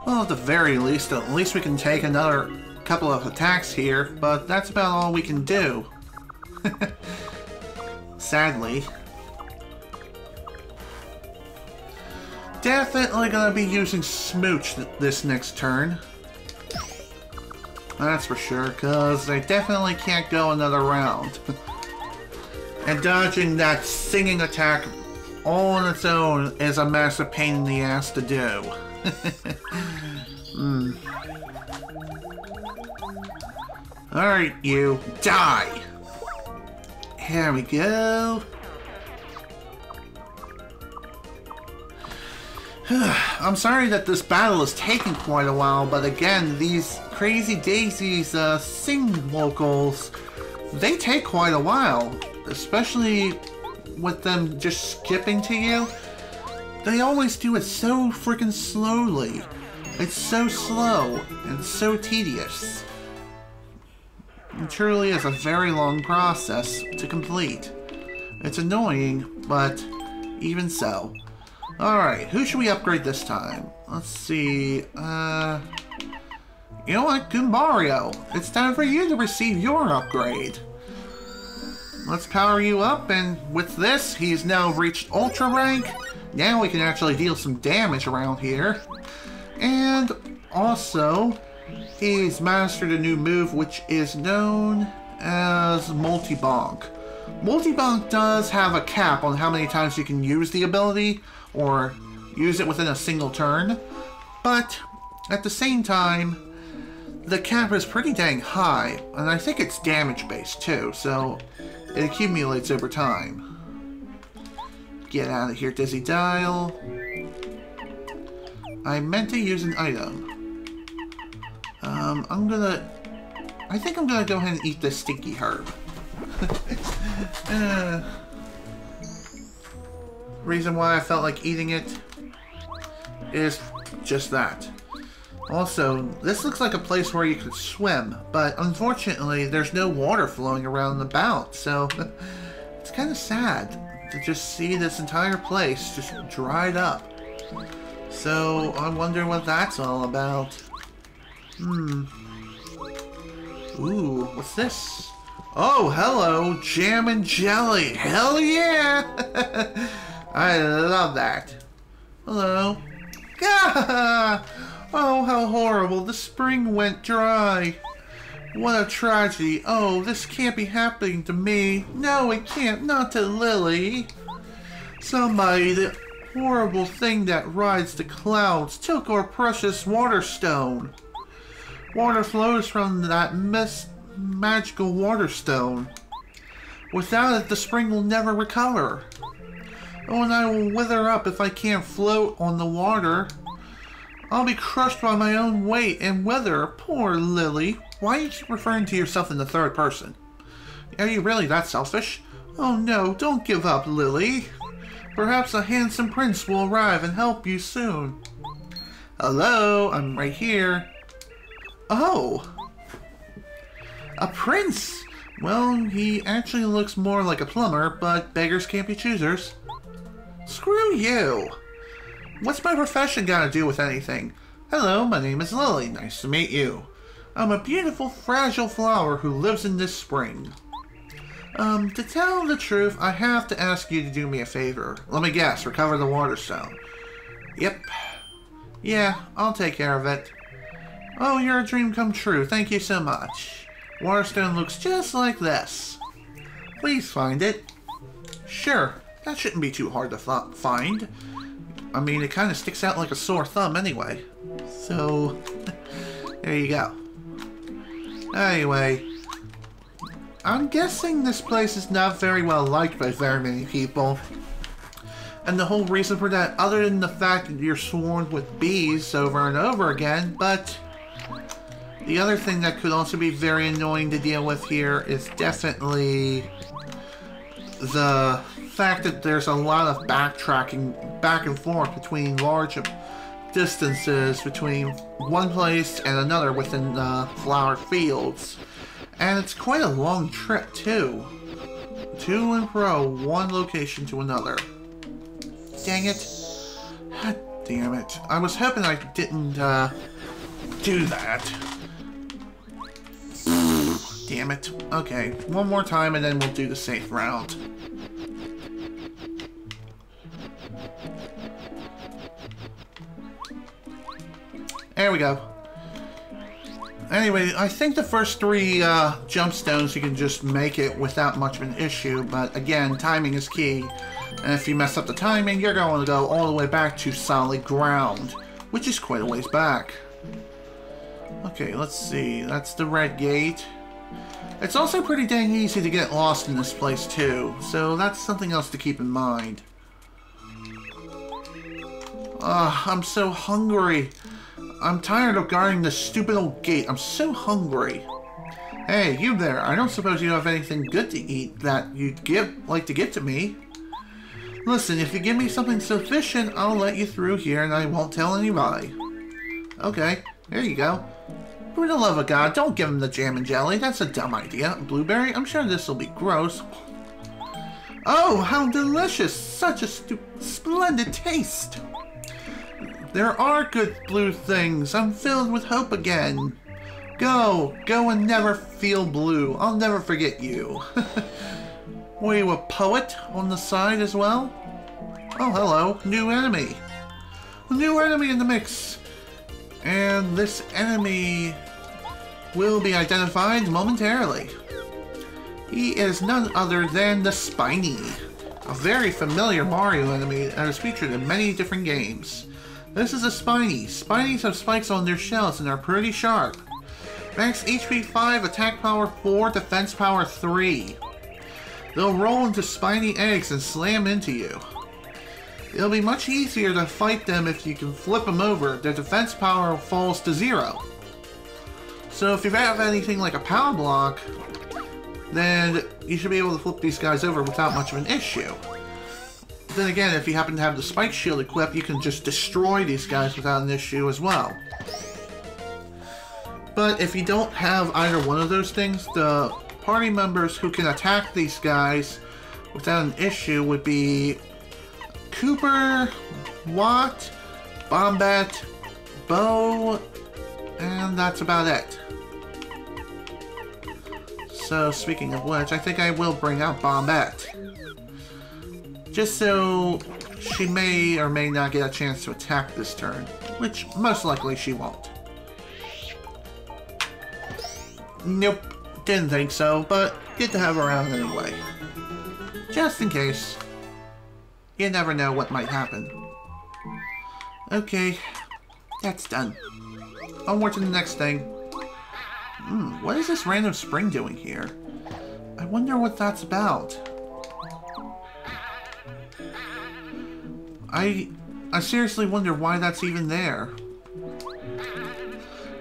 Well, at the very least, at least we can take another couple of attacks here, but that's about all we can do. Sadly. Definitely gonna be using Smooch this next turn. That's for sure, because I definitely can't go another round. And dodging that singing attack all on its own is a massive pain in the ass to do. Alright, you. Die! Here we go. I'm sorry that this battle is taking quite a while, but again, these Crazy Daisy's sing vocals, they take quite a while, especially with them just skipping to you. They always do it so freaking slowly. It's so slow and so tedious. It truly is a very long process to complete. It's annoying, but even so. Alright, who should we upgrade this time? Let's see, you know what, Goombario, it's time for you to receive your upgrade. Let's power you up, and with this, he's now reached Ultra Rank. Now we can actually deal some damage around here. And also, he's mastered a new move which is known as Multi-Bonk. Multi-Bonk does have a cap on how many times you can use the ability, or use it within a single turn, but at the same time, the cap is pretty dang high, and I think it's damage based too, so it accumulates over time. Get out of here, Dizzy Dial. I meant to use an item. I think I'm gonna go ahead and eat this stinky herb. Reason why I felt like eating it is just that. Also, this looks like a place where you could swim, but unfortunately there's no water flowing around about, so it's kind of sad to just see this entire place just dried up. So I wonder what that's all about. Ooh, what's this? Oh, hello, jam and jelly. Hell yeah! I love that. Hello. Gah! Oh, how horrible. The spring went dry. What a tragedy. Oh, this can't be happening to me. No, it can't. Not to Lily. Somebody, the horrible thing that rides the clouds, took our precious water stone. Water flows from that magical water stone. Without it, the spring will never recover. Oh, and I will wither up if I can't float on the water. I'll be crushed by my own weight and weather. Poor Lily. Why are you keep referring to yourself in the third person? Are you really that selfish? Oh no, don't give up, Lily. Perhaps a handsome prince will arrive and help you soon. Hello, I'm right here. Oh! A prince! Well, he actually looks more like a plumber, but beggars can't be choosers. Screw you! What's my profession got to do with anything? Hello, my name is Lily. Nice to meet you. I'm a beautiful, fragile flower who lives in this spring. To tell the truth, I have to ask you to do me a favor. Let me guess, recover the water stone. Yep. Yeah, I'll take care of it. Oh, you're a dream come true. Thank you so much. Waterstone looks just like this. Please find it. Sure, that shouldn't be too hard to find. I mean, it kind of sticks out like a sore thumb anyway. So, there you go. Anyway, I'm guessing this place is not very well liked by very many people. And the whole reason for that, other than the fact that you're swarmed with bees over and over again, but the other thing that could also be very annoying to deal with here is definitely the fact that there's a lot of backtracking back and forth between large distances between one place and another within the flower fields. And it's quite a long trip too. To and fro, one location to another. Dang it. God damn it. I was hoping I didn't do that. Damn it. Okay, one more time and then we'll do the safe route. There we go. Anyway, I think the first three jump stones you can just make it without much of an issue, but again, timing is key. And if you mess up the timing, you're going to go all the way back to solid ground, which is quite a ways back. Okay, let's see. That's the red gate. It's also pretty dang easy to get lost in this place too, so that's something else to keep in mind. I'm so hungry. I'm tired of guarding this stupid old gate. I'm so hungry. Hey, you there. I don't suppose you have anything good to eat that you'd like to give to me. Listen, if you give me something sufficient, I'll let you through here and I won't tell anybody. Okay, there you go. For the love of God, don't give him the jam and jelly. That's a dumb idea. Blueberry? I'm sure this will be gross. Oh, how delicious. Such a splendid taste. There are good blue things. I'm filled with hope again. Go and never feel blue. I'll never forget you. Were you a poet on the side as well? Oh, hello. New enemy. New enemy in the mix. And this enemy will be identified momentarily. He is none other than the Spiny, a very familiar Mario enemy that is featured in many different games. This is a Spiny. Spinies have spikes on their shells and are pretty sharp. Max HP 5, attack power 4, defense power 3. They'll roll into spiny eggs and slam into you. It'll be much easier to fight them if you can flip them over. Their defense power falls to 0. So if you have anything like a power block, then you should be able to flip these guys over without much of an issue. Then again, if you happen to have the spike shield equipped, you can just destroy these guys without an issue as well. But if you don't have either one of those things, the party members who can attack these guys without an issue would be Koopa, Watt, Bombat, Bo, and that's about it. So speaking of which, I think I will bring out Bombat. Just so she may or may not get a chance to attack this turn, which most likely she won't. Nope, didn't think so, but good to have her around anyway. Just in case. You never know what might happen. Okay, that's done. Onward to the next thing. What is this random spring doing here? I wonder what that's about. I seriously wonder why that's even there.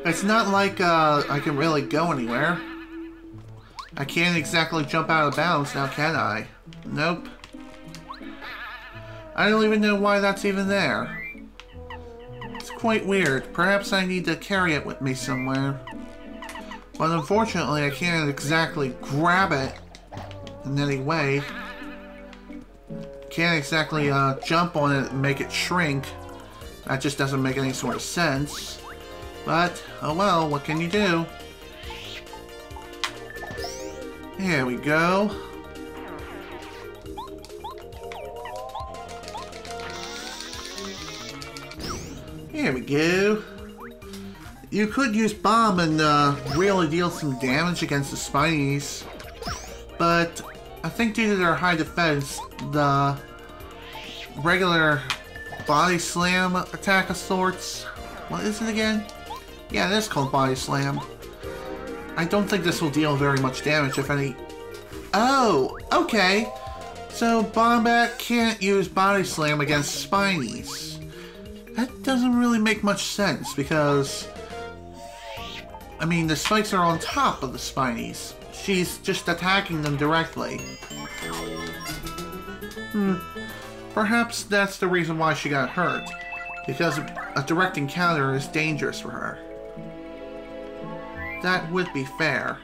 It's not like I can really go anywhere. I can't exactly jump out of bounds now, can I? Nope. I don't even know why that's even there. It's quite weird. Perhaps I need to carry it with me somewhere. But unfortunately, I can't exactly grab it in any way. Can't exactly jump on it and make it shrink. That just doesn't make any sort of sense. But, oh well, what can you do? Here we go. Here we go. You could use Bomb and really deal some damage against the Spinies. But I think due to their high defense, the regular Body Slam attack of sorts. What is it again? Yeah, it is called Body Slam. I don't think this will deal very much damage, if any. Oh, okay. So Bombat can't use Body Slam against Spinies. That doesn't really make much sense because, I mean, the spikes are on top of the Spinies. She's just attacking them directly. Perhaps that's the reason why she got hurt. Because a direct encounter is dangerous for her. That would be fair.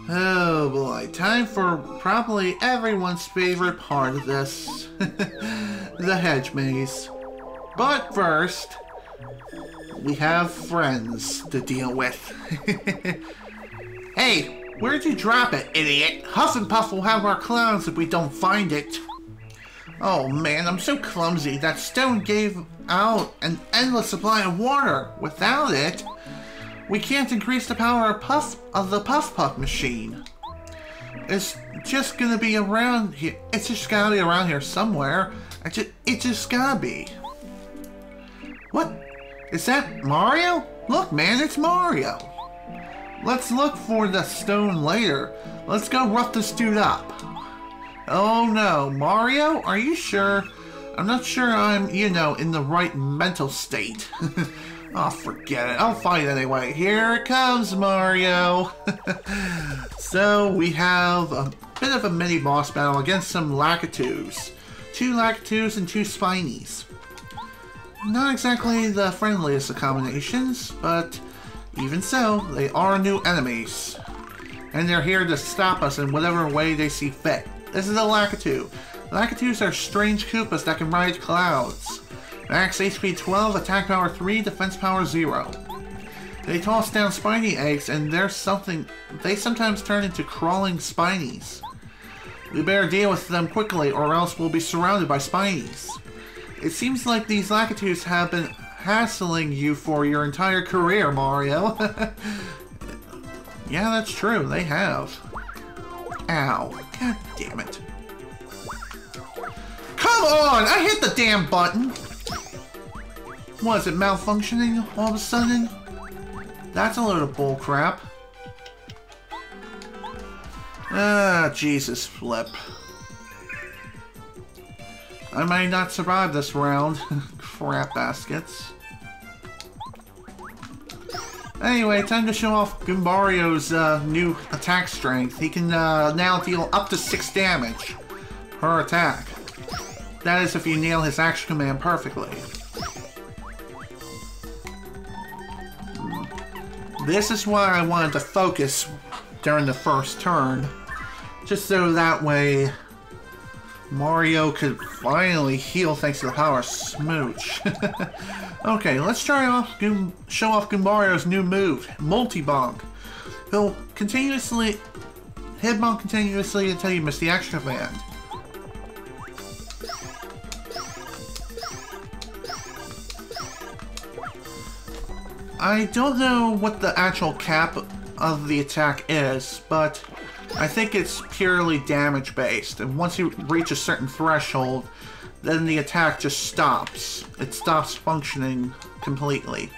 Oh boy, time for probably everyone's favorite part of this. The hedge maze. But first, we have friends to deal with. Hey, where'd you drop it, idiot? Huff and Puff will have our clowns if we don't find it. Oh man, I'm so clumsy. That stone gave out an endless supply of water. Without it, we can't increase the power of the Puff machine. It's just gonna be around here. It's just gotta be around here somewhere. It just gotta be. What? Is that Mario? Look, man, it's Mario. Let's look for the stone later. Let's go rough this dude up. Oh no, Mario? Are you sure? I'm not sure I'm, you know, in the right mental state. Oh, forget it. I'll fight anyway. Here it comes, Mario. So, we have a bit of a mini-boss battle against some Lakitus. 2 Lakitus and 2 Spinies. Not exactly the friendliest of combinations, but even so, they are new enemies. And they're here to stop us in whatever way they see fit. This is a Lakitu. Lakitus are strange Koopas that can ride clouds. Max HP 12, attack power 3, defense power 0. They toss down Spiny eggs and they sometimes turn into crawling Spinies. We better deal with them quickly or else we'll be surrounded by Spinies. It seems like these Lakitus have been hassling you for your entire career, Mario. Yeah, that's true, they have. Ow. God damn it. Come on! I hit the damn button! Was it malfunctioning all of a sudden? That's a load of bull crap. Ah, Jesus flip. I might not survive this round. Crap baskets. Anyway, time to show off Goombario's new attack strength. He can now deal up to 6 damage per attack. That is if you nail his action command perfectly. This is why I wanted to focus during the first turn. Just so that way Mario could finally heal thanks to the power of Smooch. Okay, let's try off show off Goombario's new move, Multi-Bonk. He'll continuously hitbomb continuously until you miss the action command. I don't know what the actual cap of the attack is, but I think it's purely damage based, and once you reach a certain threshold, then the attack just stops. It stops functioning completely.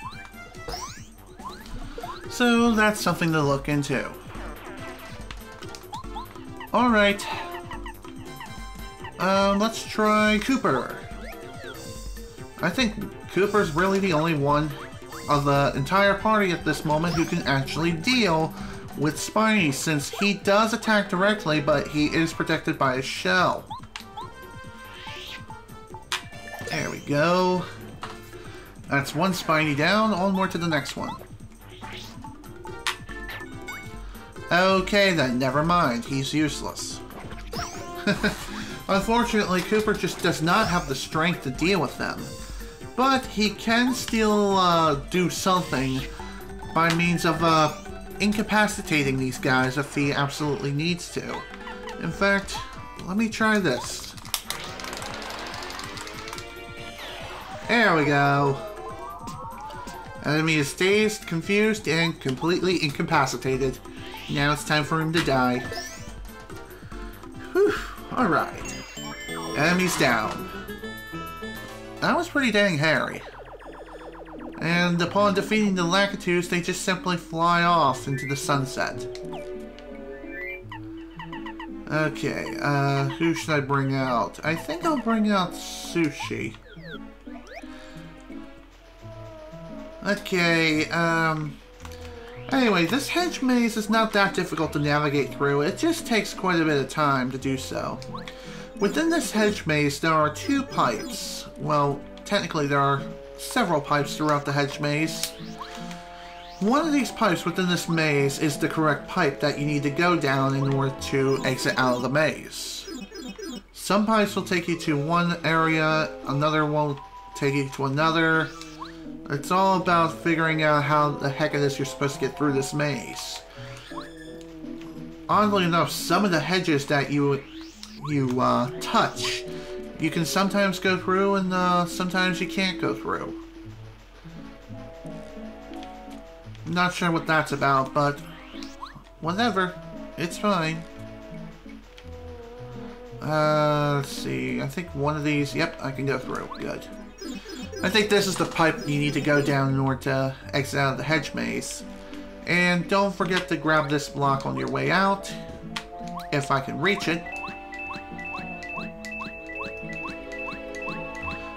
So that's something to look into. Alright. Let's try Kooper. I think Kooper's really the only one of the entire party at this moment who can actually deal with Spiny, since he does attack directly, but he is protected by a shell. There we go. That's one Spiny down, onward to the next one. Okay then, never mind, he's useless. Unfortunately, Koopa just does not have the strength to deal with them. But he can still do something by means of incapacitating these guys if he absolutely needs to. In fact, let me try this. There we go. Enemy is dazed, confused, and completely incapacitated. Now it's time for him to die. Whew, alright. Enemy's down. That was pretty dang hairy. And upon defeating the Lakitus, they just simply fly off into the sunset. Okay, who should I bring out? I think I'll bring out Sushi. Okay, anyway, this hedge maze is not that difficult to navigate through. It just takes quite a bit of time to do so. Within this hedge maze, there are two pipes. Well, technically there are several pipes throughout the hedge maze. One of these pipes within this maze is the correct pipe that you need to go down in order to exit out of the maze. Some pipes will take you to one area, another will take you to another. It's all about figuring out how the heck it is you're supposed to get through this maze. Oddly enough, some of the hedges that you touch, you can sometimes go through and sometimes you can't go through. Not sure what that's about, but whatever. It's fine. Let's see. I think one of these, yep, I can go through. Good. I think this is the pipe you need to go down in order to exit out of the hedge maze. And don't forget to grab this block on your way out, if I can reach it.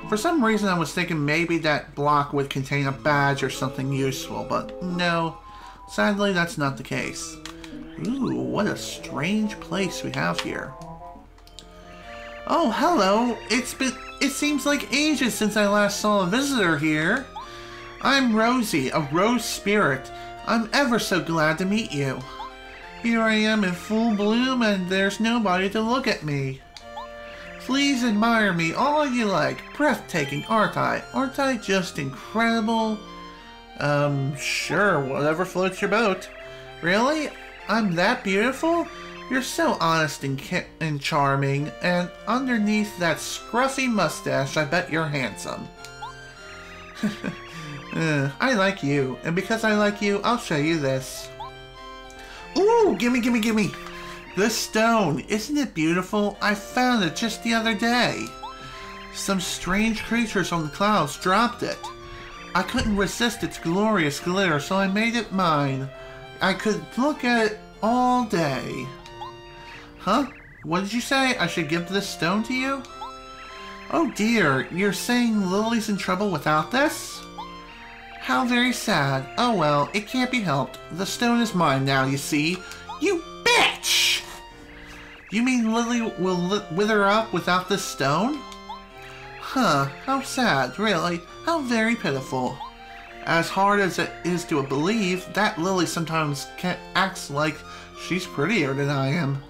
For some reason I was thinking maybe that block would contain a badge or something useful, but no. Sadly, that's not the case. Ooh, what a strange place we have here. Oh, hello! It seems like ages since I last saw a visitor here. I'm Rosie, a rose spirit. I'm ever so glad to meet you. Here I am in full bloom and there's nobody to look at me. Please admire me all you like. Breathtaking, aren't I? Aren't I just incredible? Sure, whatever floats your boat. Really? I'm that beautiful? You're so honest and charming, and underneath that scruffy mustache, I bet you're handsome. I like you, and because I like you, I'll show you this. Ooh, gimme, gimme, gimme! This stone, isn't it beautiful? I found it just the other day. Some strange creatures from the clouds dropped it. I couldn't resist its glorious glitter, so I made it mine. I could look at it all day. Huh? What did you say? I should give this stone to you? Oh dear, you're saying Lily's in trouble without this? How very sad. Oh well, it can't be helped. The stone is mine now, you see. You bitch! You mean Lily will wither up without this stone? Huh, how sad, really. How very pitiful. As hard as it is to believe, that Lily sometimes acts like she's prettier than I am.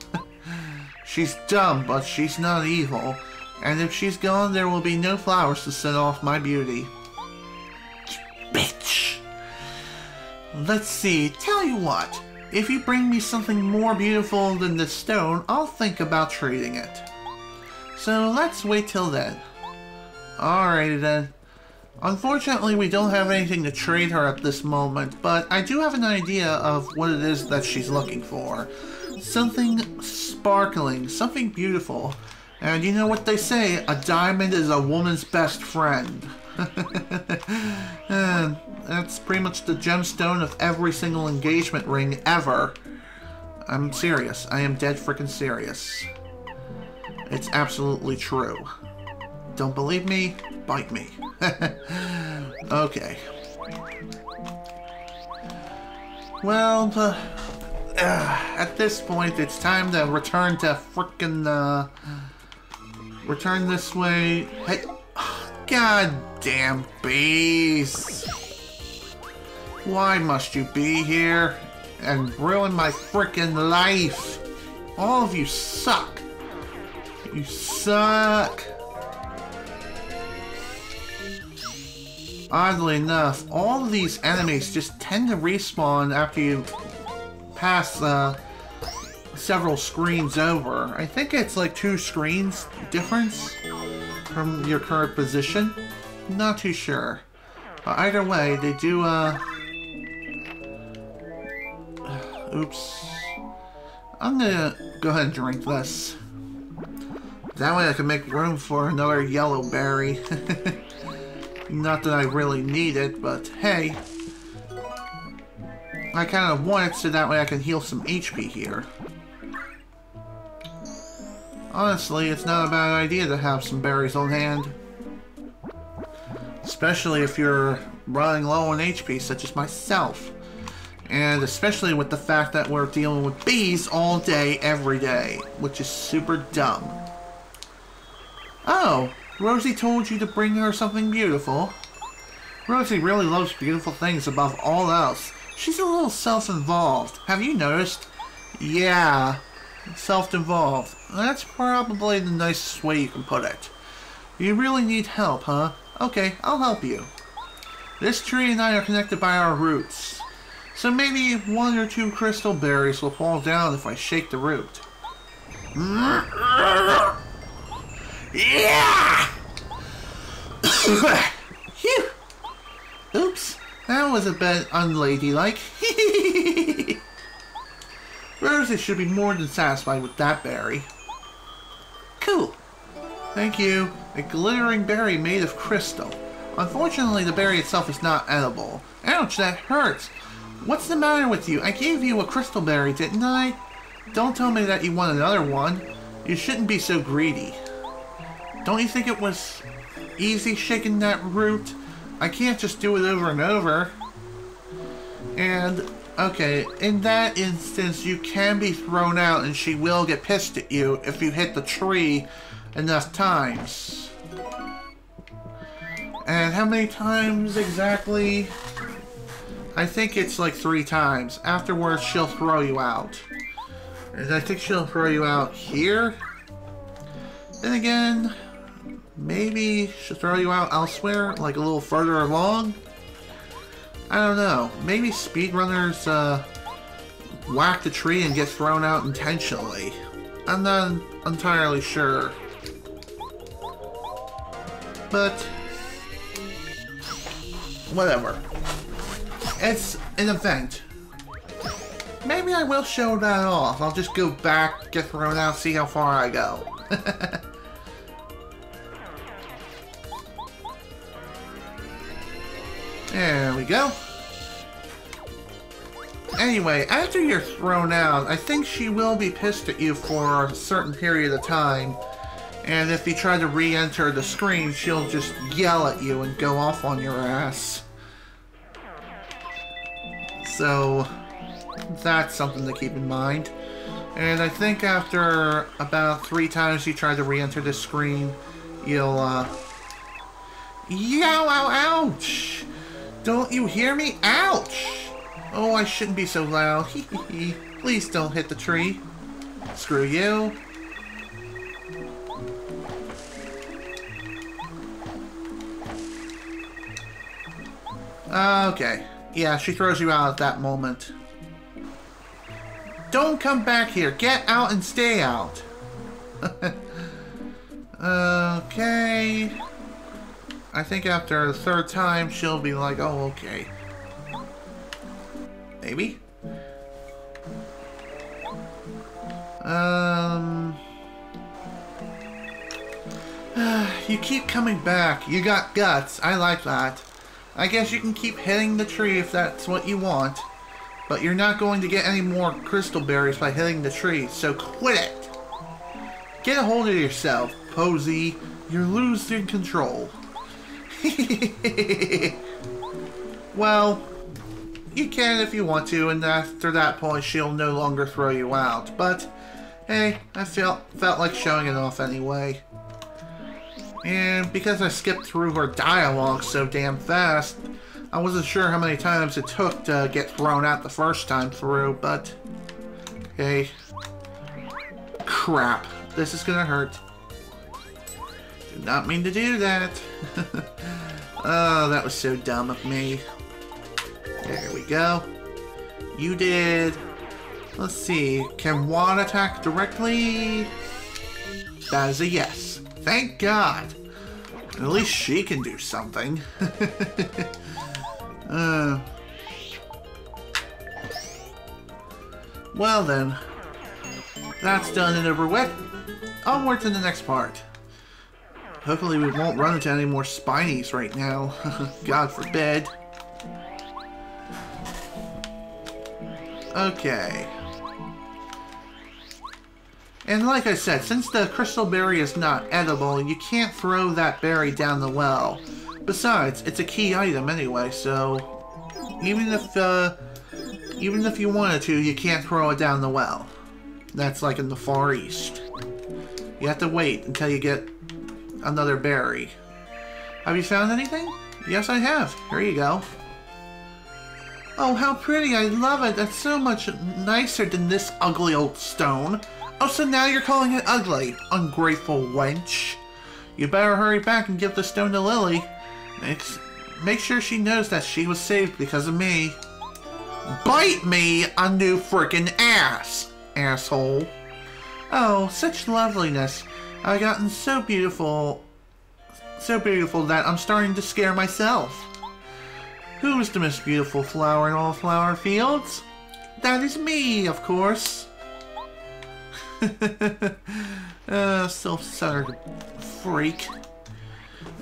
She's dumb, but she's not evil. And if she's gone, there will be no flowers to set off my beauty. Bitch! Let's see, tell you what. If you bring me something more beautiful than this stone, I'll think about trading it. So let's wait till then. Alrighty then. Unfortunately, we don't have anything to trade her at this moment, but I do have an idea of what it is that she's looking for. Something sparkling, something beautiful. And you know what they say, a diamond is a woman's best friend. And that's pretty much the gemstone of every single engagement ring ever. I'm serious. I am dead freaking serious. It's absolutely true. Don't believe me? Bite me. Okay. Well, at this point, it's time to return to frickin', return this way. Hey, goddamn bees. Why must you be here and ruin my frickin' life? All of you suck. You suck. Oddly enough, all of these enemies just tend to respawn after you pass several screens over. I think it's like 2 screens difference from your current position. Not too sure. But either way, they do, oops. I'm gonna go ahead and drink this. That way I can make room for another yellow berry. Not that I really need it, but hey. I kind of want it so that way I can heal some HP here. Honestly, it's not a bad idea to have some berries on hand. Especially if you're running low on HP, such as myself. And especially with the fact that we're dealing with bees all day, every day. Which is super dumb. Oh! Rosie told you to bring her something beautiful. Rosie really loves beautiful things above all else. She's a little self-involved. Have you noticed? Yeah, self-involved. That's probably the nicest way you can put it. You really need help, huh? Okay, I'll help you. This tree and I are connected by our roots. So maybe 1 or 2 crystal berries will fall down if I shake the root. Yeah! Phew! Oops, that was a bit unladylike. Rosie should be more than satisfied with that berry. Cool. Thank you. A glittering berry made of crystal. Unfortunately, the berry itself is not edible. Ouch, that hurts. What's the matter with you? I gave you a crystal berry, didn't I? Don't tell me that you want another one. You shouldn't be so greedy. Don't you think it was easy shaking that root? I can't just do it over and over. And, okay, in that instance, you can be thrown out and she will get pissed at you if you hit the tree enough times. And how many times exactly? I think it's like 3 times. Afterwards, she'll throw you out. And I think she'll throw you out here. Then again, maybe she'll throw you out elsewhere, like a little further along. I don't know. Maybe speedrunners whack the tree and get thrown out intentionally. I'm not entirely sure. But whatever. It's an event. Maybe I will show that off. I'll just go back, get thrown out, see how far I go. There we go. Anyway, after you're thrown out, I think she will be pissed at you for a certain period of time. And if you try to re-enter the screen, she'll just yell at you and go off on your ass. So, that's something to keep in mind. And I think after about 3 times you try to re-enter the screen, you'll, yow, ow, ouch! Don't you hear me? Ouch! Oh, I shouldn't be so loud. Please don't hit the tree. Screw you. Okay. Yeah, she throws you out at that moment. Don't come back here. Get out and stay out. Okay. I think after the 3rd time, she'll be like, oh, okay. Maybe? You keep coming back. You got guts. I like that. I guess you can keep hitting the tree if that's what you want. But you're not going to get any more crystal berries by hitting the tree, so quit it. Get a hold of yourself, Posy. You're losing control. Well, you can if you want to, and after that point she'll no longer throw you out. But hey, I felt like showing it off anyway. And because I skipped through her dialogue so damn fast, I wasn't sure how many times it took to get thrown out the first time through, but hey. Crap. This is gonna hurt. Did not mean to do that. Oh, that was so dumb of me. There we go. You did. Let's see. Can Juan attack directly? That is a yes. Thank God. At least she can do something. Well then. That's done and over with. Onward to the next part. Hopefully we won't run into any more Spinies right now. God forbid. Okay. And like I said, since the crystal berry is not edible, you can't throw that berry down the well. Besides, it's a key item anyway, so even if you wanted to, you can't throw it down the well. That's like in the Far East. You have to wait until you get another berry. Have you found anything? Yes, I have. Here you go. Oh, how pretty. I love it. That's so much nicer than this ugly old stone. Oh, so now you're calling it ugly, ungrateful wench. You better hurry back and give the stone to Lily. Make sure she knows that she was saved because of me. Bite me a new frickin' ass, asshole. Oh, such loveliness. I've gotten so beautiful that I'm starting to scare myself. Who is the most beautiful flower in all flower fields? That is me, of course. Self-centered freak.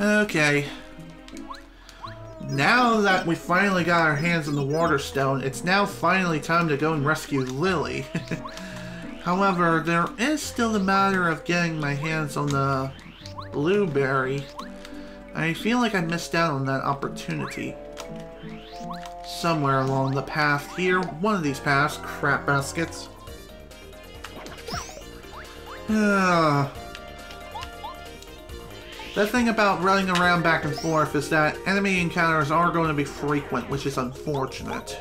Okay. Now that we finally got our hands on the water stone, it's now finally time to go and rescue Lily. However, there is still the matter of getting my hands on the blueberry. I feel like I missed out on that opportunity. Somewhere along the path here, one of these paths, crap baskets. The thing about running around back and forth is that enemy encounters are going to be frequent, which is unfortunate.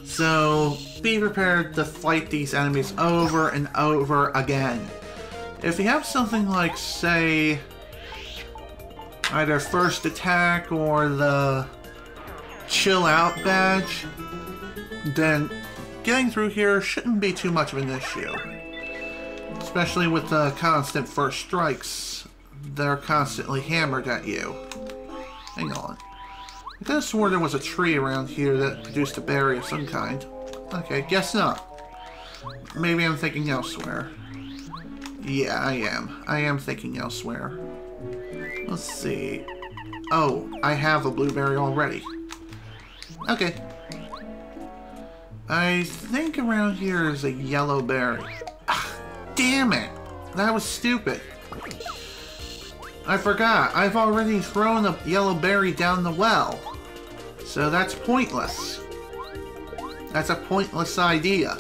So, be prepared to fight these enemies over and over again. If you have something like, say, either first attack or the chill out badge, then getting through here shouldn't be too much of an issue. Especially with the constant first strikes. They're constantly hammered at you. Hang on. I could have sworn there was a tree around here that produced a berry of some kind. Okay, guess not. Maybe I'm thinking elsewhere. Yeah, I am. I am thinking elsewhere. Let's see. Oh, I have a blueberry already. Okay. I think around here is a yellow berry. Ah, damn it! That was stupid. I forgot. I've already thrown a yellow berry down the well. So that's pointless. That's a pointless idea.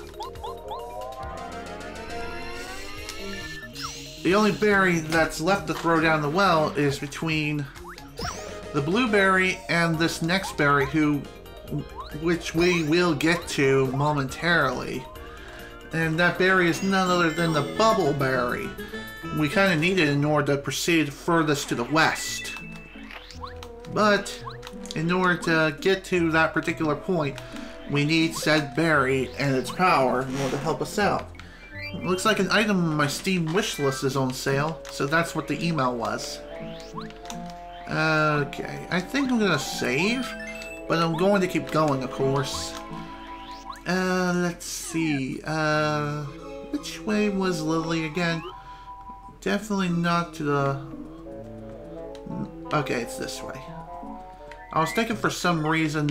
The only berry that's left to throw down the well is between the blueberry and this next berry, which we will get to momentarily. And that berry is none other than the Bub-ulbs. We kind of need it in order to proceed furthest to the west. But in order to get to that particular point, we need said berry and its power in order to help us out. Looks like an item on my Steam wish list is on sale, so that's what the email was. Okay, I think I'm gonna save, but I'm going to keep going, of course. Let's see, which way was Lily again? Definitely not to the... Okay, it's this way. I was thinking for some reason,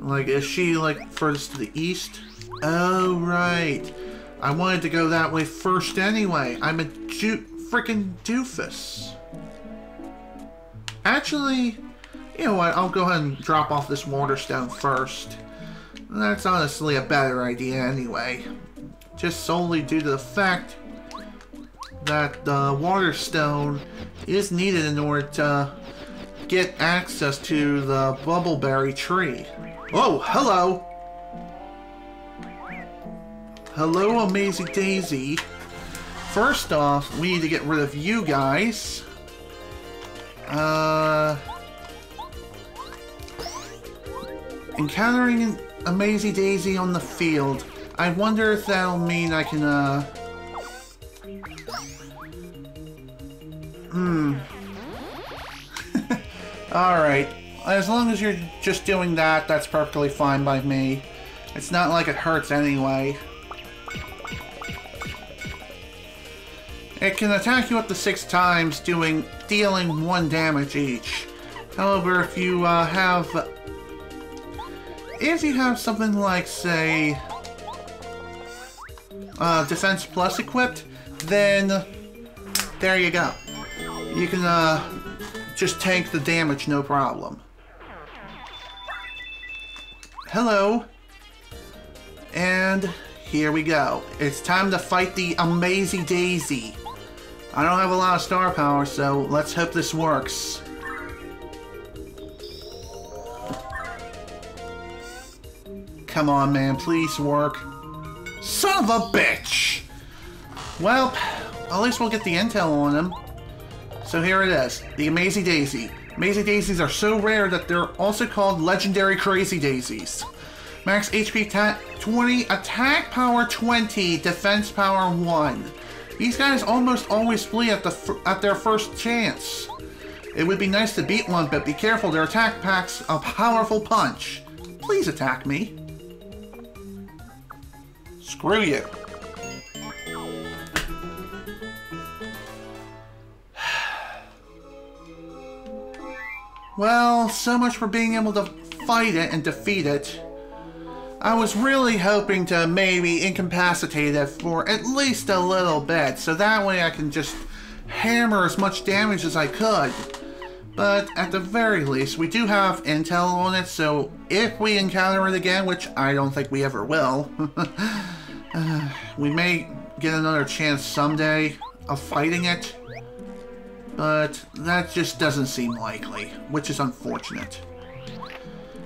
like, is she, like, furthest to the east? Oh, right. I wanted to go that way first anyway. I'm a freaking doofus. Actually, You know what, I'll go ahead and drop off this water stone first. That's honestly a better idea anyway. Just solely due to the fact that the water stone is needed in order to get access to the bubbleberry tree. Oh, hello! Hello, Amazing Daisy. First off, we need to get rid of you guys. Encountering Amazing Daisy on the field. I wonder if that'll mean I can, Alright. As long as you're just doing that, that's perfectly fine by me. It's not like it hurts anyway. It can attack you up to 6 times, dealing 1 damage each. However, if you have something like, say, Defense Plus equipped, then there you go. You can just tank the damage, no problem. Hello. And here we go. It's time to fight the Amazing Daisy. I don't have a lot of star power, so let's hope this works. Come on, man, please work. Son of a bitch! Well, at least we'll get the intel on him. So here it is, the Amazing Daisy. Amazing Daisies are so rare that they're also called Legendary Crazy Daisies. Max HP 20, attack power 20, defense power 1. These guys almost always flee at their first chance. It would be nice to beat one, but be careful, their attack packs a powerful punch. Please attack me. Screw you. Well, so much for being able to fight it and defeat it. I was really hoping to maybe incapacitate it for at least a little bit, so that way I can just hammer as much damage as I could. But at the very least, we do have intel on it, so if we encounter it again, which I don't think we ever will, we may get another chance someday of fighting it. But that just doesn't seem likely, which is unfortunate.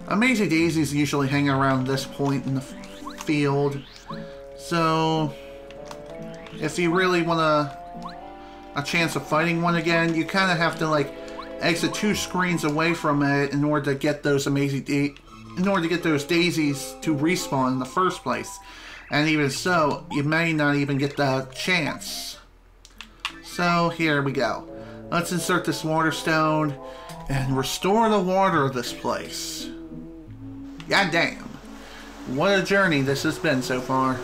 Amazing Daisies usually hang around this point in the field, so if you really want a chance of fighting one again, you kind of have to like exit 2 screens away from it in order to get those daisies to respawn in the first place. And even so, you may not even get the chance. So here we go. Let's insert this water stone and restore the water of this place. God damn. What a journey this has been so far.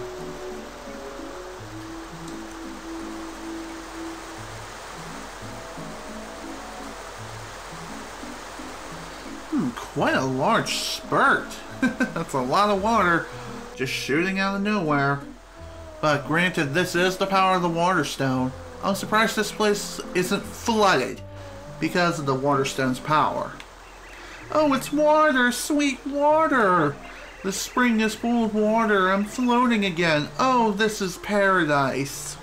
Quite a large spurt. That's a lot of water just shooting out of nowhere. But granted, this is the power of the water stone. I'm surprised this place isn't flooded because of the water stone's power. Oh, it's water! Sweet water! The spring is full of water. I'm floating again. Oh, this is paradise.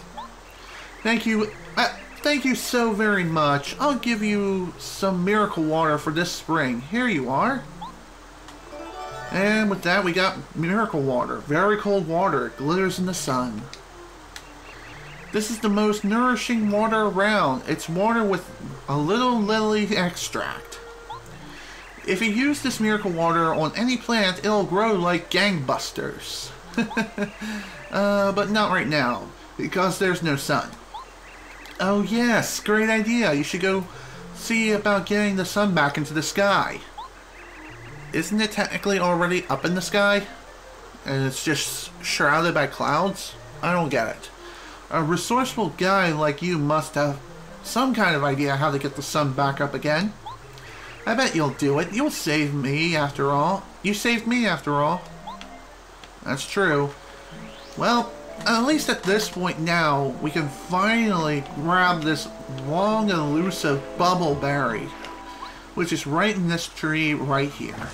Thank you. Thank you so very much. I'll give you some miracle water for this spring. Here you are. And with that, we got miracle water. Very cold water. It glitters in the sun. This is the most nourishing water around. It's water with a little lily extract. If you use this miracle water on any plant, it'll grow like gangbusters. But not right now, because there's no sun. Oh yes, great idea. You should go see about getting the sun back into the sky. Isn't it technically already up in the sky? And it's just shrouded by clouds? I don't get it. A resourceful guy like you must have some kind of idea how to get the sun back up again. I bet you'll do it. You'll save me after all. You saved me after all. That's true. Well, at least at this point now, we can finally grab this long elusive bubbleberry. which is right in this tree right here.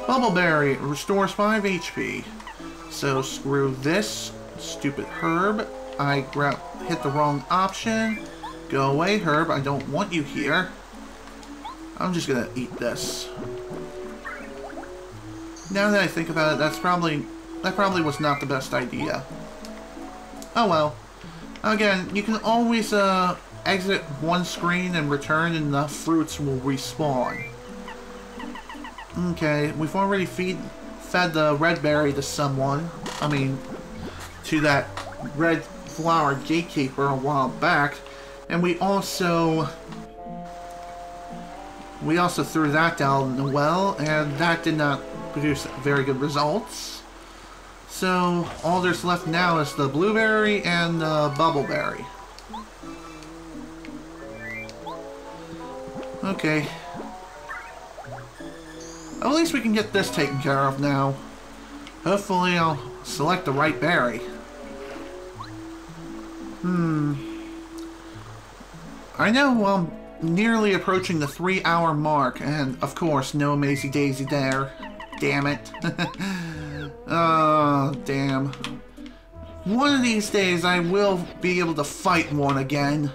Bubbleberry restores 5 HP. So screw this stupid herb. I hit the wrong option. Go away, herb. I don't want you here. I'm just gonna eat this. Now that I think about it, that probably was not the best idea. Oh well. Again, you can always exit one screen and return, and enough fruits will respawn. Okay, we've already fed the red berry to someone. I mean, to that red flower gatekeeper a while back, and we also threw that down the well, and that did not produce very good results. So all there's left now is the blueberry and the bubbleberry. Okay. At least we can get this taken care of now. Hopefully I'll select the right berry. I know I'm nearly approaching the 3-hour mark, and of course, no Maisie Daisy there. Damn it. Oh, damn. One of these days I will be able to fight one again.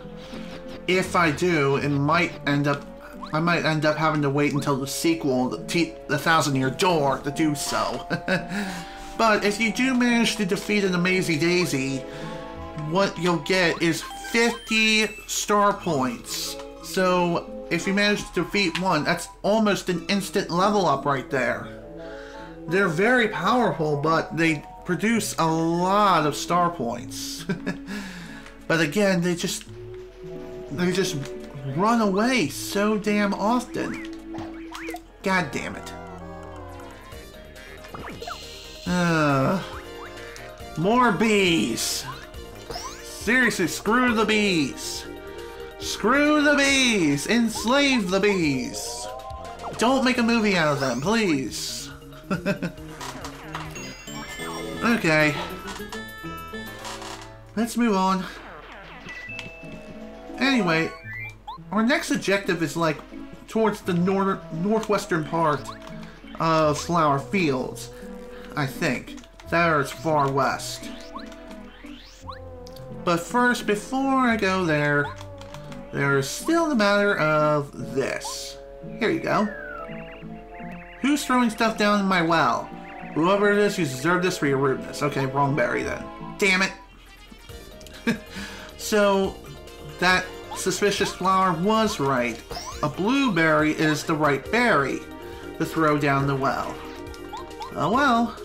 If I do, I might end up having to wait until the sequel, the 1,000-Year Door, to do so. But if you do manage to defeat an Maisie Daisy, what you'll get is 50 star points. So if you manage to defeat one, that's almost an instant level up right there. They're very powerful, but they produce a lot of star points. But again, they just run away so damn often. God damn it. More bees. Seriously, screw the bees. Screw the bees. Enslave the bees. Don't make a movie out of them, please. Okay. Let's move on. Anyway, our next objective is like towards the northwestern part of Flower Fields, I think. That's far west. But first, before I go there, there's still the matter of this. Here you go. Who's throwing stuff down in my well? Whoever it is, you deserve this for your rudeness. Okay, wrong berry then. Damn it. So, that suspicious flower was right. A blueberry is the right berry to throw down the well. Oh well.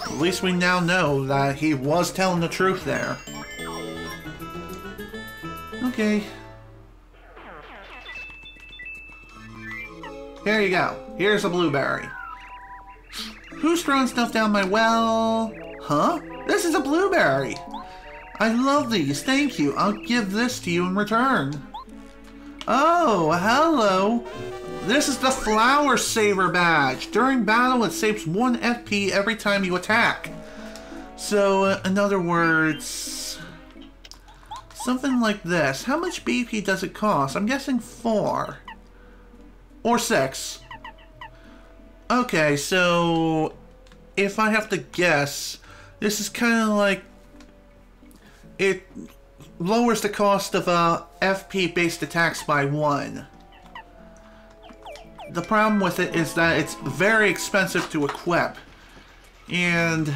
At least we now know that he was telling the truth there. Okay. Here you go. Here's a blueberry. Who's throwing stuff down my well? Huh? This is a blueberry. I love these. Thank you. I'll give this to you in return. Oh, hello. This is the Flower Saver badge. During battle, it saves 1 FP every time you attack. So, in other words, something like this. How much BP does it cost? I'm guessing 4. Or 6. Okay, so if I have to guess, this is kind of like it lowers the cost of FP-based attacks by 1. The problem with it is that it's very expensive to equip. And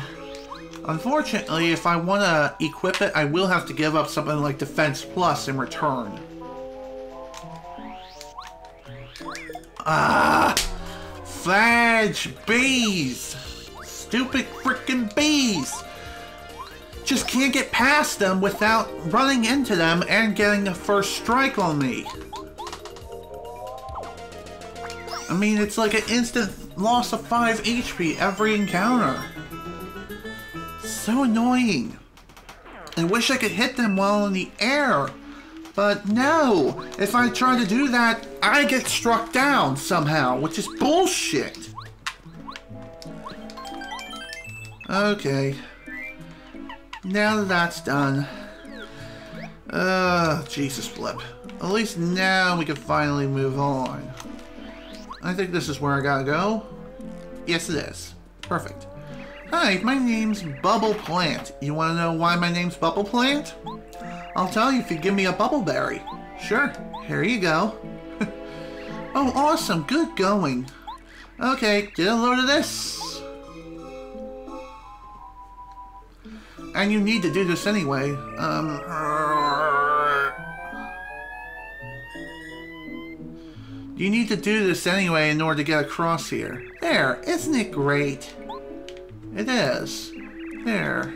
unfortunately, if I want to equip it, I will have to give up something like Defense Plus in return. Ah! Fudge! Bees! Stupid frickin' bees! Just can't get past them without running into them and getting the first strike on me. I mean, it's like an instant loss of 5 HP every encounter. So annoying. I wish I could hit them while in the air. But no, if I try to do that, I get struck down somehow, which is bullshit. Okay. Now that that's done. Jesus flip. At least now we can finally move on. I think this is where I gotta go. Yes, it is. Perfect. Hi, my name's Bubble Plant. You wanna know why my name's Bubble Plant? I'll tell you if you give me a bubble berry. Sure, here you go. Oh, awesome, good going. Okay, get a load of this. And you need to do this anyway. You need to do this anyway in order to get across here. There, isn't it great? It is. There.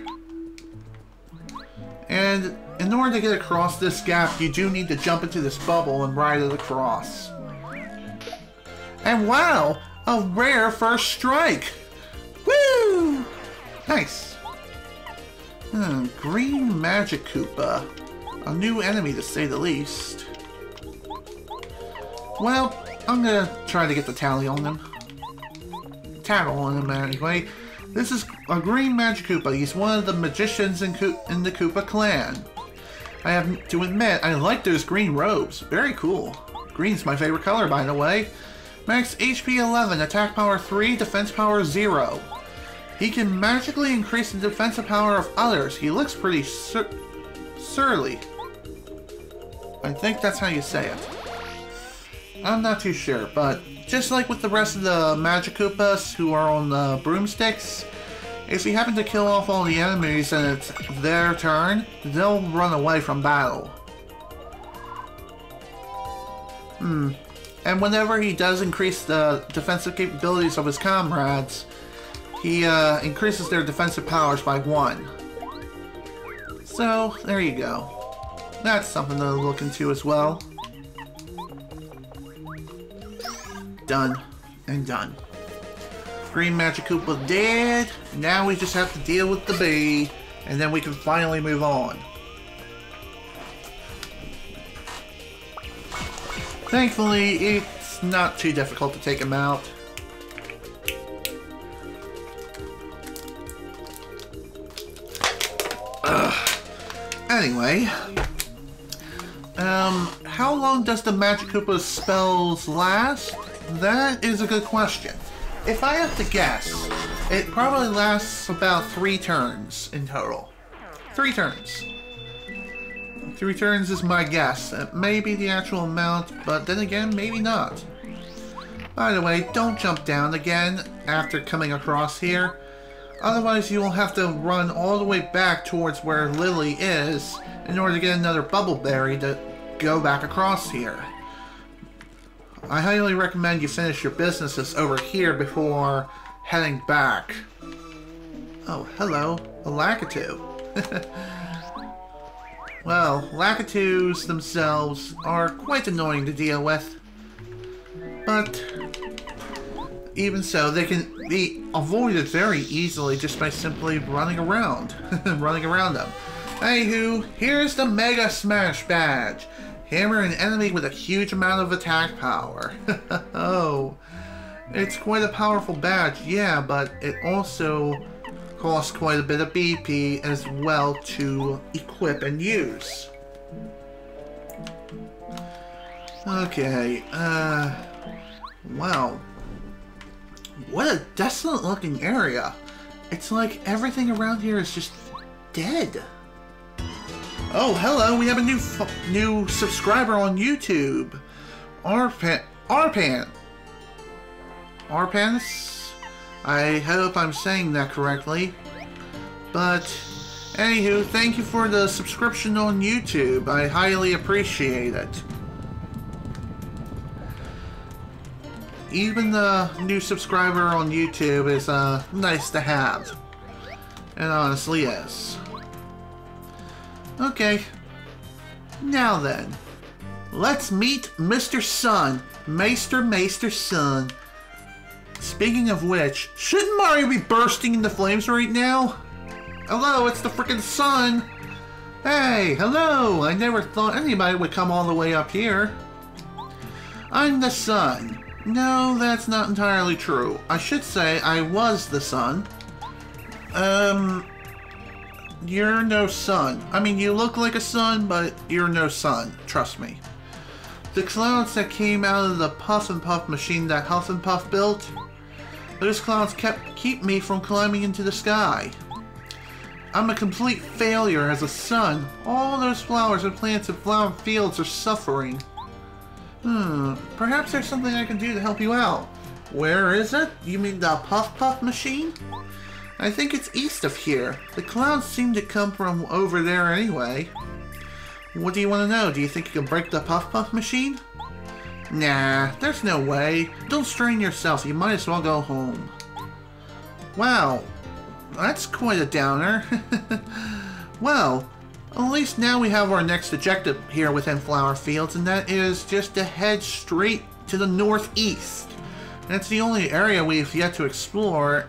And in order to get across this gap, you do need to jump into this bubble and ride it across. And wow! A rare first strike! Woo! Nice. Green Magic Koopa. A new enemy to say the least. Well, I'm gonna try to get the tally on them. Tattle on them anyway. This is a Green Magic Koopa. He's one of the magicians in the Koopa clan. I have to admit, I like those green robes. Very cool. Green's my favorite color, by the way. Max HP 11, attack power 3, defense power 0. He can magically increase the defensive power of others. He looks pretty surly. I think that's how you say it. I'm not too sure, but just like with the rest of the Magic Koopas who are on the broomsticks, if you happen to kill off all the enemies and it's their turn, they'll run away from battle. And whenever he does increase the defensive capabilities of his comrades, he increases their defensive powers by 1. So, there you go. That's something to look into as well. Done. And done. Green Magic Koopa dead. Now we just have to deal with the bee, and then we can finally move on. Thankfully, it's not too difficult to take him out. Anyway, how long does the Magic Koopa's spells last? That is a good question. If I have to guess, it probably lasts about 3 turns in total. 3 turns. 3 turns is my guess. It may be the actual amount, but then again, maybe not. By the way, don't jump down again after coming across here. Otherwise, you will have to run all the way back towards where Lily is in order to get another bubble berry to go back across here. I highly recommend you finish your businesses over here before heading back. Oh, hello, a Lakitu. Well, Lakitus themselves are quite annoying to deal with. But even so, they can be avoided very easily just by simply running around. Running around them. Anywho, here's the Mega Smash badge. Hammer an enemy with a huge amount of attack power. Oh, it's quite a powerful badge, yeah, but it also costs quite a bit of BP as well to equip and use. Okay, wow. What a desolate looking area. It's like everything around here is just dead. Oh, hello, we have a new subscriber on YouTube. Arpans. I hope I'm saying that correctly. But, anywho, thank you for the subscription on YouTube. I highly appreciate it. Even the new subscriber on YouTube is nice to have. It honestly is. Okay. Now then. Let's meet Mr. Sun. Maester Sun. Speaking of which, shouldn't Mario be bursting into flames right now? Hello, it's the frickin' sun! Hey, hello! I never thought anybody would come all the way up here. I'm the sun. No, that's not entirely true. I should say I was the sun. You're no sun. I mean, you look like a sun, but you're no sun. Trust me. The clouds that came out of the Puff and Puff machine that Huff and Puff built, those clouds keep me from climbing into the sky. I'm a complete failure as a son. All those flowers and plants and flower fields are suffering. Perhaps there's something I can do to help you out. Where is it? You mean the Puff Puff machine? I think it's east of here. The clouds seem to come from over there anyway. What do you want to know? Do you think you can break the Puff Puff machine? Nah, there's no way. Don't strain yourself. You might as well go home. Wow, that's quite a downer. Well, at least now we have our next objective here within Flower Fields, and that is just to head straight to the northeast. And it's the only area we've yet to explore.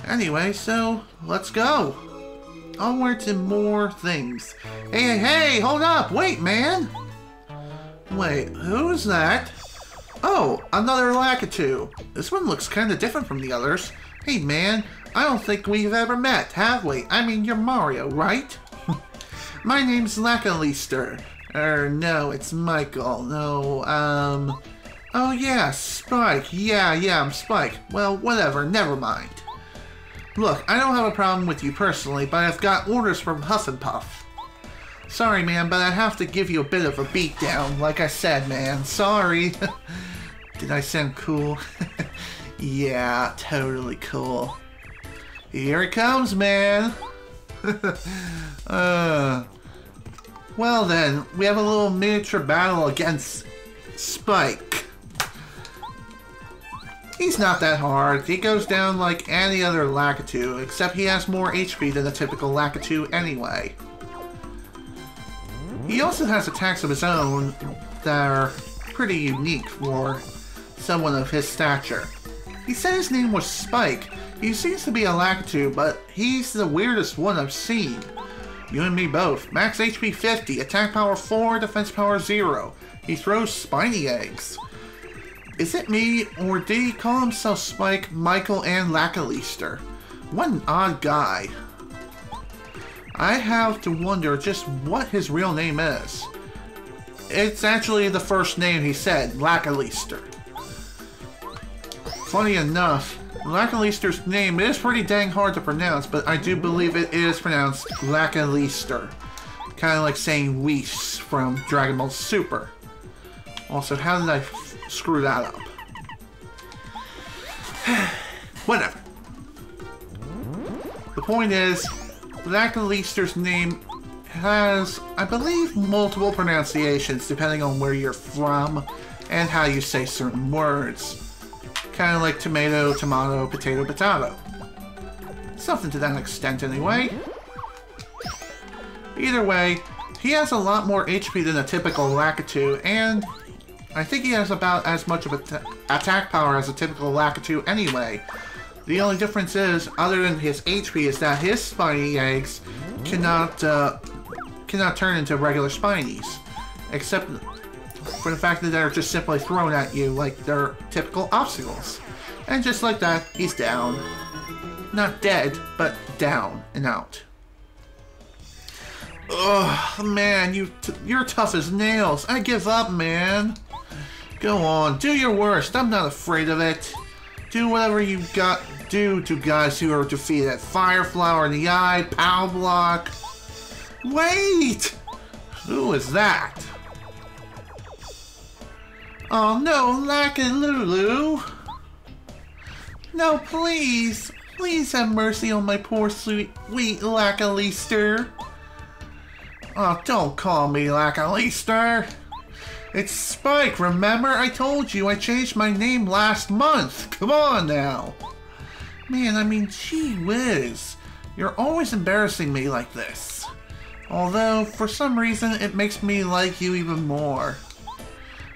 Anyway, so let's go. Onward to more things. Hey, hold up! Wait, man! Wait, who's that? Oh, another Lakitu. This one looks kind of different from the others. Hey, man, I don't think we've ever met, have we? I mean, you're Mario, right? My name's Lakalister. No, it's Michael. No, oh yeah, Spike. Yeah, I'm Spike. Well, whatever, never mind. Look, I don't have a problem with you personally, but I've got orders from Huff and Puff. Sorry, man, but I have to give you a bit of a beatdown, like I said, man. Sorry. Did I sound cool? Yeah, totally cool. Here it comes, man. Well then, we have a little miniature battle against Spike. He's not that hard. He goes down like any other Lakitu, except he has more HP than a typical Lakitu anyway. He also has attacks of his own that are pretty unique for someone of his stature. He said his name was Spike. He seems to be a Lakitu, but he's the weirdest one I've seen. You and me both. Max HP 50, attack power 4, defense power 0. He throws spiny eggs. Is it me, or did he call himself Spike, Michael, and Lakalister? What an odd guy. I have to wonder just what his real name is. It's actually the first name he said, Lakalister. Funny enough, Lakalister's name is pretty dang hard to pronounce, but I do believe it is pronounced Lakalister. Kind of like saying Whis from Dragon Ball Super. Also, how did I screw that up? Whatever. The point is, Lakalister's name has, I believe, multiple pronunciations depending on where you're from and how you say certain words. Kind of like tomato, tomato, potato, potato. Something to that extent anyway. Either way, he has a lot more HP than a typical Lakitu, and I think he has about as much of attack power as a typical Lakitu anyway. The only difference is, other than his HP, is that his spiny eggs cannot turn into regular spinies. Except for the fact that they're just simply thrown at you like they're typical obstacles. And just like that, he's down. Not dead, but down and out. Ugh, man, you're tough as nails. I give up, man. Go on, do your worst. I'm not afraid of it. Do whatever you got do to guys who are defeated. Fire Flower in the eye, Pow Block. Wait! Who is that? Oh no, Lakalulu! No, please! Please have mercy on my poor sweet Lakalister. Oh, don't call me Lakalister. It's Spike, remember? I told you I changed my name last month. Come on now. Man, I mean, gee whiz. You're always embarrassing me like this. Although, for some reason, it makes me like you even more.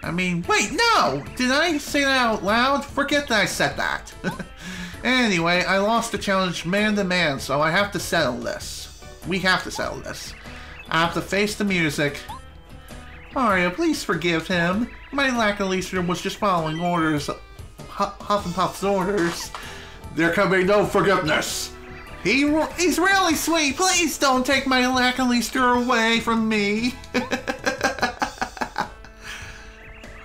I mean, wait, no! Did I say that out loud? Forget that I said that. Anyway, I lost the challenge man to man, so I have to settle this. We have to settle this. I have to face the music. Mario, please forgive him. My Lakalister was just following orders. Huff and Puff's orders. There can be no forgiveness. He's really sweet. Please don't take my Lakalister away from me.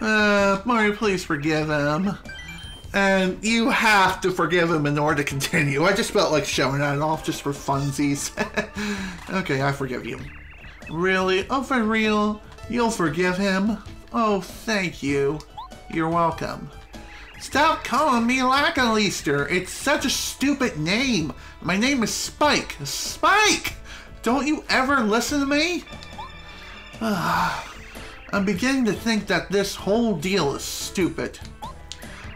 Mario, please forgive him. And you have to forgive him in order to continue. I just felt like showing that off just for funsies. Okay, I forgive you. Really? Oh, for real? You'll forgive him? Oh, thank you. You're welcome. Stop calling me Lackaleaster. It's such a stupid name. My name is Spike. Spike! Don't you ever listen to me? I'm beginning to think that this whole deal is stupid.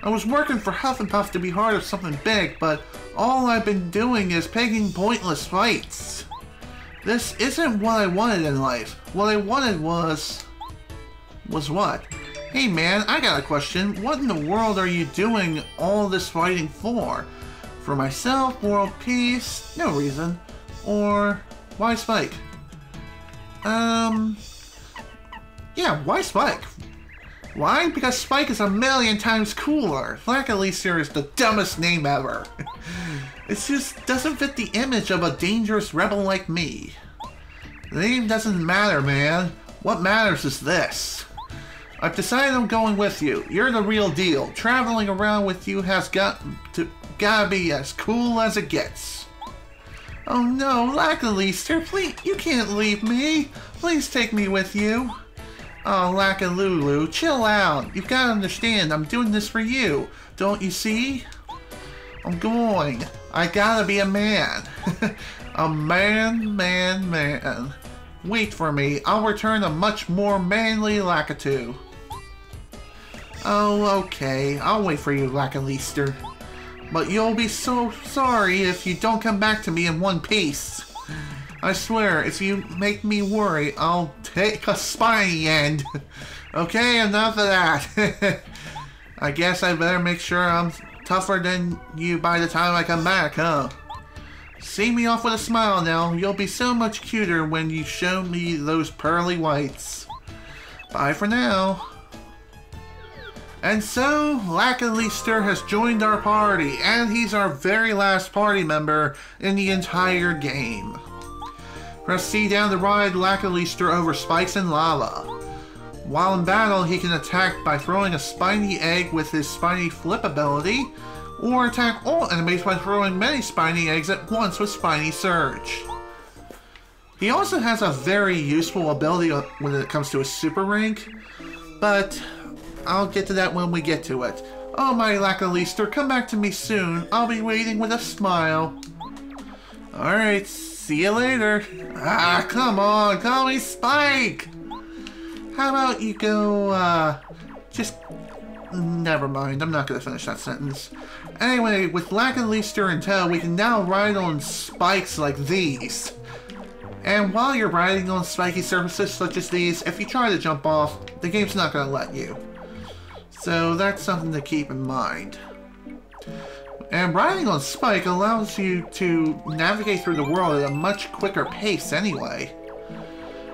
I was working for Huff and Puff to be part of something big, but all I've been doing is picking pointless fights. This isn't what I wanted in life. What I wanted was what? Hey man, I got a question. What in the world are you doing all this fighting for? For myself, world peace, no reason. Or why Spike? Yeah, why Spike? Why? Because Spike is a million times cooler. Lackaleaster is the dumbest name ever. It just doesn't fit the image of a dangerous rebel like me. The name doesn't matter, man. What matters is this. I've decided I'm going with you. You're the real deal. Traveling around with you has gotta be as cool as it gets. Oh no, Lackaleaster, please, you can't leave me. Please take me with you. Oh, Lackalulu, chill out. You've got to understand, I'm doing this for you. Don't you see? I'm going. I gotta be a man. A man. Wait for me. I'll return a much more manly Lackatoo. Oh, okay. I'll wait for you, Lackaleaster. But you'll be so sorry if you don't come back to me in one piece. I swear, if you make me worry, I'll take a spiny end. Okay, enough of that. I guess I better make sure I'm tougher than you by the time I come back, huh? See me off with a smile now. You'll be so much cuter when you show me those pearly whites. Bye for now. And so, Lackaleaster has joined our party, and he's our very last party member in the entire game. Press C down to ride Lackaleaster over spikes and lava. While in battle, he can attack by throwing a spiny egg with his spiny flip ability, or attack all enemies by throwing many spiny eggs at once with spiny surge. He also has a very useful ability when it comes to his super rank, but I'll get to that when we get to it. Oh my Lackaleaster, come back to me soon. I'll be waiting with a smile. Alright, see you later. Ah, come on, call me Spike! How about you go, just... Never mind, I'm not gonna finish that sentence. Anyway, with Lackaleaster in tow, we can now ride on spikes like these. And while you're riding on spiky surfaces such as these, if you try to jump off, the game's not gonna let you. So that's something to keep in mind. And riding on Spike allows you to navigate through the world at a much quicker pace anyway.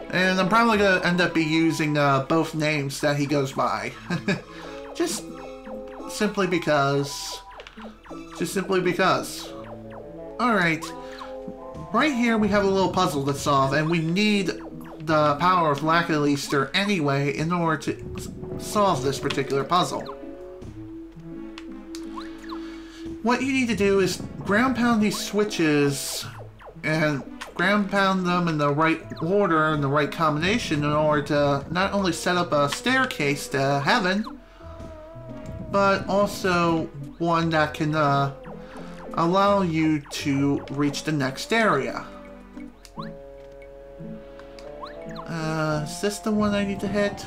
And I'm probably going to end up be using both names that he goes by. Just simply because. Alright. Right here we have a little puzzle to solve, and we need the power of Lackaleaster anyway in order to solve this particular puzzle. What you need to do is ground pound these switches and ground pound them in the right order and the right combination in order to not only set up a staircase to heaven, but also one that can allow you to reach the next area. Is this the one I need to hit?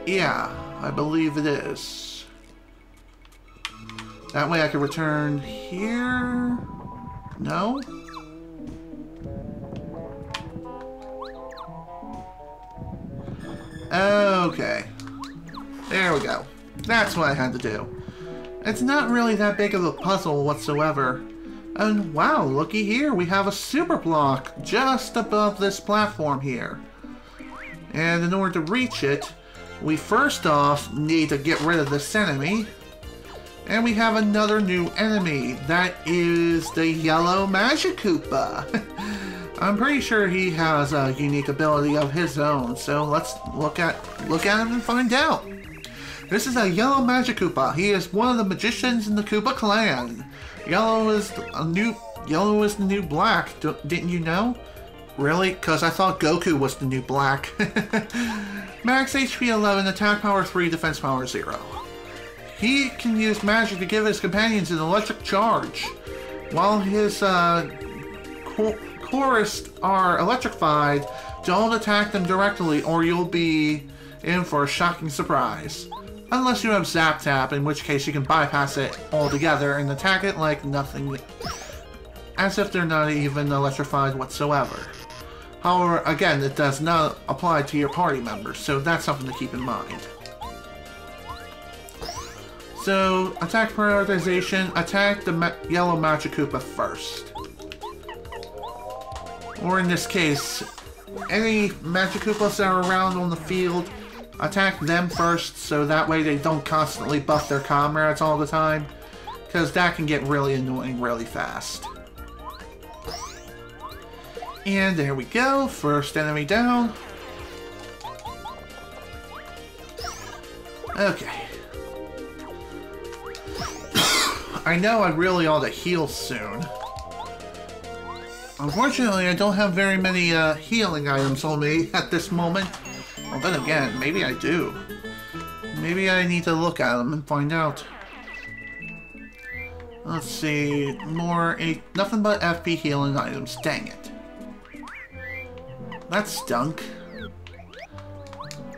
Yeah, I believe it is. That way I can return here? No? Okay. There we go. That's what I had to do. It's not really that big of a puzzle whatsoever. And wow, looky here, we have a super block just above this platform here. And in order to reach it, we first off need to get rid of this enemy. And we have another new enemy. That is the yellow Magic Koopa. I'm pretty sure he has a unique ability of his own, so let's look at him and find out. This is a yellow Magic Koopa. He is one of the magicians in the Koopa clan. Yellow is the new black. Didn't you know? Really? Because I thought Goku was the new black. Max HP 11, attack power 3, defense power 0. He can use magic to give his companions an electric charge. While his chorus are electrified, don't attack them directly or you'll be in for a shocking surprise. Unless you have Zap Tap, in which case you can bypass it altogether and attack it like nothing, as if they're not even electrified whatsoever. However, again, it does not apply to your party members, so that's something to keep in mind. So, attack prioritization, attack the yellow Magic Koopa first. Or in this case, any Magic Koopas that are around on the field, attack them first so that way they don't constantly buff their comrades all the time, because that can get really annoying really fast. And there we go, first enemy down. Okay. I know I really ought to heal soon. Unfortunately, I don't have very many healing items on me at this moment. Well, then again, maybe I do. Maybe I need to look at them and find out. Let's see, nothing but FP healing items, dang it. That stunk.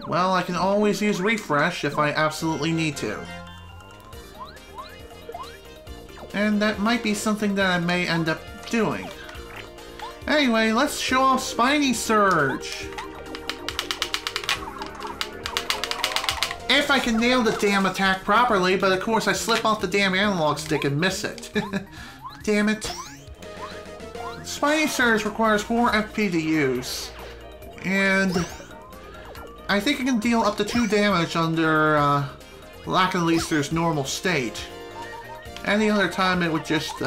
Well, I can always use refresh if I absolutely need to. And that might be something that I may end up doing. Anyway, let's show off Spiny Surge. If I can nail the damn attack properly, but of course I slip off the damn analog stick and miss it. Damn it. Spiny Surge requires 4 FP to use. And I think it can deal up to 2 damage under Lackaleaster's normal state. Any other time it would just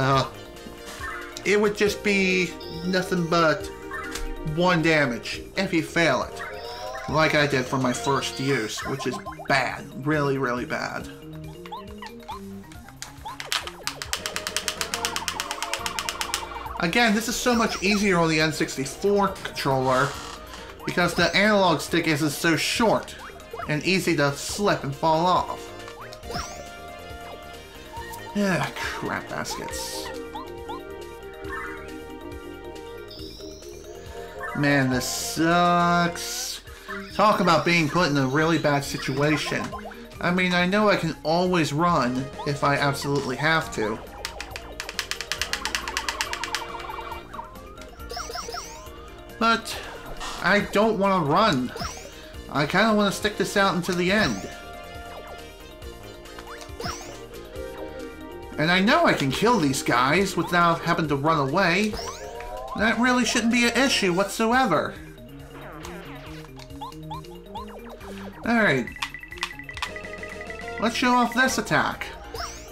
be nothing but 1 damage if you fail it. Like I did for my first use, which is bad. Really, really bad. Again, this is so much easier on the N64 controller because the analog stick isn't so short and easy to slip and fall off. Ah, crap baskets. Man, this sucks. Talk about being put in a really bad situation. I mean, I know I can always run if I absolutely have to. But I don't want to run. I kind of want to stick this out until the end. And I know I can kill these guys without having to run away. That really shouldn't be an issue whatsoever. Alright. Let's show off this attack.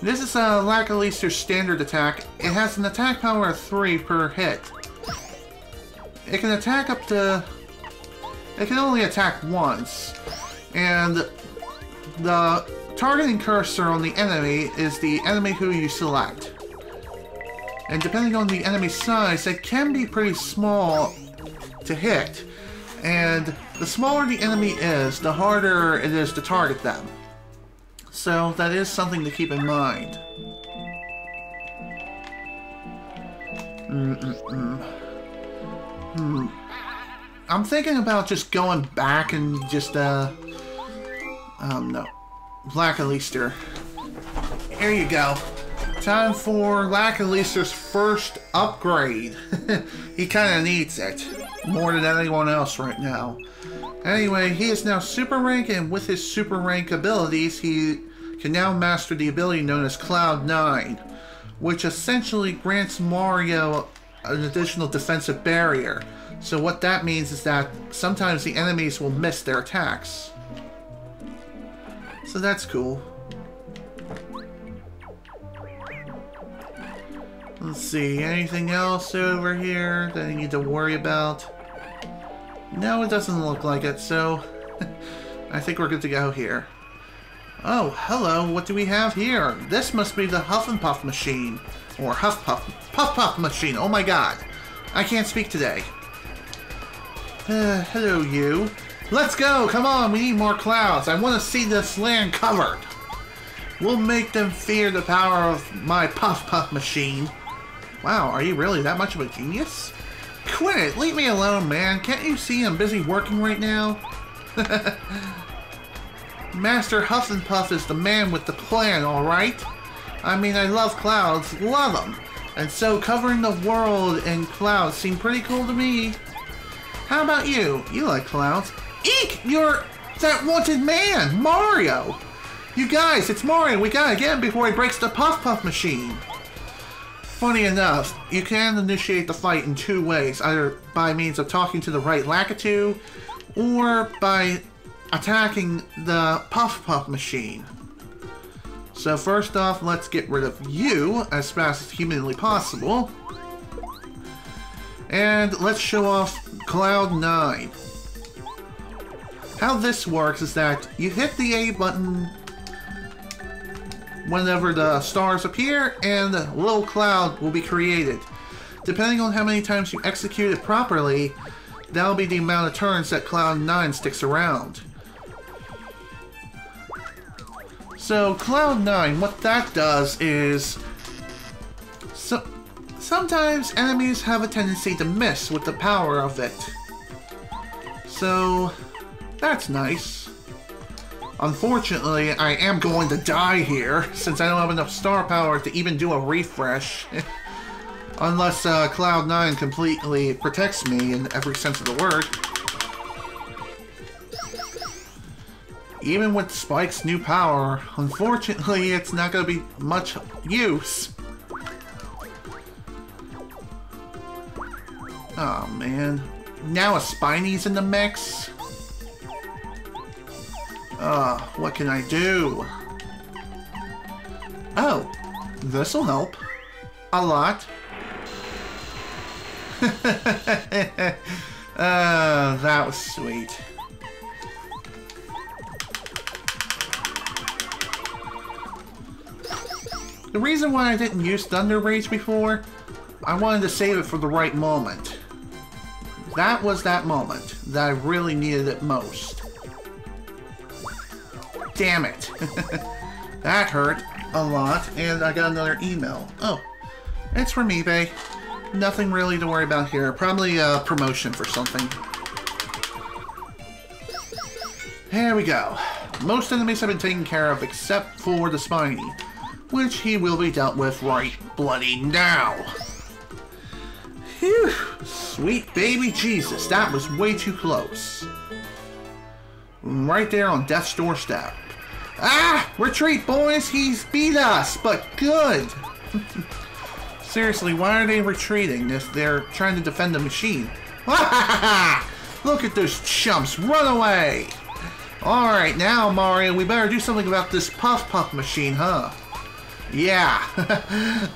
This is a Lackaleaster's standard attack. It has an attack power of 3 per hit. It can attack up to... It can only attack once. And the targeting cursor on the enemy is the enemy who you select. And depending on the enemy's size, it can be pretty small to hit. And the smaller the enemy is, the harder it is to target them. So that is something to keep in mind. I'm thinking about just going back and just, no. Lackaleaster. Here you go. Time for Lackaleaster's first upgrade. He kind of needs it. More than anyone else right now. Anyway, he is now Super Rank, and with his Super Rank abilities, he can now master the ability known as Cloud 9, which essentially grants Mario an additional defensive barrier. So what that means is that sometimes the enemies will miss their attacks. So that's cool. Let's see, anything else over here that I need to worry about? No, it doesn't look like it, so I think we're good to go here. Oh, hello, what do we have here? This must be the Huff and Puff machine. Or Puff machine, oh my god. I can't speak today. Hello, you. Let's go, come on, we need more clouds. I want to see this land covered. We'll make them fear the power of my Puff machine. Wow, are you really that much of a genius? Quit it, leave me alone, man. Can't you see I'm busy working right now? Master Huff and Puff is the man with the plan, alright? I mean, I love clouds, love them. And so covering the world in clouds seemed pretty cool to me. How about you? You like clouds? Eek! You're that wanted man, Mario! You guys, it's Mario, we gotta get him before he breaks the Puff machine. Funny enough, you can initiate the fight in two ways, either by means of talking to the right Lakitu, or by attacking the Puff machine. So first off, let's get rid of you as fast as humanly possible. And let's show off Cloud 9. How this works is that you hit the A button whenever the stars appear, and a little cloud will be created. Depending on how many times you execute it properly, that'll be the amount of turns that Cloud 9 sticks around. So Cloud 9, what that does is... sometimes enemies have a tendency to miss with the power of it. So that's nice. Unfortunately, I am going to die here, since I don't have enough star power to even do a refresh. Unless Cloud 9 completely protects me in every sense of the word. Even with Spike's new power, unfortunately, it's not going to be much use. Oh man. Now a Spiny's in the mix? What can I do? Oh, this'll help. A lot. That was sweet. The reason why I didn't use Thunder Rage before, I wanted to save it for the right moment. That was that moment that I really needed it most. Damn it. That hurt a lot, and I got another email. Oh, it's from eBay. Nothing really to worry about here. Probably a promotion for something. There we go. Most enemies have been taken care of except for the Spiny, which he will be dealt with right bloody now. Phew, sweet baby Jesus, that was way too close. Right there on death's doorstep. Ah! Retreat, boys! He's beat us, but good! Seriously, why are they retreating if they're trying to defend the machine? Look at those chumps! Run away! Alright, now, Mario, we better do something about this Puff machine, huh? Yeah!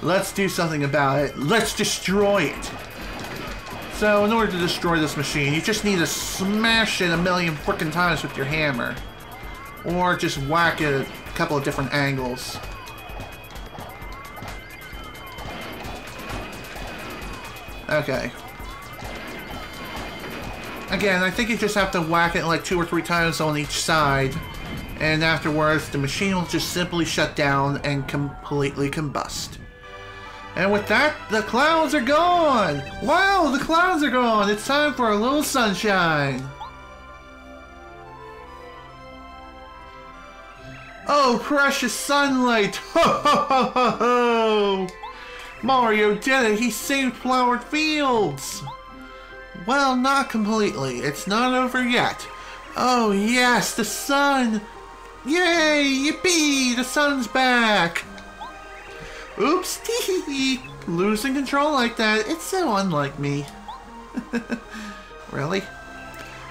Let's do something about it. Let's destroy it! So, in order to destroy this machine, you just need to smash it a million frickin' times with your hammer. Or just whack it at a couple of different angles. Okay. Again, I think you just have to whack it like 2 or 3 times on each side. And afterwards, the machine will just simply shut down and completely combust. And with that, the clouds are gone! Wow, the clouds are gone! It's time for a little sunshine! Oh, precious sunlight! Ho ho ho ho ho! Mario did it! He saved flowered fields! Well, not completely. It's not over yet. Oh yes, the sun! Yay! Yippee! The sun's back! Oops! Tee-hee-hee! Losing control like that, it's so unlike me. Really?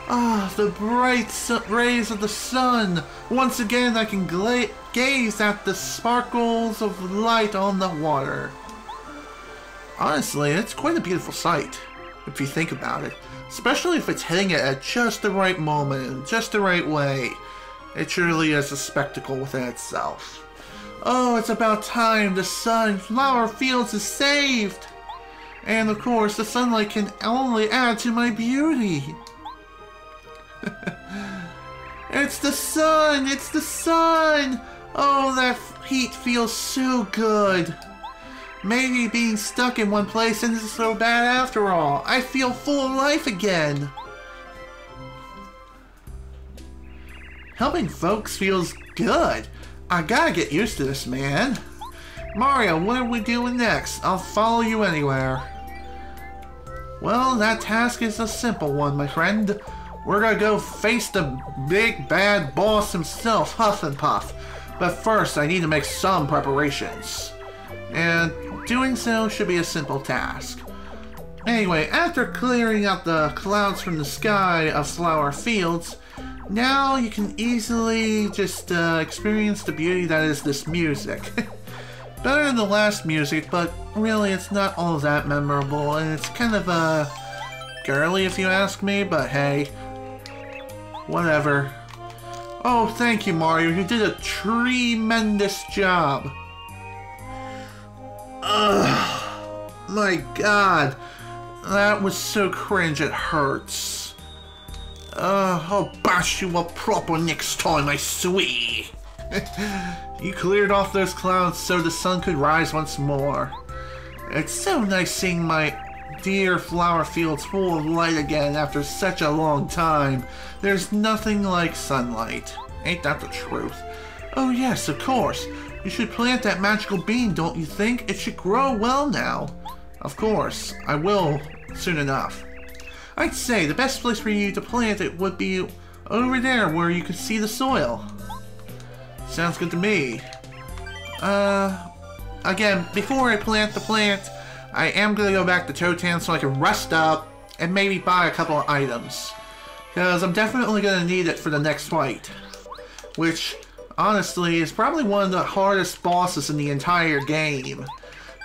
Ah, the bright rays of the sun! Once again I can gaze at the sparkles of light on the water. Honestly, it's quite a beautiful sight, if you think about it. Especially if it's hitting it at just the right moment, just the right way. It truly is a spectacle within itself. Oh, it's about time the sunflower fields is saved! And of course, the sunlight can only add to my beauty. It's the sun! It's the sun! Oh, that heat feels so good. Maybe being stuck in one place isn't so bad after all. I feel full of life again. Helping folks feels good. I gotta get used to this, man. Mario, what are we doing next? I'll follow you anywhere. Well, that task is a simple one, my friend. We're gonna go face the big bad boss himself, Huff and Puff. But first, I need to make some preparations. And doing so should be a simple task. Anyway, after clearing out the clouds from the sky of flower fields, now you can easily just experience the beauty that is this music. Better than the last music, but really it's not all that memorable, and it's kind of girly if you ask me, but hey, whatever. Oh, thank you, Mario. You did a tremendous job. Ugh, my God, that was so cringe it hurts. I'll bash you up proper next time, I swear. You cleared off those clouds so the sun could rise once more. It's so nice seeing my dear flower fields full of light again after such a long time. There's nothing like sunlight. Ain't that the truth? Oh yes, of course. You should plant that magical bean, don't you think? It should grow well now. Of course, I will soon enough. I'd say the best place for you to plant it would be over there where you can see the soil. Sounds good to me. Again, before I plant the plant, I am going to go back to Toad so I can rest up and maybe buy a couple of items. Because I'm definitely going to need it for the next fight. Which, honestly, is probably one of the hardest bosses in the entire game.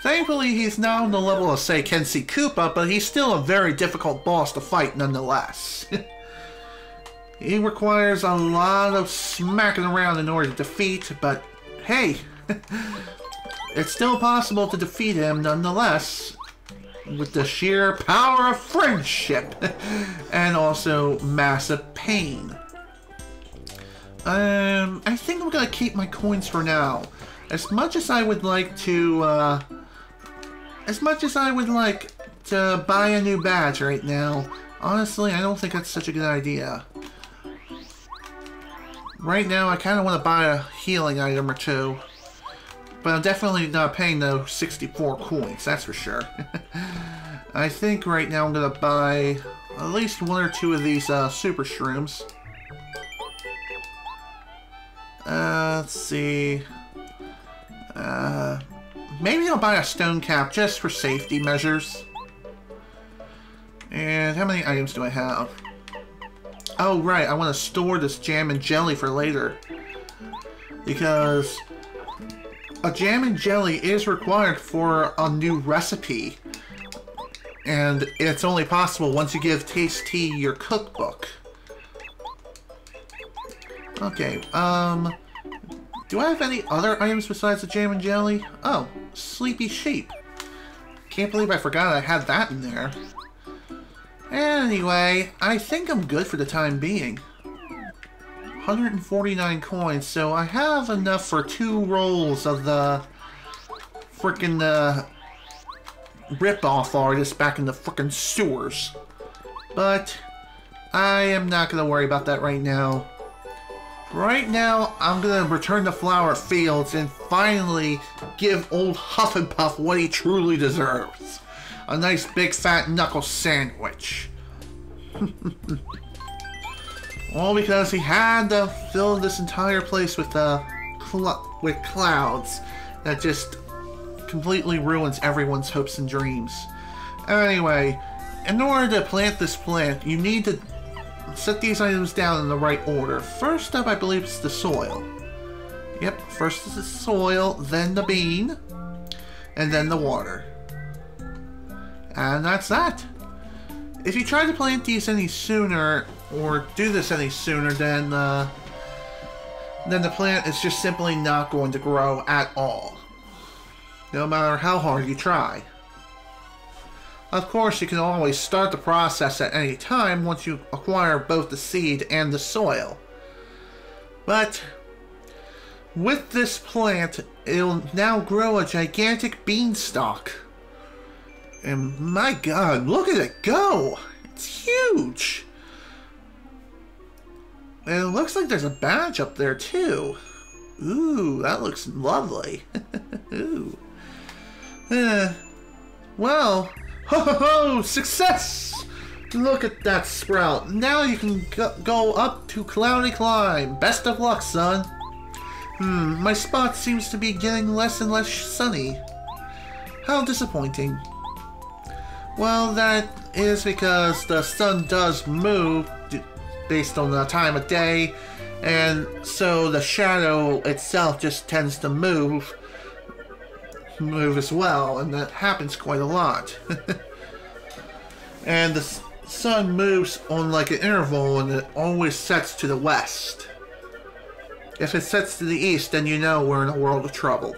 Thankfully, he's now on the level of, say, C Koopa, but he's still a very difficult boss to fight nonetheless. He requires a lot of smacking around in order to defeat, but hey, it's still possible to defeat him nonetheless, with the sheer power of friendship, and also massive pain. I think I'm gonna keep my coins for now. As much as I would like to buy a new badge right now, honestly, I don't think that's such a good idea. Right now, I kind of want to buy a healing item or two. But I'm definitely not paying those 64 coins, that's for sure. I think right now I'm going to buy at least one or two of these super shrooms. Let's see. Maybe I'll buy a stone cap just for safety measures. And how many items do I have? Oh, right, I want to store this jam and jelly for later. Because a jam and jelly is required for a new recipe. And it's only possible once you give Tasty your cookbook. Okay, do I have any other items besides the jam and jelly? Oh, sleepy sheep. Can't believe I forgot I had that in there. Anyway, I think I'm good for the time being. 149 coins, so I have enough for 2 rolls of the frickin' rip-off artist back in the frickin' sewers. But I am not gonna worry about that right now. Right now, I'm gonna return to Flower Fields and finally give old Huff and Puff what he truly deserves. A nice big fat knuckle sandwich. All because he had to fill this entire place with clouds that just completely ruins everyone's hopes and dreams. Anyway, in order to plant this plant, you need to set these items down in the right order. First up, I believe it's the soil. Yep, first is the soil, then the bean, and then the water. And that's that. If you try to plant these any sooner, or do this any sooner, then the plant is just simply not going to grow at all. No matter how hard you try. Of course, you can always start the process at any time once you acquire both the seed and the soil. But with this plant, it'll now grow a gigantic beanstalk. And my god, look at it go! It's huge! And it looks like there's a badge up there too. Ooh, that looks lovely. Ooh. Well, ho ho ho! Success! Look at that sprout. Now you can go up to Cloudy Climb. Best of luck, son. My spot seems to be getting less and less sunny. How disappointing. Well, that is because the sun does move based on the time of day, and so the shadow itself just tends to move as well, and that happens quite a lot. And the sun moves on like an interval, and it always sets to the west. If it sets to the east, then you know we're in a world of trouble.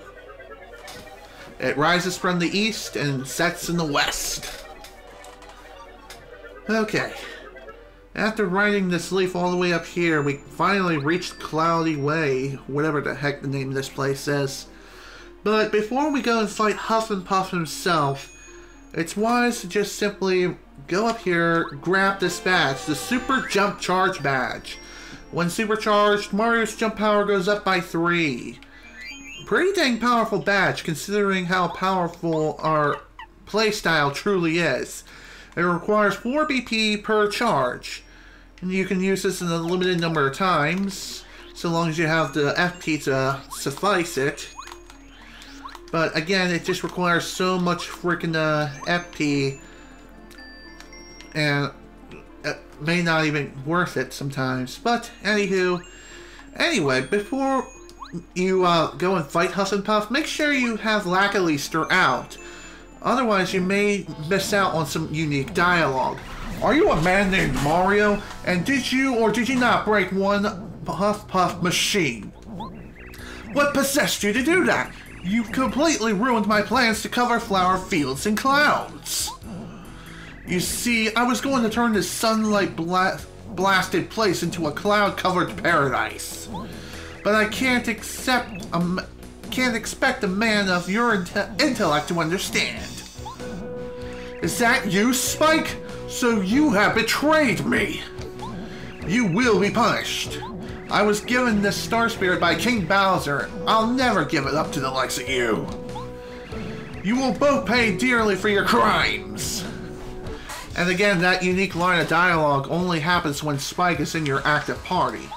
It rises from the east and sets in the west. Okay. After riding this leaf all the way up here, we finally reached Cloudy Way, whatever the heck the name of this place is. But before we go and fight Huff and Puff himself, it's wise to just simply go up here, grab this badge, the Super Jump Charge badge. When supercharged, Mario's jump power goes up by 3. Pretty dang powerful badge considering how powerful our playstyle truly is. It requires 4 BP per charge. And you can use this in a limited number of times, so long as you have the FP to suffice it. But again, it just requires so much freaking FP, and it may not even worth it sometimes. But anywho, anyway, before you go and fight Huff and Puff, make sure you have Lackaleaster out. Otherwise, you may miss out on some unique dialogue. Are you a man named Mario? And did you or did you not break one Huff Puff machine? What possessed you to do that? You completely ruined my plans to cover flower fields and clouds. You see, I was going to turn this sunlight blasted place into a cloud-covered paradise. But I can't expect a man of your intellect to understand. Is that you, Spike? So you have betrayed me. You will be punished. I was given this Star Spirit by King Bowser. I'll never give it up to the likes of you. You will both pay dearly for your crimes. And again, that unique line of dialogue only happens when Spike is in your active party.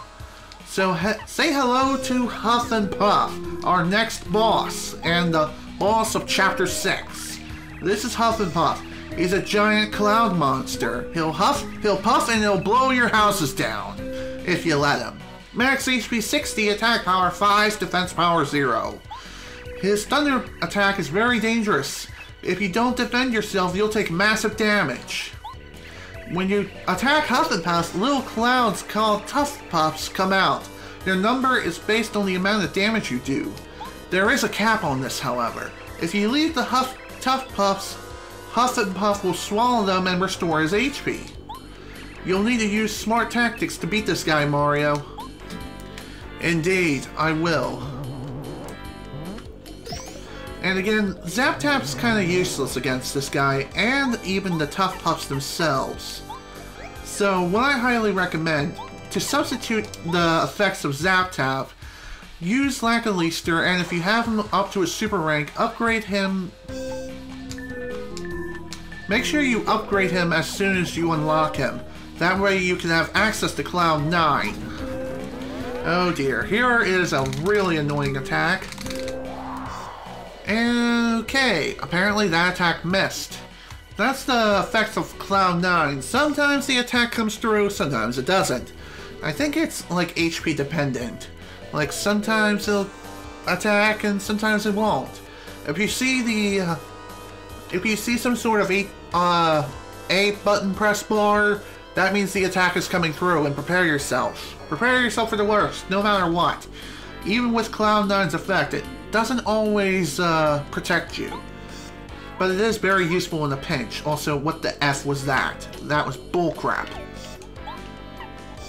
So say hello to Huff and Puff, our next boss, and the boss of Chapter 6. This is Huff and Puff. He's a giant cloud monster. He'll huff, he'll puff, and he'll blow your houses down, if you let him. Max HP 60, attack power 5, defense power 0. His thunder attack is very dangerous. If you don't defend yourself, you'll take massive damage. When you attack Huff and Puff, little clouds called Tough Puffs come out. Their number is based on the amount of damage you do. There is a cap on this, however. If you leave the Tough Puffs, Huff and Puff will swallow them and restore his HP. You'll need to use smart tactics to beat this guy, Mario. Indeed, I will. And again, Zap Tap's kind of useless against this guy, and even the Tough Puffs themselves. So, what I highly recommend, to substitute the effects of Zap Tap, use Lackaleaster, and if you have him up to a super rank, upgrade him. Make sure you upgrade him as soon as you unlock him. That way you can have access to Cloud 9. Oh dear, here is a really annoying attack. Okay, apparently that attack missed. That's the effects of Cloud 9. Sometimes the attack comes through, sometimes it doesn't. I think it's like HP dependent. Like sometimes it'll attack and sometimes it won't. If you see some sort of A button press bar, that means the attack is coming through, and prepare yourself. Prepare yourself for the worst, no matter what. Even with Cloud9's effect, it doesn't always protect you. But it is very useful in a pinch. Also, what the F was that? That was bullcrap.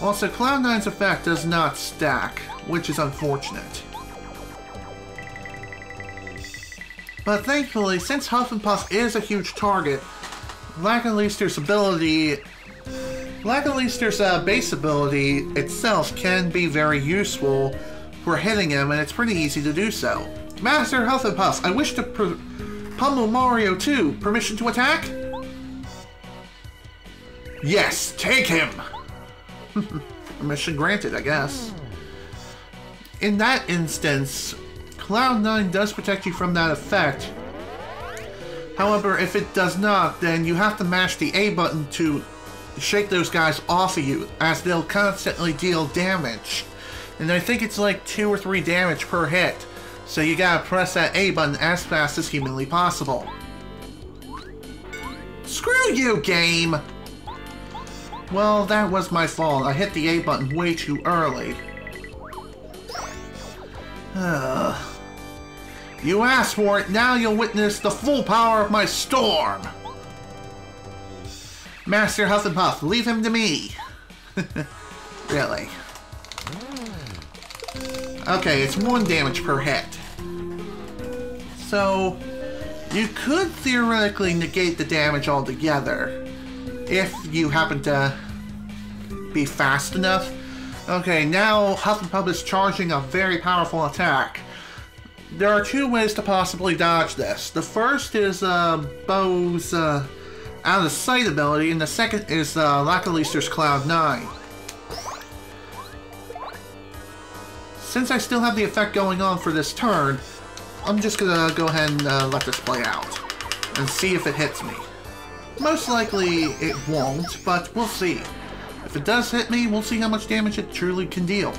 Also, Cloud9's effect does not stack, which is unfortunate. But thankfully, since Huff and Puff is a huge target, Lackaleaster's base ability itself can be very useful for hitting him, and it's pretty easy to do so. Master Huff and Puff, I wish to pummel Mario too. Permission to attack? Yes, take him! Permission granted, I guess. In that instance, Cloud9 does protect you from that effect. However, if it does not, then you have to mash the A button to shake those guys off of you, as they'll constantly deal damage. And I think it's like 2 or 3 damage per hit. So you gotta press that A button as fast as humanly possible. Screw you, game! Well, that was my fault. I hit the A button way too early. You asked for it, now you'll witness the full power of my storm! Master Huff and Puff, leave him to me! Really? Okay, it's 1 damage per hit. So, you could theoretically negate the damage altogether, if you happen to be fast enough. Okay, now Huff and Puff is charging a very powerful attack. There are 2 ways to possibly dodge this. The first is Bo's out of sight ability, and the second is Lackaleaster's Cloud9. Since I still have the effect going on for this turn, I'm just gonna go ahead and let this play out and see if it hits me. Most likely it won't, but we'll see. If it does hit me, we'll see how much damage it truly can deal.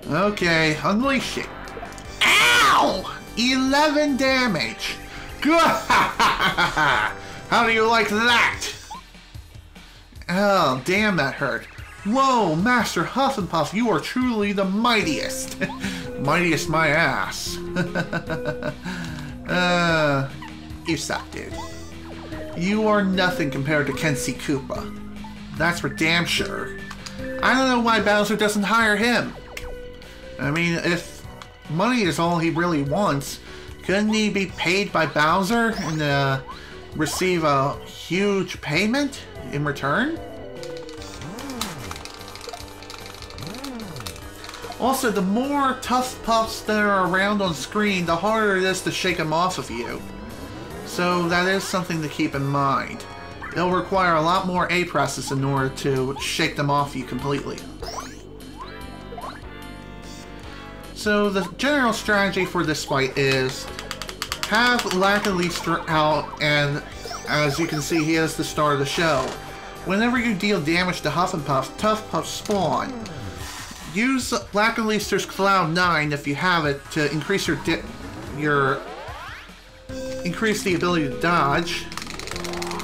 Okay, unleash it. Ow! 11 damage! How do you like that? Oh, damn, that hurt. Whoa, Master Huff and Puff, you are truly the mightiest. Mightiest my ass. You suck, dude. You are nothing compared to C Koopa. That's for damn sure. I don't know why Bowser doesn't hire him. I mean, if money is all he really wants, couldn't he be paid by Bowser and receive a huge payment in return? Also, the more tough puffs that are around on screen, the harder it is to shake them off of you. So that is something to keep in mind. It'll require a lot more A presses in order to shake them off you completely. So the general strategy for this fight is have Lackaleaster out, and as you can see, he is the star of the show. Whenever you deal damage to Huff and Puff, Tough Puffs spawn. Use Lackaleaster's Cloud9 if you have it to increase increase the ability to dodge.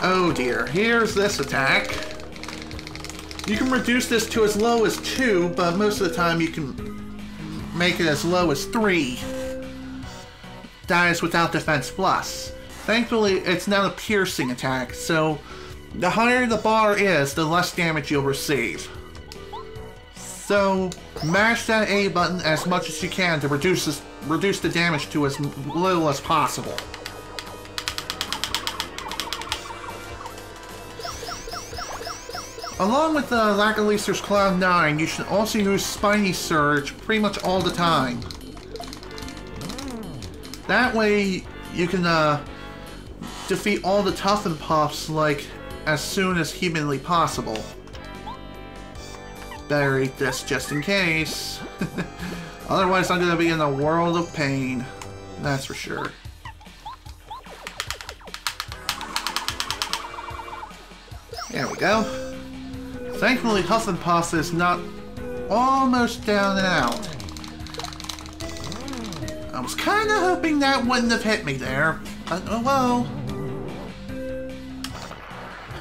Oh dear, here's this attack. You can reduce this to as low as 2, but most of the time you can make it as low as 3. That is without Defense Plus. Thankfully, it's not a piercing attack, so the higher the bar is, the less damage you'll receive. So, mash that A button as much as you can to reduce the damage to as little as possible. Along with Lackaleaster's Cloud9, you should also use Spiny Surge pretty much all the time. That way, you can defeat all the Tough and Puffs like as soon as humanly possible. Better eat this just in case. Otherwise, I'm gonna be in a world of pain. That's for sure. There we go. Thankfully, Huff and Puff is not almost down and out. I was kind of hoping that wouldn't have hit me there, but oh well.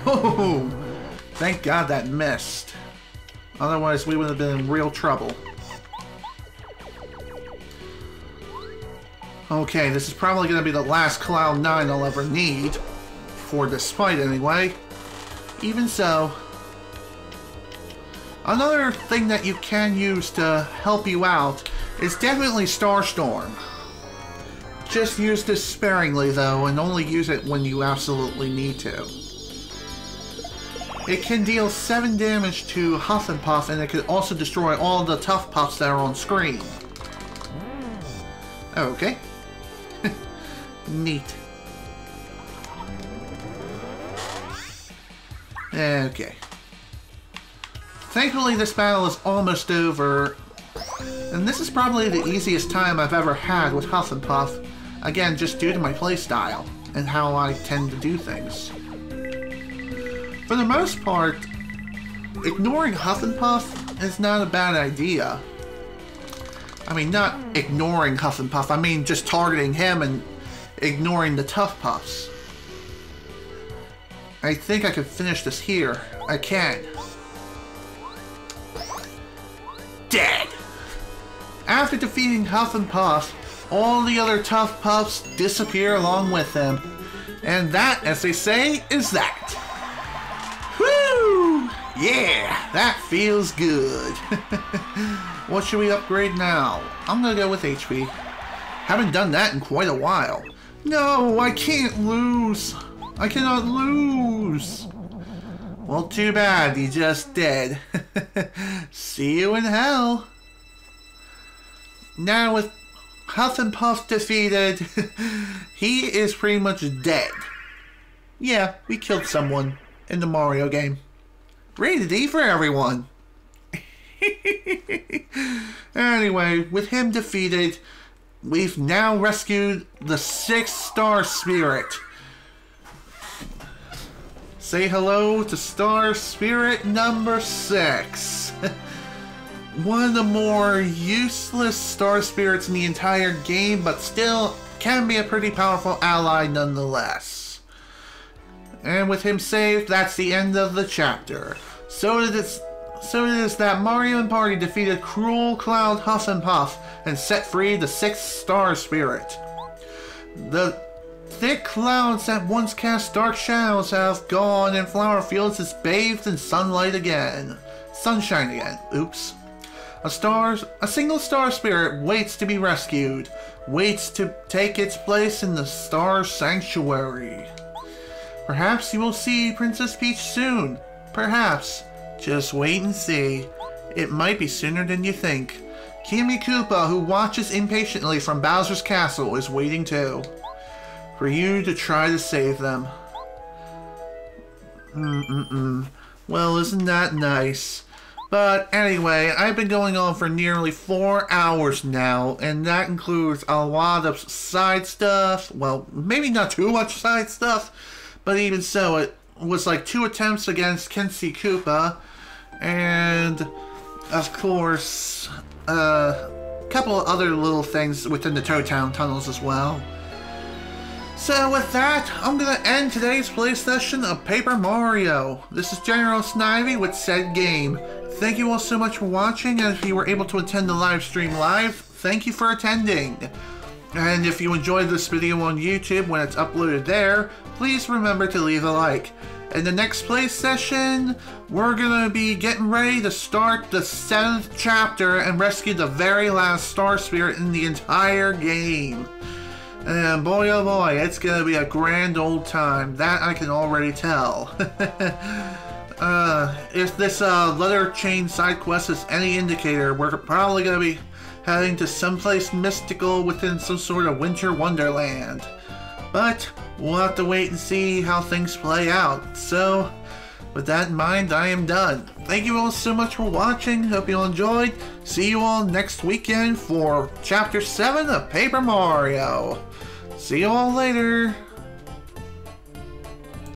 Oh, thank God that missed. Otherwise, we would have been in real trouble. Okay, this is probably going to be the last Cloud 9 I'll ever need. For this fight, anyway. Even so. Another thing that you can use to help you out is definitely Starstorm. Just use this sparingly, though, and only use it when you absolutely need to. It can deal 7 damage to Huff and Puff, and it can also destroy all the Tough Puffs that are on screen. Okay. Neat. Okay. Thankfully, this battle is almost over, and this is probably the easiest time I've ever had with Huff and Puff. Again, just due to my playstyle and how I tend to do things. For the most part, ignoring Huff and Puff is not a bad idea. I mean, not ignoring Huff and Puff, I mean just targeting him and ignoring the Tough Puffs. I think I can finish this here. I can. Dead! After defeating Huff and Puff, all the other Tough Puffs disappear along with them. And that, as they say, is that. Woo! Yeah, that feels good. What should we upgrade now? I'm gonna go with HP. Haven't done that in quite a while. No, I can't lose. I cannot lose. Well, too bad. You just dead. See you in hell. Now with Huff and Puff defeated, he is pretty much dead. Yeah, we killed someone in the Mario game. Rated E for everyone. Anyway, with him defeated, we've now rescued the 6-star spirit. Say hello to star spirit number 6. One of the more useless star spirits in the entire game, but still can be a pretty powerful ally nonetheless. And with him saved, that's the end of the chapter. So it is that Mario and Party defeated Cruel Cloud, Huff and Puff and set free the 6-star spirit. The thick clouds that once cast dark shadows have gone, and Flower Fields is bathed in sunlight again. Sunshine again. Oops. A single star spirit waits to be rescued. Waits to take its place in the Star Sanctuary. Perhaps you will see Princess Peach soon. Perhaps. Just wait and see. It might be sooner than you think. C Koopa, who watches impatiently from Bowser's castle, is waiting too. For you to try to save them. Well, isn't that nice? But anyway, I've been going on for nearly 4 hours now, and that includes a lot of side stuff. Well, maybe not too much side stuff, but even so, it was like 2 attempts against C Koopa, and of course, a couple of other little things within the Toad Town tunnels as well. So with that, I'm going to end today's play session of Paper Mario. This is General Snivy with said game. Thank you all so much for watching, and if you were able to attend the live stream live, thank you for attending. And if you enjoyed this video on YouTube when it's uploaded there, please remember to leave a like. In the next play session, we're going to be getting ready to start the 7th chapter and rescue the very last star spirit in the entire game. And boy oh boy, it's going to be a grand old time. That I can already tell. If this letter chain side quest is any indicator, we're probably going to be heading to someplace mystical within some sort of winter wonderland. But we'll have to wait and see how things play out. So, with that in mind, I am done. Thank you all so much for watching. Hope you all enjoyed. See you all next weekend for Chapter 7 of Paper Mario. See you all later.